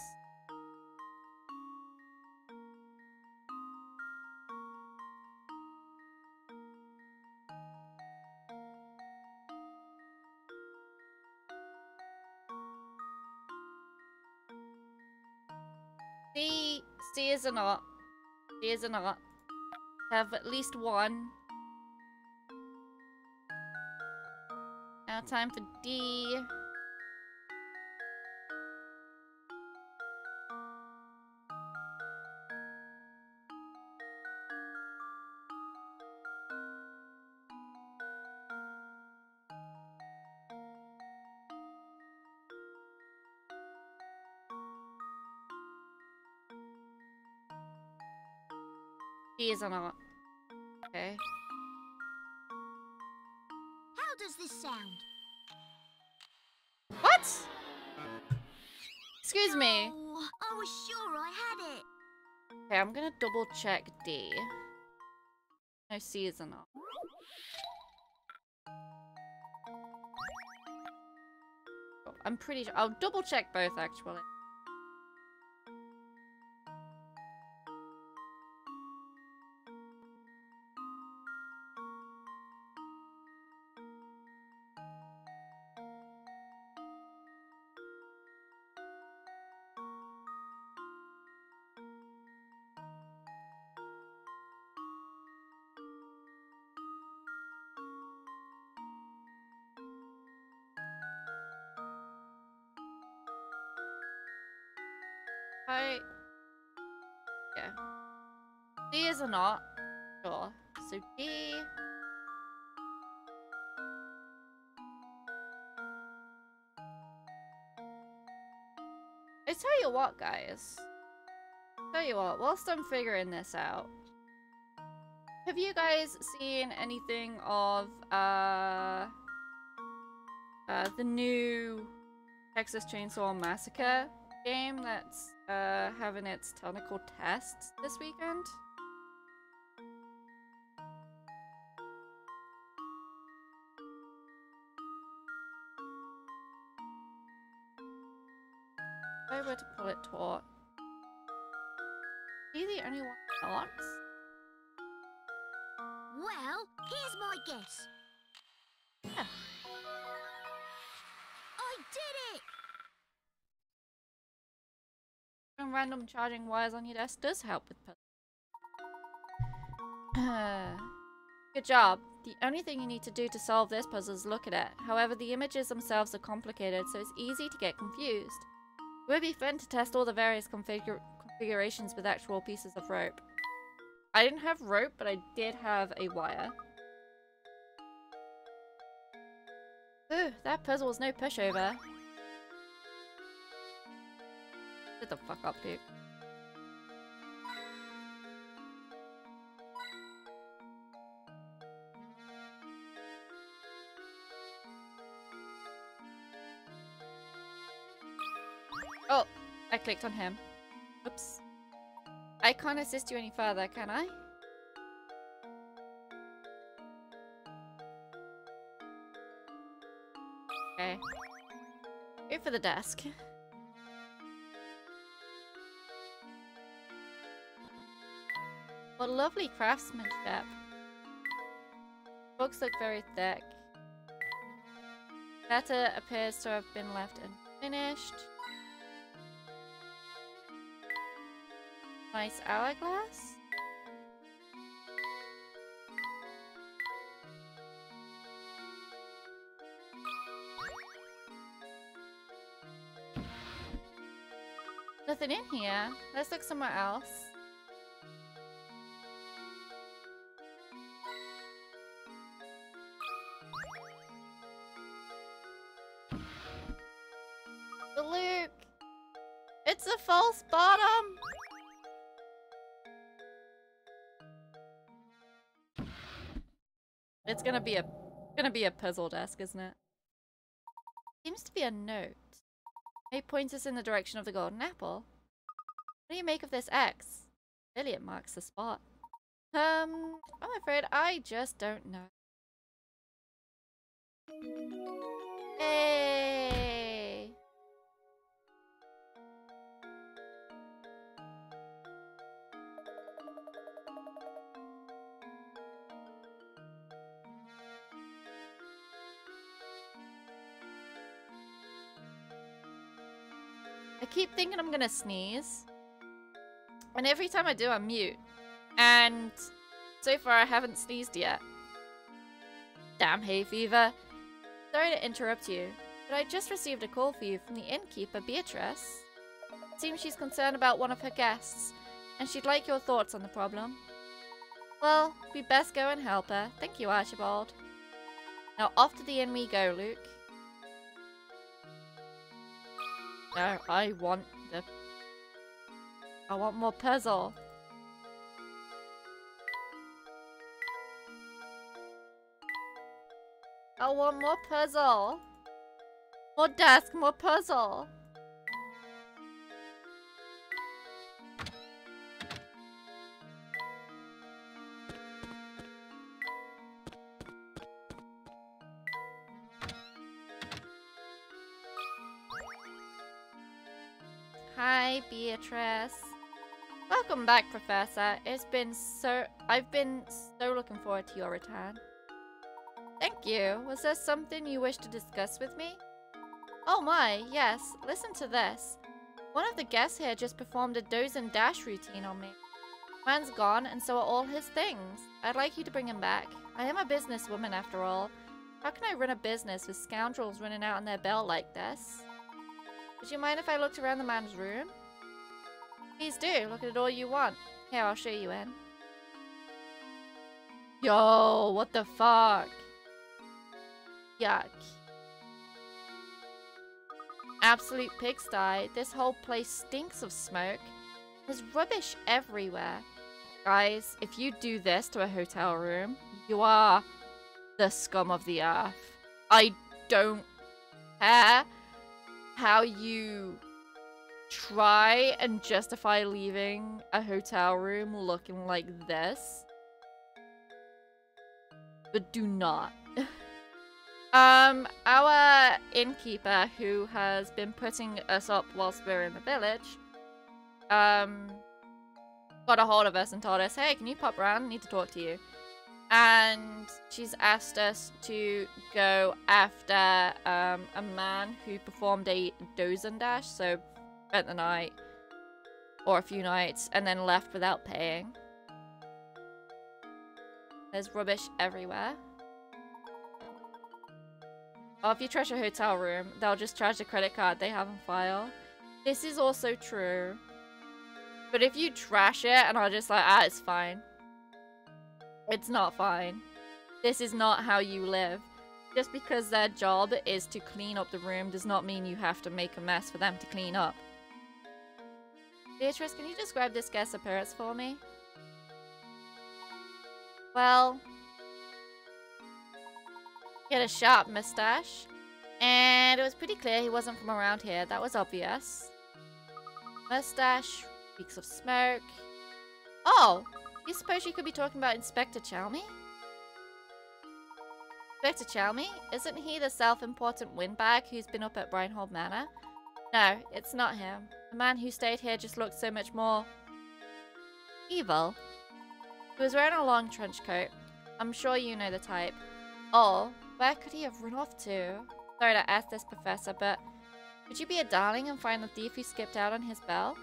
C is a knot. C is a knot. Have at least one. Now time for D. D is or not. Okay. How does this sound? What? Excuse me. Oh, I was sure I had it. Okay, I'm gonna double check D. No, C is or not. Oh, I'm pretty sure. I'll double check both actually. Yeah. D is or not. Sure. So D. I tell you what, guys. Tell you what, whilst I'm figuring this out, have you guys seen anything of the new Texas Chainsaw Massacre game that's having its technical tests this weekend? If I were to pull it taut, is he the only one not? Well, here's my guess. Yeah. I did it! And random charging wires on your desk does help with puzzles. Good job. The only thing you need to do to solve this puzzle is look at it. However, the images themselves are complicated, so it's easy to get confused. It would be fun to test all the various configurations with actual pieces of rope. I didn't have rope, but I did have a wire. Ooh, that puzzle was no pushover. Shut the fuck up, dude. Oh, I clicked on him. Oops. I can't assist you any further, can I? Okay. Go for the desk. What lovely craftsmanship. Books look very thick. Letter appears to have been left unfinished. Nice hourglass. Nothing in here. Let's look somewhere else. But Luke, it's a false bottom. It's gonna be a puzzle desk, isn't it? Seems to be a note. It points us in the direction of the golden apple. What do you make of this X? Clearly it marks the spot. I'm afraid I just don't know. Hey! I keep thinking I'm gonna sneeze. And every time I do, I'm mute. And so far, I haven't sneezed yet. Damn hay fever. Sorry to interrupt you, but I just received a call for you from the innkeeper, Beatrice. It seems she's concerned about one of her guests, and she'd like your thoughts on the problem. Well, we best go and help her. Thank you, Archibald. Now off to the inn we go, Luke. No, I want more puzzle. I want more puzzle. More desk, more puzzle. Hi, Beatrice. Welcome back, Professor. I've been so looking forward to your return. Thank you. Was there something you wish to discuss with me? Oh my, yes. Listen to this. One of the guests here just performed a doze and dash routine on me. Man's gone, and so are all his things. I'd like you to bring him back. I am a businesswoman after all. How can I run a business with scoundrels running out on their bell like this? Would you mind if I looked around the man's room? Please do. Look at it all you want. Here, I'll show you in. Yo, what the fuck? Yuck. Absolute pigsty. This whole place stinks of smoke. There's rubbish everywhere. Guys, if you do this to a hotel room, you are the scum of the earth. I don't care how you try and justify leaving a hotel room looking like this. But do not. Our innkeeper, who has been putting us up whilst we're in the village, got a hold of us and told us, hey, can you pop around? I need to talk to you. And she's asked us to go after a man who performed a doze and dash, so spent the night or a few nights and then left without paying. There's rubbish everywhere. Oh, if you trash a hotel room, they'll just charge the credit card they have on file. This is also true. But if you trash it and are just like, it's fine. It's not fine. This is not how you live. Just because their job is to clean up the room does not mean you have to make a mess for them to clean up. Beatrice, can you describe this guest's appearance for me? Well, he had a sharp mustache, and it was pretty clear he wasn't from around here. That was obvious. Mustache, reeks of smoke. Oh, you suppose you could be talking about Inspector Chalmy? Inspector Chalmy? Isn't he the self-important windbag who's been up at Reinhold Manor? No, it's not him. The man who stayed here just looked so much more evil. He was wearing a long trench coat. I'm sure you know the type. Oh, where could he have run off to? Sorry to ask this, Professor, but would you be a darling and find the thief who skipped out on his bell?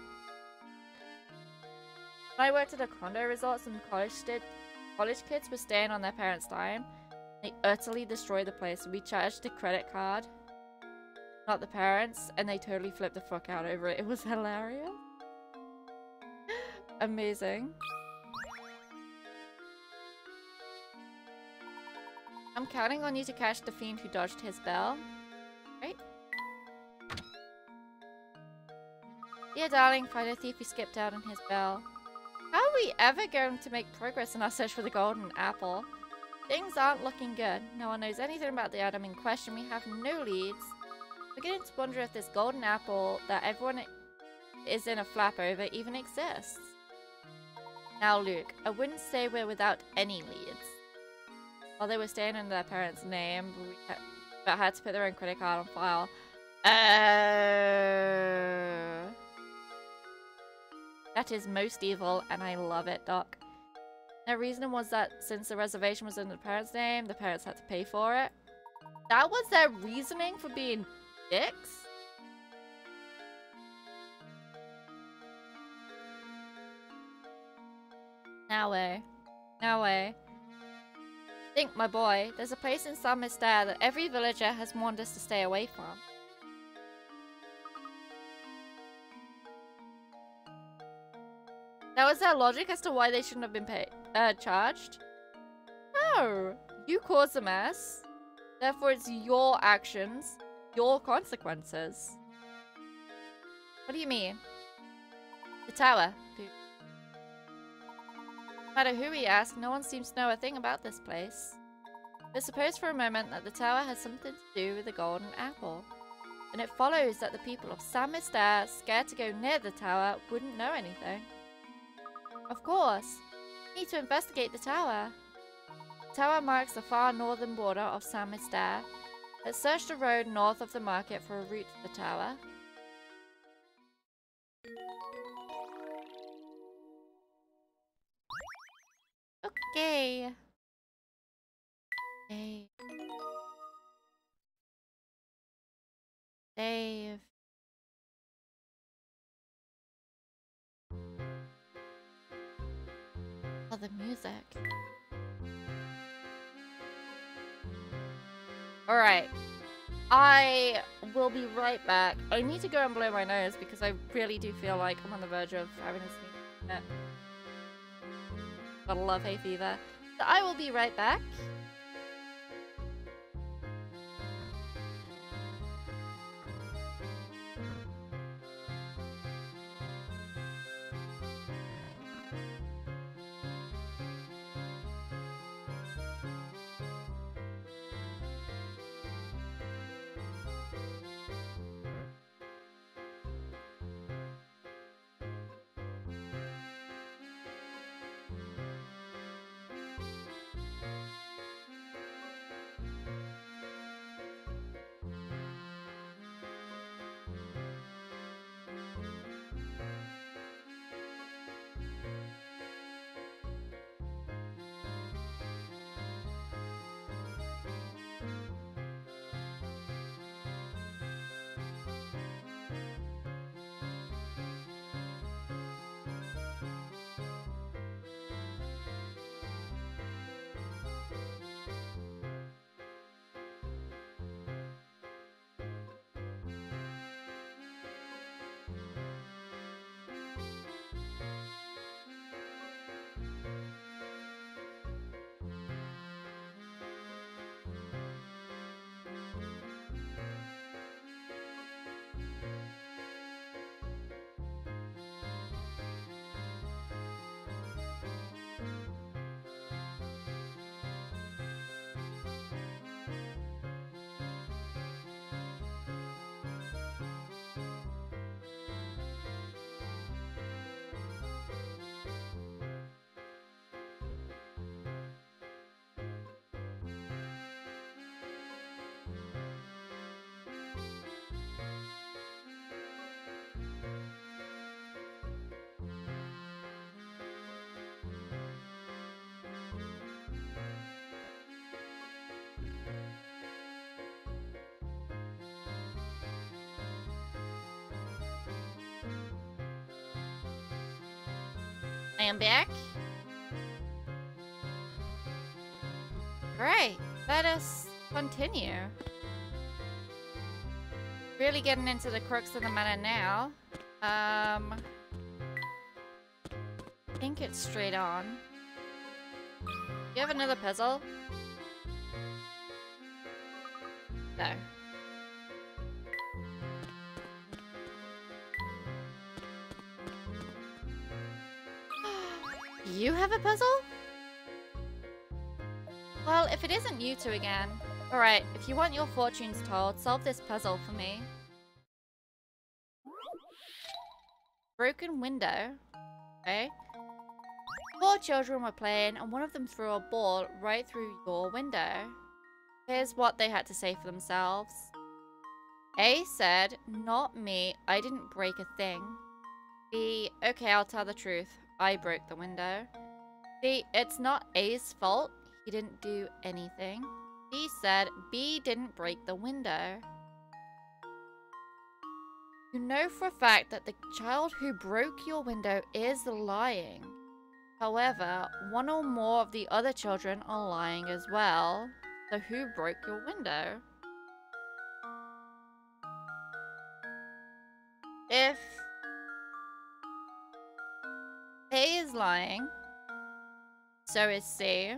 When I worked at a condo resort, some college kids were staying on their parents' dime. They utterly destroyed the place. We charged the credit card, not the parents, and they totally flipped the fuck out over it. It was hilarious. Amazing. I'm counting on you to catch the fiend who dodged his bell. Right? Dear darling, find a thief who skipped out on his bell. How are we ever going to make progress in our search for the golden apple? Things aren't looking good. No one knows anything about the item in question. We have no leads. We're beginning to wonder if this golden apple that everyone is in a flap over even exists. Now, Luke, I wouldn't say we're without any leads. While they were staying under their parents' name, but had to put their own credit card on file. That is most evil, and I love it, Doc. Their reasoning was that since the reservation was under the parents' name, the parents had to pay for it. That was their reasoning for being dicks? No way. No way. Think, my boy, there's a place in San Mister that every villager has warned us to stay away from. That was their logic as to why they shouldn't have been charged? No! You caused the mess. Therefore, it's your actions, your consequences. What do you mean? The tower, dude. No matter who we ask, no one seems to know a thing about this place. But suppose for a moment that the tower has something to do with the golden apple. And it follows that the people of San Mister, scared to go near the tower, wouldn't know anything. Of course, we need to investigate the tower. The tower marks the far northern border of San Mister. Let's search the road north of the market for a route to the tower. Okay. Save. Save. Oh, the music. Alright. I will be right back. I need to go and blow my nose because I really do feel like I'm on the verge of having a sneeze. Gotta love hay fever. So I will be right back. I am back. Alright, let us continue. Really getting into the crux of the matter now. I think it's straight on. Do you have another puzzle? No. You have a puzzle? Well, if it isn't you two again. Alright, if you want your fortunes told, solve this puzzle for me. Broken window. Okay. 4 children were playing and one of them threw a ball right through your window. Here's what they had to say for themselves. A said, "Not me, I didn't break a thing." B, "Okay, I'll tell the truth. I broke the window." C, "It's not A's fault. He didn't do anything." D said, "B didn't break the window." You know for a fact that the child who broke your window is lying. However, one or more of the other children are lying as well. So who broke your window? If A is lying, so is C.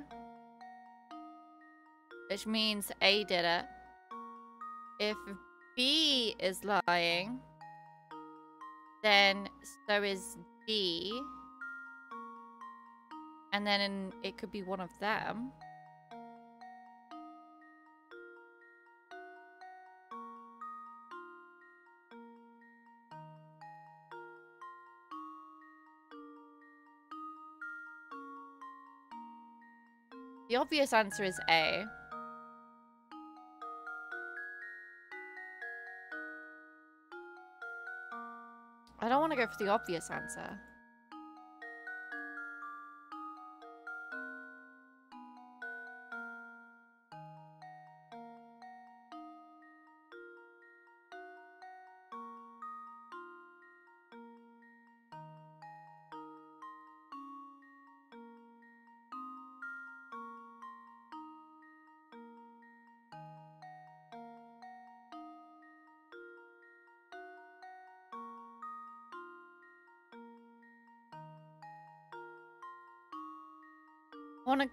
Which means A did it. If B is lying, then so is B. And then it could be one of them. The obvious answer is A. I don't want to go for the obvious answer.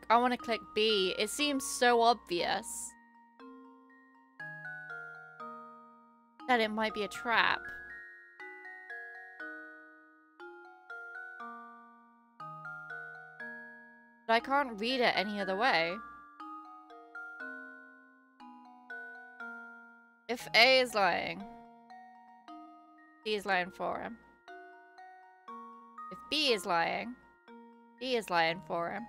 I wanna click B. It seems so obvious that it might be a trap. But I can't read it any other way. If A is lying, B is lying for him. If B is lying for him.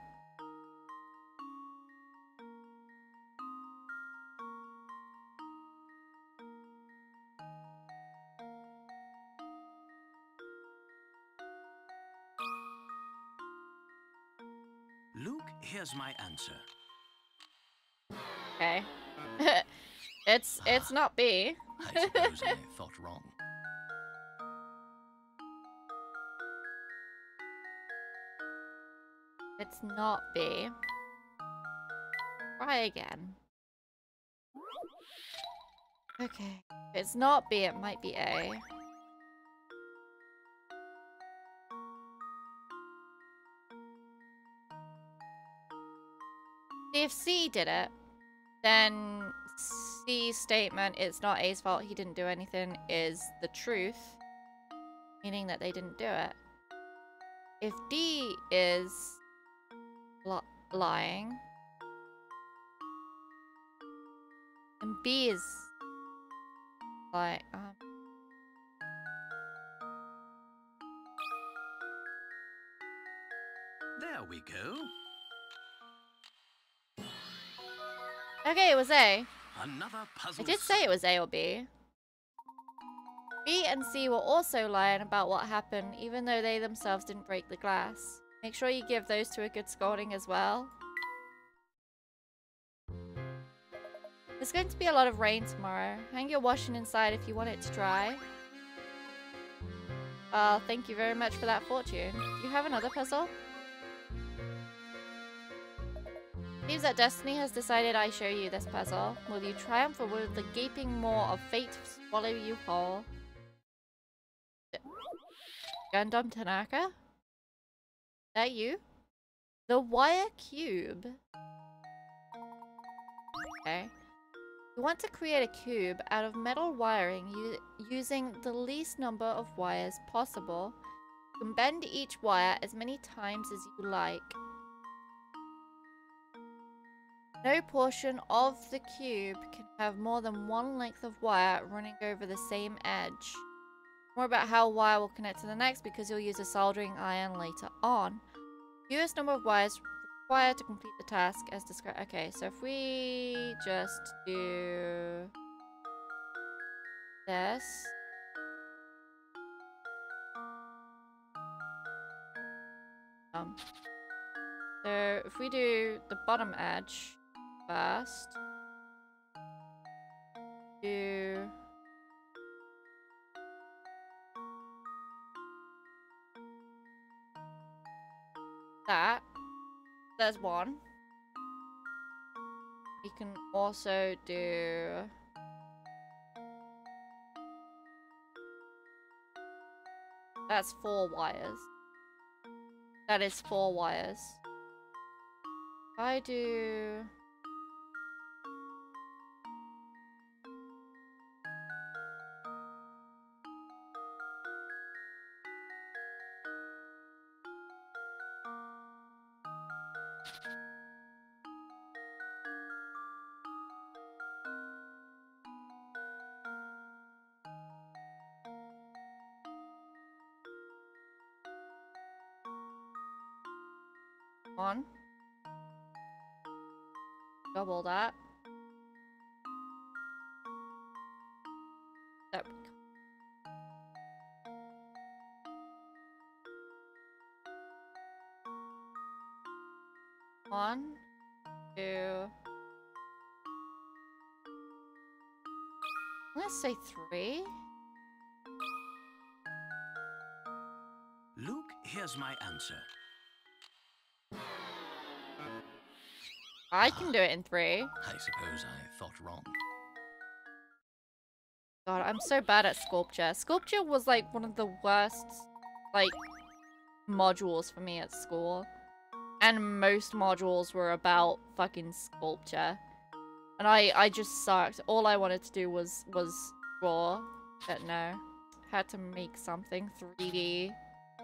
Luke, here's my answer. Okay. It's not B. I suppose I thought wrong. It's not B. Try again. Okay. If it's not B, it might be A. If C did it, then C's statement, it's not A's fault, he didn't do anything, is the truth. Meaning that they didn't do it. If D is lying, and B is lying. There we go. Okay, it was A. Another puzzle. I did say it was A or B. B and C were also lying about what happened, even though they themselves didn't break the glass. Make sure you give those two a good scolding as well. There's going to be a lot of rain tomorrow. Hang your washing inside if you want it to dry. Thank you very much for that fortune. Do you have another puzzle? Seems that destiny has decided I show you this puzzle. Will you triumph or will the gaping maw of fate swallow you whole? Gundam Tanaka? That you? The wire cube. Okay. You want to create a cube out of metal wiring using the least number of wires possible. You can bend each wire as many times as you like. No portion of the cube can have more than one length of wire running over the same edge. More about how a wire will connect to the next because you'll use a soldering iron later on. Fewest number of wires required to complete the task as described. Okay, so if we just do this. So if we do the bottom edge first, do that. There's one. We can also do that's 4 wires. That is 4 wires. If I do one. Double that. That. One, two. Let's say 3. Luke, here's my answer. I can do it in 3. I suppose I thought wrong. God, I'm so bad at sculpture. Sculpture was like one of the worst, like, modules for me at school. And most modules were about fucking sculpture. And I just sucked. All I wanted to do was draw. But no. Had to make something 3D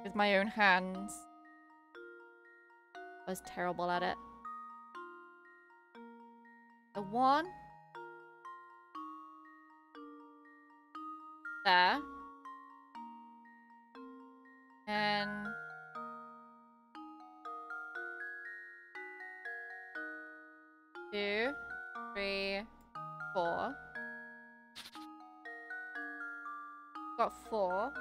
with my own hands. I was terrible at it. The 1. There. And 2, 3, 4. Got 4.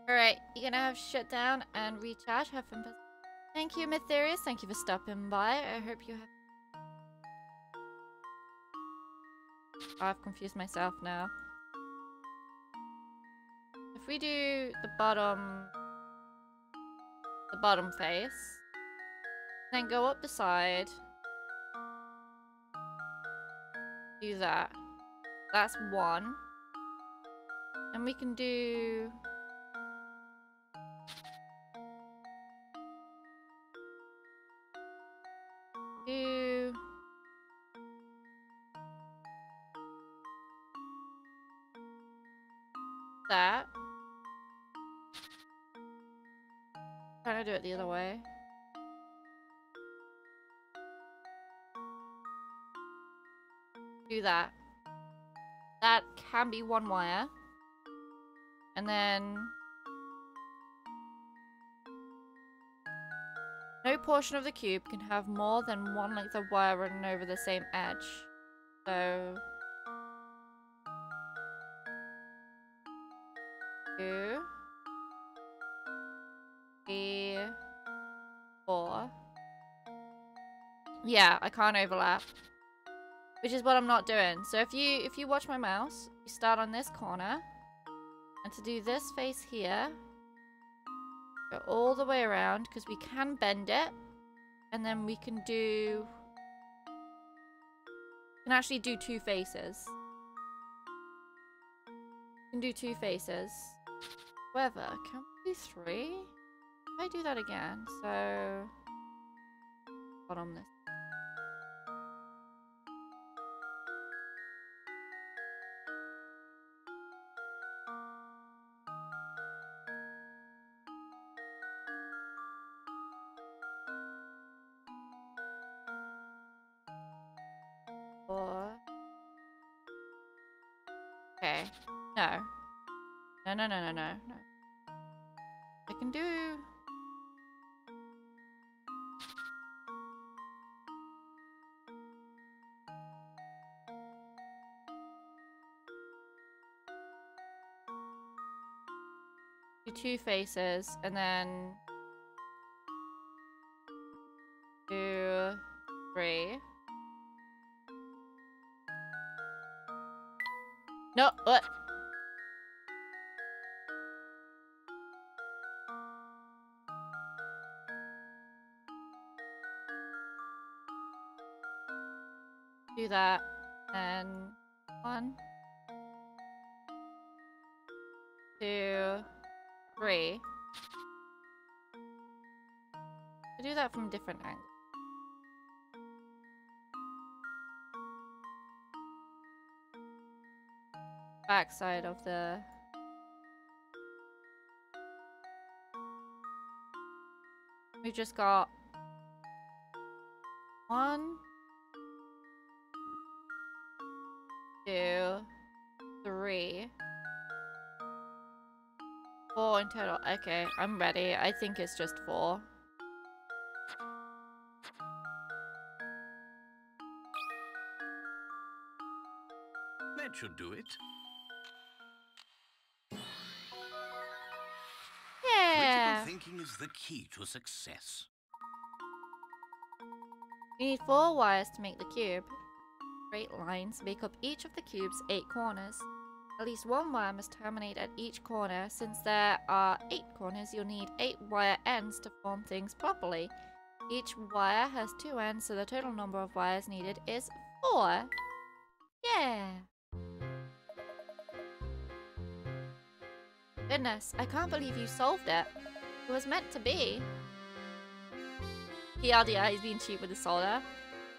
Alright, you're gonna have shut down and recharge. Have fun. Thank you, Mytherius. Thank you for stopping by. I hope you have... Oh, I've confused myself now. If we do the bottom face, then go up the side, do that. That's 1. And we can do... that. Trying to do it the other way. Do that. That can be 1 wire. And then... no portion of the cube can have more than 1 length of wire running over the same edge. So... 2, 3, 4. Yeah, I can't overlap. Which is what I'm not doing. So if you watch my mouse, you start on this corner. And to do this face here, go all the way around because we can bend it. And then we can actually do 2 faces. We can do 2 faces. However, can we do 3? If I do that again, so bottom this. Okay. No. No. I can do... do 2 faces, and then... 2, 3. No, what? Do that, and 1, 2, 3. I do that from different angles. Back side of the... We just got 1, 2, 3, 4 in total. Okay, I'm ready. I think it's just 4. That should do it. Yeah! Critical thinking is the key to success. You need 4 wires to make the cube. Straight lines make up each of the cube's 8 corners. At least 1 wire must terminate at each corner. Since there are 8 corners, you'll need 8 wire ends to form things properly. Each wire has 2 ends, so the total number of wires needed is 4. Yeah! Goodness, I can't believe you solved it. It was meant to be. Yeah, he's being cheap with the solder.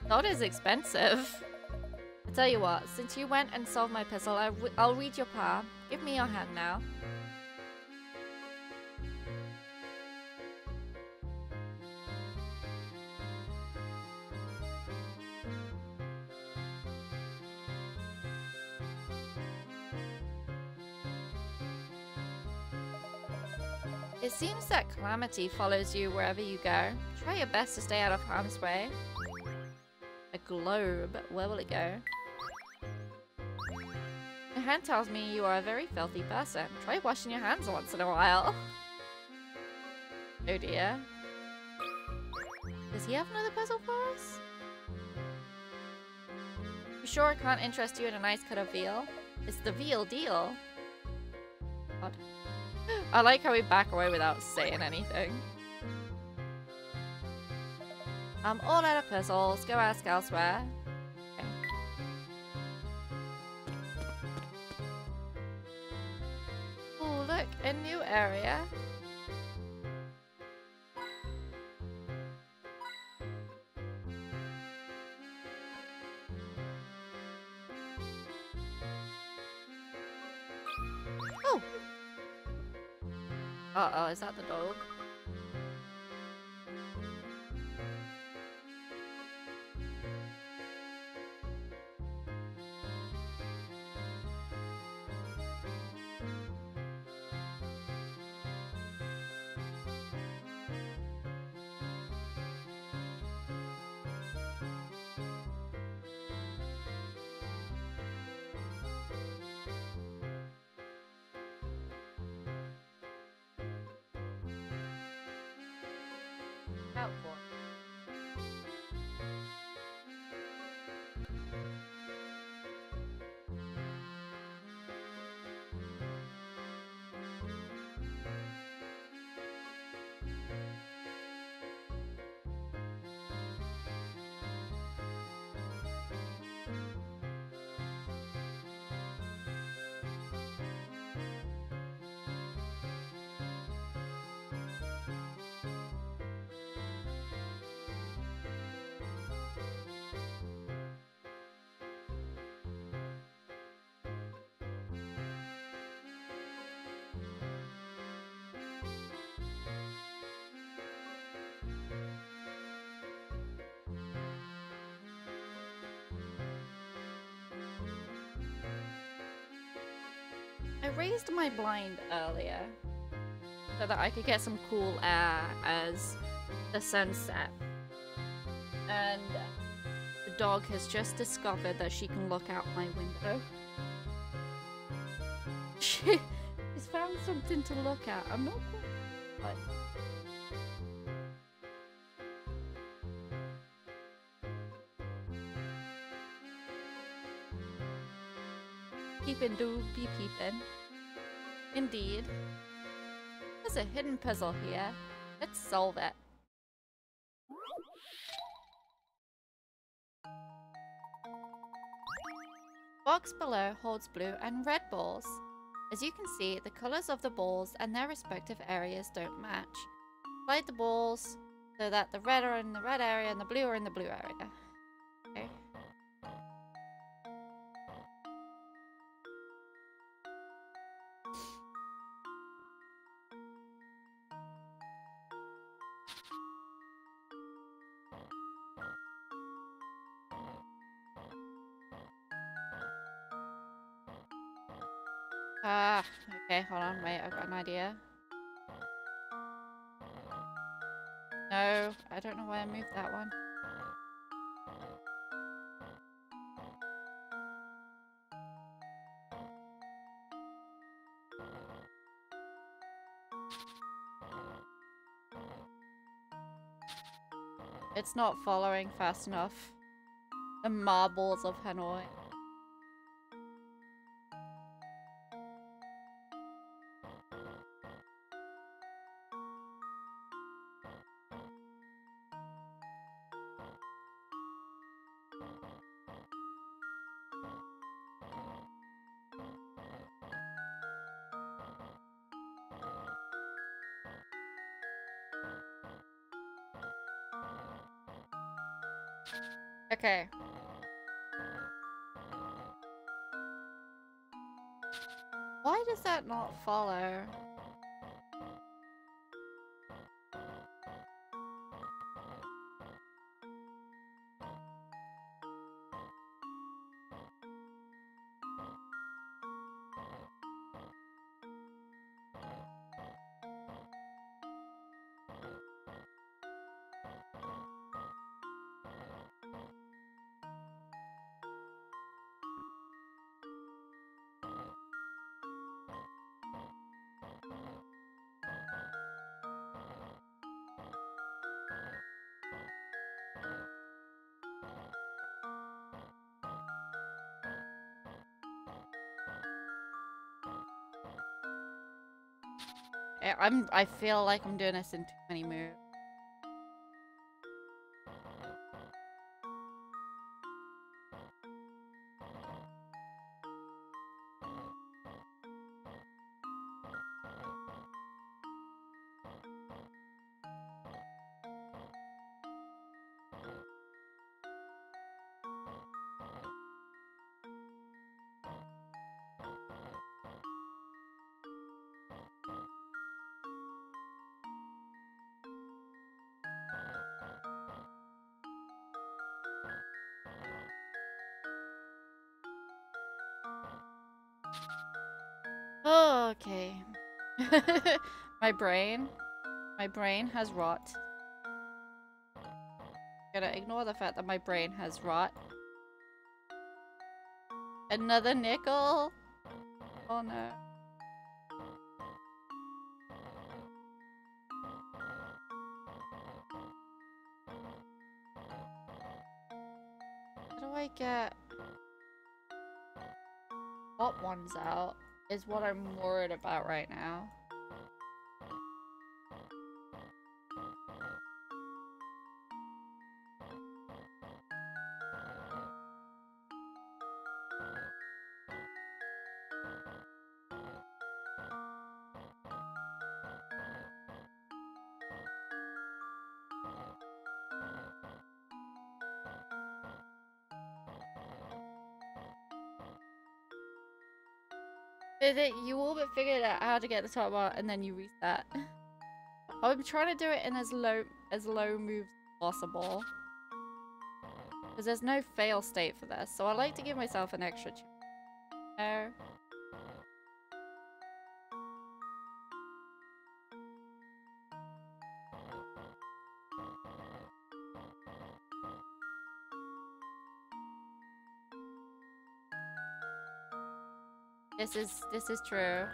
Solder's expensive. I tell you what, since you went and solved my puzzle, I'll read your palm. Give me your hand now. It seems that calamity follows you wherever you go. Try your best to stay out of harm's way. A globe. Where will it go? Your hand tells me you are a very filthy person. Try washing your hands once in a while. Oh dear. Does he have another puzzle for us? You sure it can't interest you in a nice cut of veal? It's the veal deal. God. I like how we back away without saying anything. I'm all out of puzzles. Go ask elsewhere. Okay. Oh, look, a new area. Oh! Uh-oh, is that the dog? Out for. I raised my blind earlier so that I could get some cool air as the sun set. And the dog has just discovered that she can look out my window. She's found something to look at. I'm not quite... What? Peepin' do be peepin'. Indeed. There's a hidden puzzle here. Let's solve it. Box below holds blue and red balls. As you can see, the colors of the balls and their respective areas don't match. Slide the balls so that the red are in the red area and the blue are in the blue area. Okay. Ah, okay, hold on, wait, I've got an idea. No, I don't know why I moved that one. It's not following fast enough. The marbles of Hanoi. Okay. Why does that not follow? I feel like I'm doing this in too many moves. Oh, okay. My brain has rot. Gotta ignore the fact that my brain has rot. Another nickel? Oh no. How do I get top ones out? Is what I'm worried about right now. You all but figured out how to get the top bar and then you reset. I'm trying to do it in as low moves as possible. Because there's no fail state for this, so I like to give myself an extra chance. No. This is true.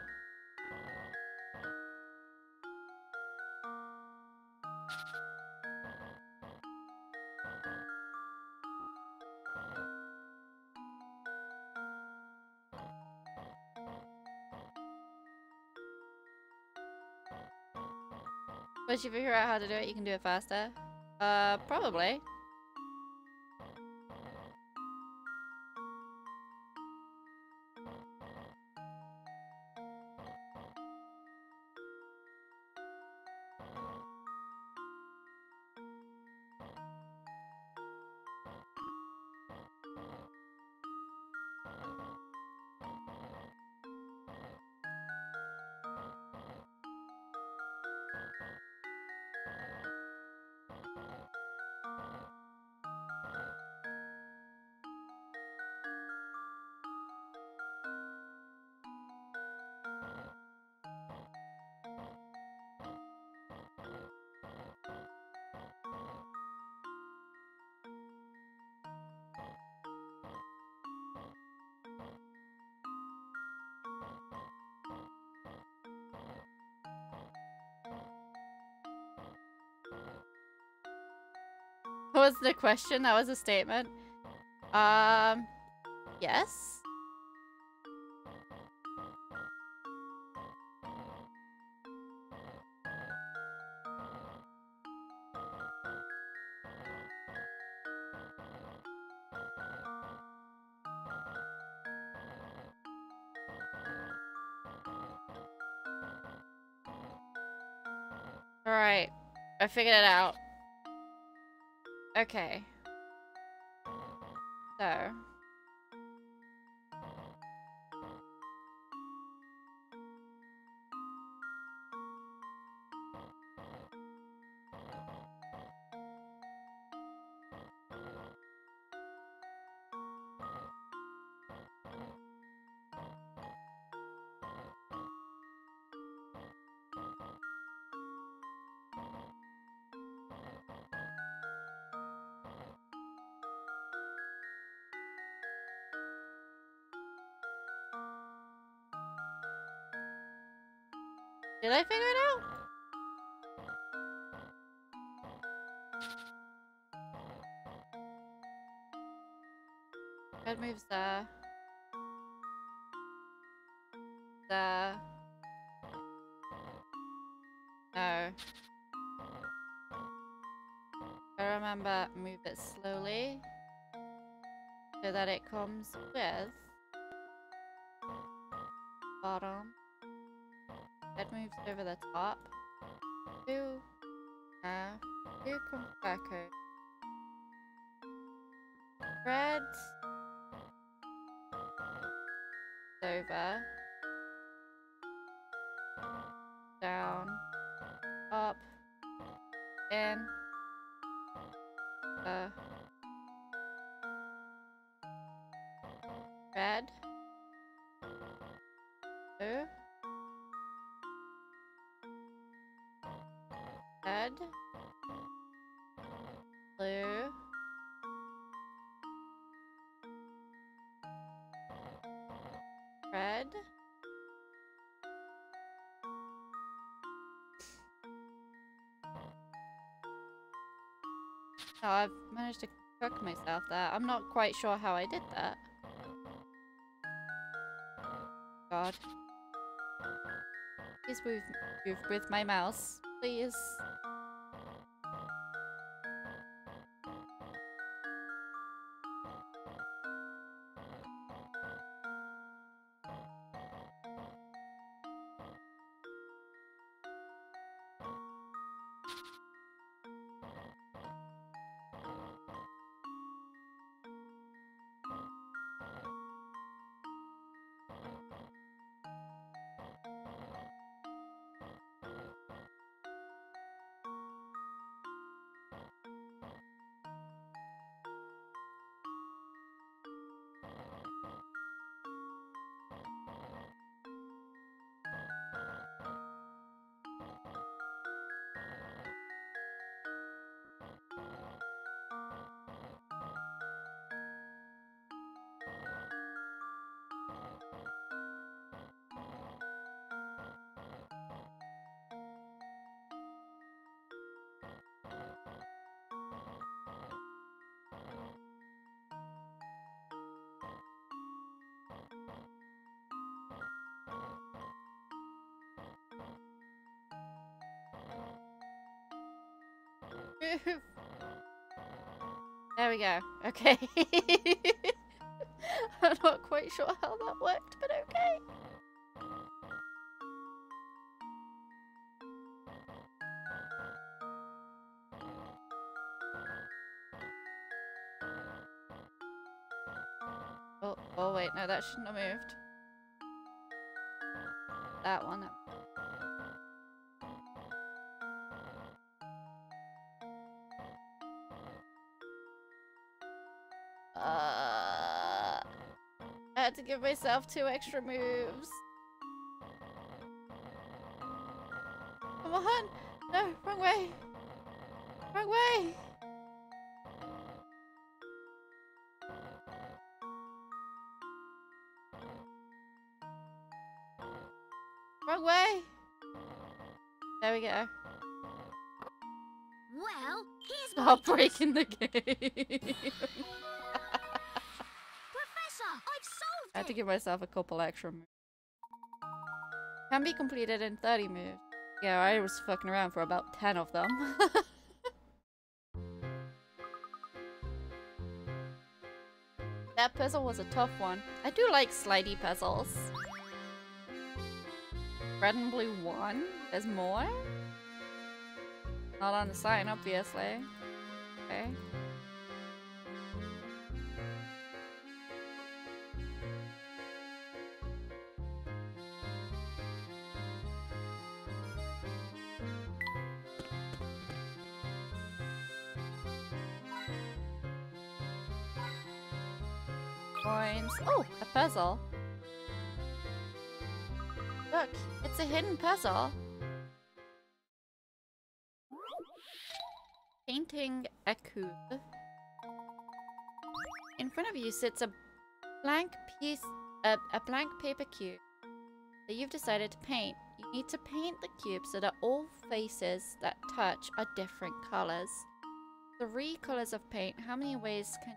Once you figure out how to do it, you can do it faster. Probably. Was the question? That was a statement. Yes. Alright. I figured it out. Okay. So. Did I figure it out? Red moves there. There. No. I remember move it slowly so that it comes with bottom. Head moves over the top. Two. Two comes back over. Red. Over. Down. Up. In. Red. Blue. Red. Blue. Red. Oh, I've managed to cook myself there. I'm not quite sure how I did that. God. Please move with my mouse. Please. There we go. Okay. I'm not quite sure how that worked, but okay. Oh wait, no, that shouldn't have moved. That one. I had to give myself 2 extra moves. Come on! No, wrong way! Wrong way! Wrong way! There we go. Well, here's my Stop guess. breaking the game. Professor, I've solved I had to it. give myself a couple extra moves. Can be completed in 30 moves. Yeah, I was fucking around for about 10 of them. That puzzle was a tough one. I do like slidey puzzles. Red and blue 1? There's more? Not on the sign, obviously. Okay. Coins. Oh, a puzzle. Look, it's a hidden puzzle. Painting a cube. In front of you sits a blank piece, a blank paper cube that you've decided to paint. You need to paint the cube so that all faces that touch are different colors. 3 colors of paint. How many ways can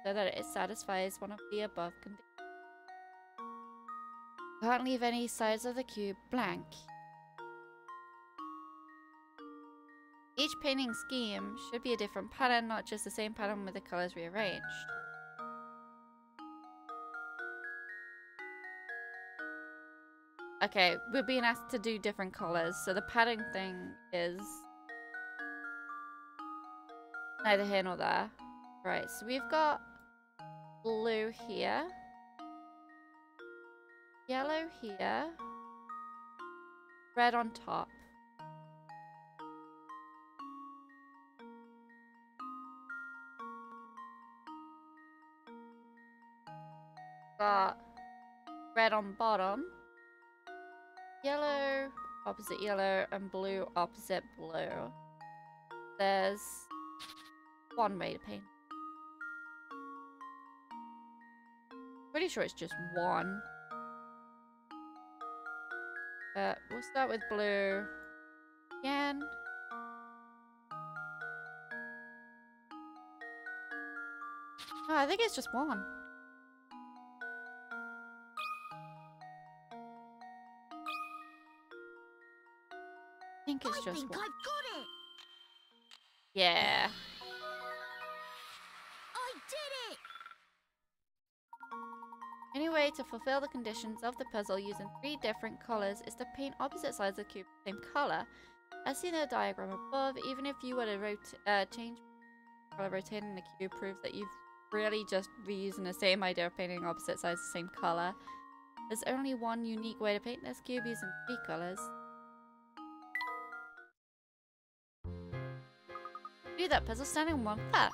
so that it satisfies one of the above conditions? Can't leave any sides of the cube blank. Each painting scheme should be a different pattern, not just the same pattern with the colors rearranged. Okay, we're being asked to do different colors, so the pattern thing is neither here nor there. Right, so we've got blue here, yellow here, red on top. Got red on bottom, yellow opposite yellow, and blue opposite blue. There's one way to paint. Pretty sure it's just one. We'll start with blue again. Oh, I think it's just one. I think it's just I've one. got it. Yeah. I did it. Any way to fulfill the conditions of the puzzle using 3 different colors is to paint opposite sides of the cube the same color. As seen in the diagram above, even if you were to change color, rotating the cube proves that you've really just reusing the same idea of painting opposite sides the same color. There's only one unique way to paint this cube using 3 colors. Do that puzzle standing on one foot.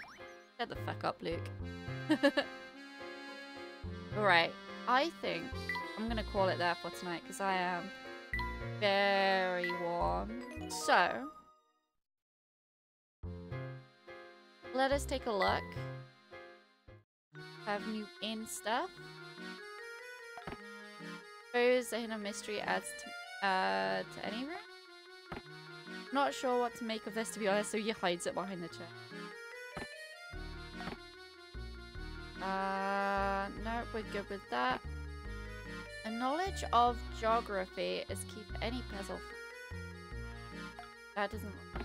Shut the fuck up, Luke. Alright, I think I'm gonna call it there for tonight because I am very warm. So, let us take a look. Have new in stuff. Suppose a hidden mystery adds to any room. Not sure what to make of this, to be honest, so he hides it behind the chair. No, we're good with that. A knowledge of geography is key for any puzzle. That doesn't look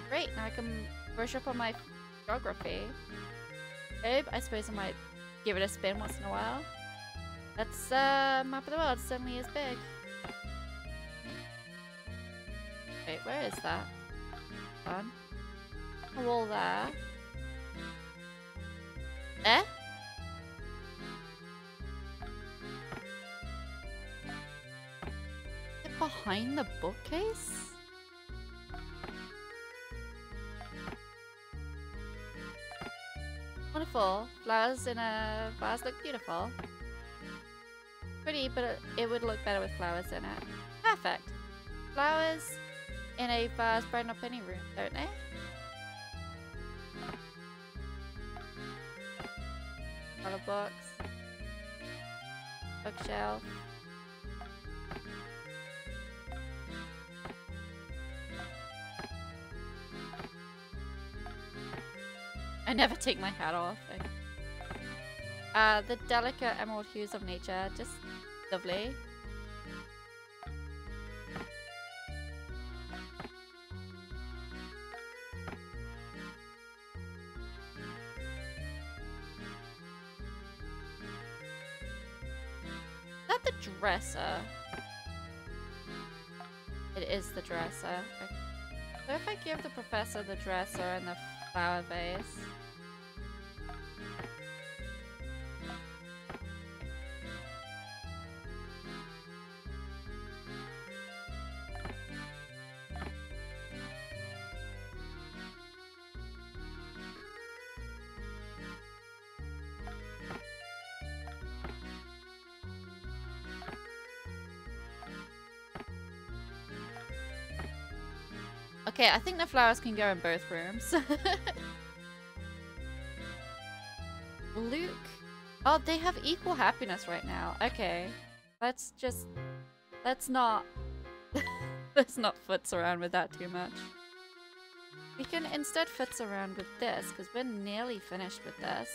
great. Now I can brush up on my geography. I suppose I might give it a spin once in a while. That's map of the world suddenly is big. Wait, where is that? On a wall there. Eh? Is it behind the bookcase? Wonderful. Flowers in a vase look beautiful. Pretty, but it would look better with flowers in it. Perfect. Flowers in a vase brighten up any room, don't they? Color box. Bookshelf. I never take my hat off. The delicate emerald hues of nature, just lovely. Is that the dresser? It is the dresser. Okay. So if I give the professor the dresser and the flower vase. Okay, I think the flowers can go in both rooms. Luke. Oh, they have equal happiness right now. Okay. Let's not let's not futz around with that too much. We can instead futz around with this, because we're nearly finished with this.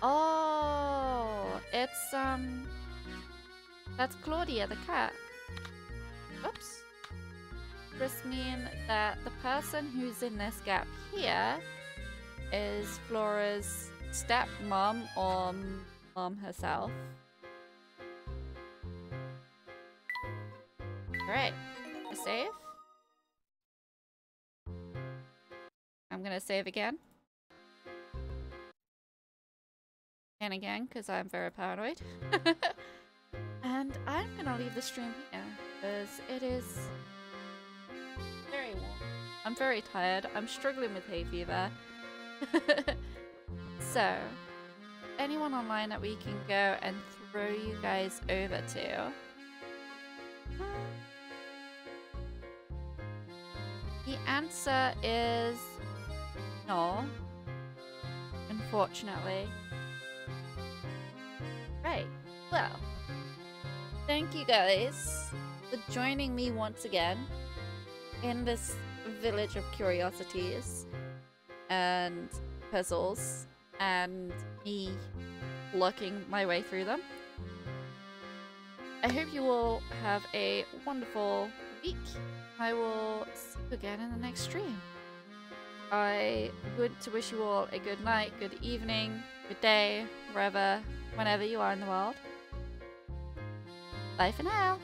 Oh, it's, that's Claudia the cat. Oops. This means that the person who's in this gap here is Flora's stepmom or mom herself. Alright, a save. I'm gonna save again. And again, because I'm very paranoid. And I'm gonna leave the stream here, because it is very warm. I'm very tired. I'm struggling with hay fever. So, anyone online that we can go and throw you guys over to? The answer is no, unfortunately. Right, well, thank you guys for joining me once again in this village of curiosities and puzzles and me looking my way through them. I hope you all have a wonderful week. I will see you again in the next stream. I would to wish you all a good night, good evening, good day, wherever, whenever you are in the world. Bye for now.